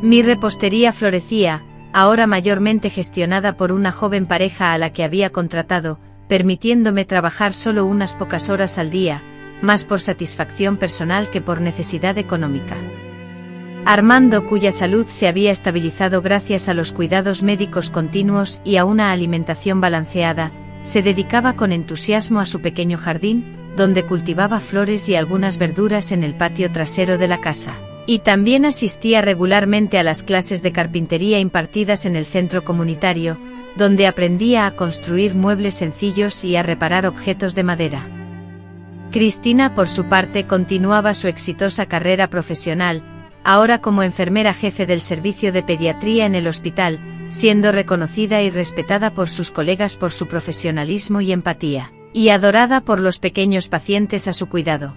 Mi repostería florecía, ahora mayormente gestionada por una joven pareja a la que había contratado, permitiéndome trabajar solo unas pocas horas al día, más por satisfacción personal que por necesidad económica. Armando, cuya salud se había estabilizado gracias a los cuidados médicos continuos y a una alimentación balanceada, se dedicaba con entusiasmo a su pequeño jardín, donde cultivaba flores y algunas verduras en el patio trasero de la casa, y también asistía regularmente a las clases de carpintería impartidas en el centro comunitario, donde aprendía a construir muebles sencillos y a reparar objetos de madera. Cristina, por su parte, continuaba su exitosa carrera profesional, ahora como enfermera jefe del servicio de pediatría en el hospital, siendo reconocida y respetada por sus colegas por su profesionalismo y empatía, y adorada por los pequeños pacientes a su cuidado.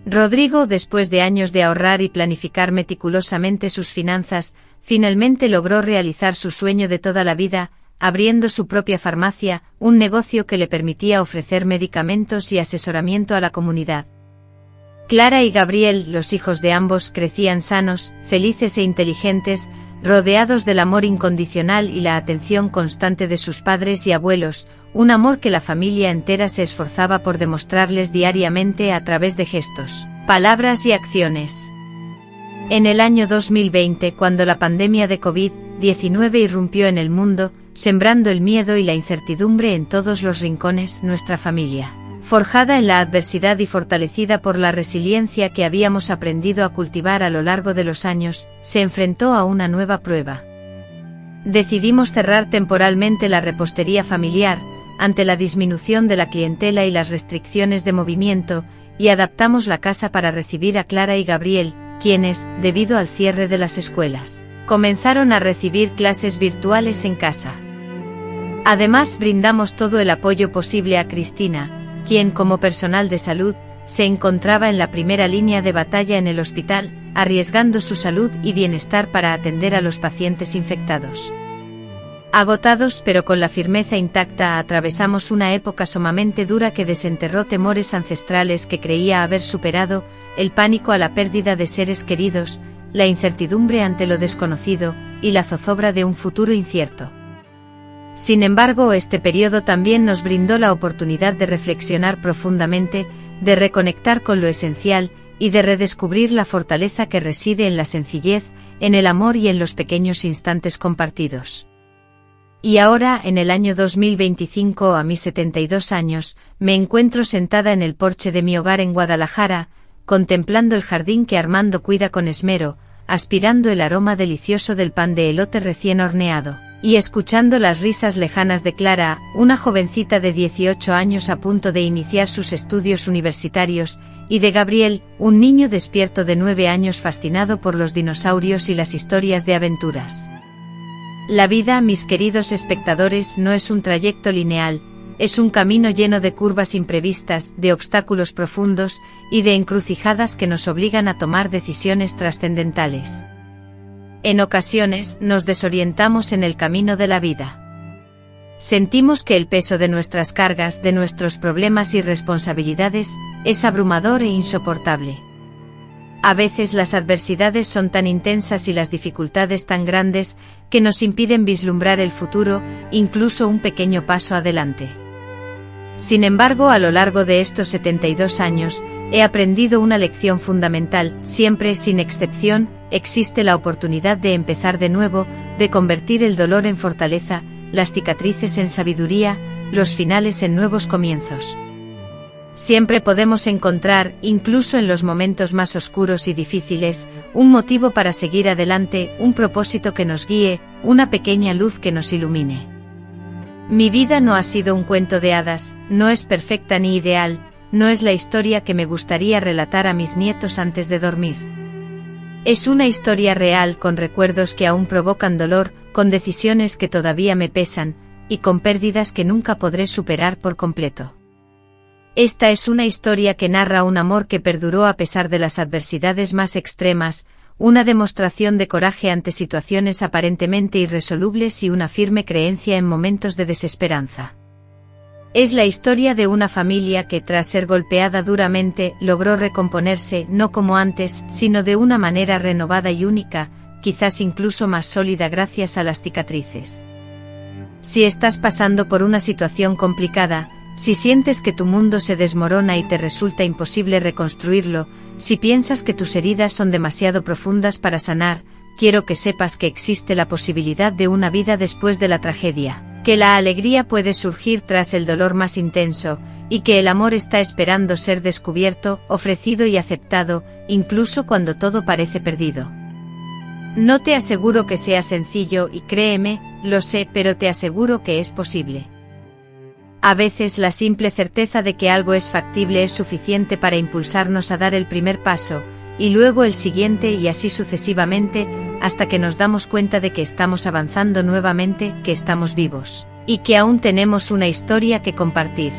Rodrigo, después de años de ahorrar y planificar meticulosamente sus finanzas, finalmente logró realizar su sueño de toda la vida, abriendo su propia farmacia, un negocio que le permitía ofrecer medicamentos y asesoramiento a la comunidad. Clara y Gabriel, los hijos de ambos, crecían sanos, felices e inteligentes, rodeados del amor incondicional y la atención constante de sus padres y abuelos, un amor que la familia entera se esforzaba por demostrarles diariamente a través de gestos, palabras y acciones. En el año 2020, cuando la pandemia de COVID-19 irrumpió en el mundo, sembrando el miedo y la incertidumbre en todos los rincones, nuestra familia forjada en la adversidad y fortalecida por la resiliencia que habíamos aprendido a cultivar a lo largo de los años, se enfrentó a una nueva prueba. Decidimos cerrar temporalmente la repostería familiar, ante la disminución de la clientela y las restricciones de movimiento, y adaptamos la casa para recibir a Clara y Gabriel, quienes, debido al cierre de las escuelas, comenzaron a recibir clases virtuales en casa. Además, brindamos todo el apoyo posible a Cristina, quien como personal de salud, se encontraba en la primera línea de batalla en el hospital, arriesgando su salud y bienestar para atender a los pacientes infectados. Agotados pero con la firmeza intacta, atravesamos una época sumamente dura que desenterró temores ancestrales que creía haber superado, el pánico a la pérdida de seres queridos, la incertidumbre ante lo desconocido, y la zozobra de un futuro incierto. Sin embargo, este periodo también nos brindó la oportunidad de reflexionar profundamente, de reconectar con lo esencial, y de redescubrir la fortaleza que reside en la sencillez, en el amor y en los pequeños instantes compartidos. Y ahora, en el año 2025, a mis 72 años, me encuentro sentada en el porche de mi hogar en Guadalajara, contemplando el jardín que Armando cuida con esmero, aspirando el aroma delicioso del pan de elote recién horneado, y escuchando las risas lejanas de Clara, una jovencita de 18 años a punto de iniciar sus estudios universitarios, y de Gabriel, un niño despierto de 9 años fascinado por los dinosaurios y las historias de aventuras. La vida, mis queridos espectadores, no es un trayecto lineal, es un camino lleno de curvas imprevistas, de obstáculos profundos, y de encrucijadas que nos obligan a tomar decisiones trascendentales. En ocasiones, nos desorientamos en el camino de la vida. Sentimos que el peso de nuestras cargas, de nuestros problemas y responsabilidades, es abrumador e insoportable. A veces las adversidades son tan intensas y las dificultades tan grandes, que nos impiden vislumbrar el futuro, incluso un pequeño paso adelante. Sin embargo, a lo largo de estos 72 años, he aprendido una lección fundamental: siempre, sin excepción, existe la oportunidad de empezar de nuevo, de convertir el dolor en fortaleza, las cicatrices en sabiduría, los finales en nuevos comienzos. Siempre podemos encontrar, incluso en los momentos más oscuros y difíciles, un motivo para seguir adelante, un propósito que nos guíe, una pequeña luz que nos ilumine. Mi vida no ha sido un cuento de hadas, no es perfecta ni ideal, no es la historia que me gustaría relatar a mis nietos antes de dormir. Es una historia real, con recuerdos que aún provocan dolor, con decisiones que todavía me pesan, y con pérdidas que nunca podré superar por completo. Esta es una historia que narra un amor que perduró a pesar de las adversidades más extremas, una demostración de coraje ante situaciones aparentemente irresolubles y una firme creencia en momentos de desesperanza. Es la historia de una familia que, tras ser golpeada duramente, logró recomponerse, no como antes, sino de una manera renovada y única, quizás incluso más sólida gracias a las cicatrices. Si estás pasando por una situación complicada, si sientes que tu mundo se desmorona y te resulta imposible reconstruirlo, si piensas que tus heridas son demasiado profundas para sanar, quiero que sepas que existe la posibilidad de una vida después de la tragedia, que la alegría puede surgir tras el dolor más intenso, y que el amor está esperando ser descubierto, ofrecido y aceptado, incluso cuando todo parece perdido. No te aseguro que sea sencillo y créeme, lo sé, pero te aseguro que es posible. A veces la simple certeza de que algo es factible es suficiente para impulsarnos a dar el primer paso, y luego el siguiente y así sucesivamente, hasta que nos damos cuenta de que estamos avanzando nuevamente, que estamos vivos, y que aún tenemos una historia que compartir.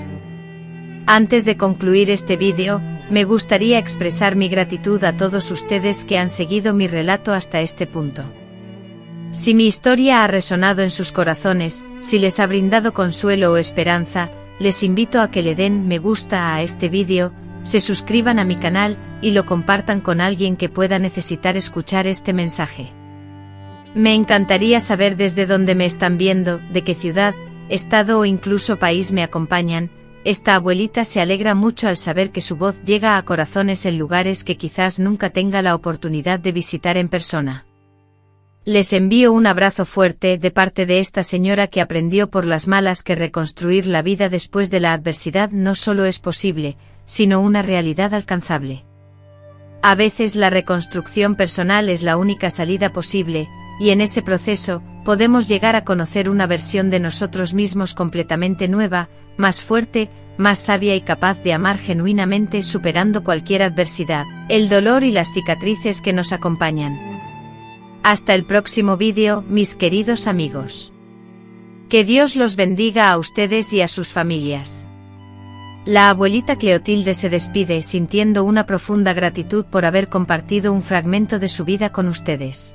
Antes de concluir este vídeo, me gustaría expresar mi gratitud a todos ustedes que han seguido mi relato hasta este punto. Si mi historia ha resonado en sus corazones, si les ha brindado consuelo o esperanza, les invito a que le den me gusta a este vídeo, se suscriban a mi canal, y lo compartan con alguien que pueda necesitar escuchar este mensaje. Me encantaría saber desde dónde me están viendo, de qué ciudad, estado o incluso país me acompañan. Esta abuelita se alegra mucho al saber que su voz llega a corazones en lugares que quizás nunca tenga la oportunidad de visitar en persona. Les envío un abrazo fuerte de parte de esta señora que aprendió por las malas que reconstruir la vida después de la adversidad no solo es posible, sino una realidad alcanzable. A veces la reconstrucción personal es la única salida posible, y en ese proceso, podemos llegar a conocer una versión de nosotros mismos completamente nueva, más fuerte, más sabia y capaz de amar genuinamente superando cualquier adversidad, el dolor y las cicatrices que nos acompañan. Hasta el próximo vídeo, mis queridos amigos. Que Dios los bendiga a ustedes y a sus familias. La abuelita Cleotilde se despide sintiendo una profunda gratitud por haber compartido un fragmento de su vida con ustedes.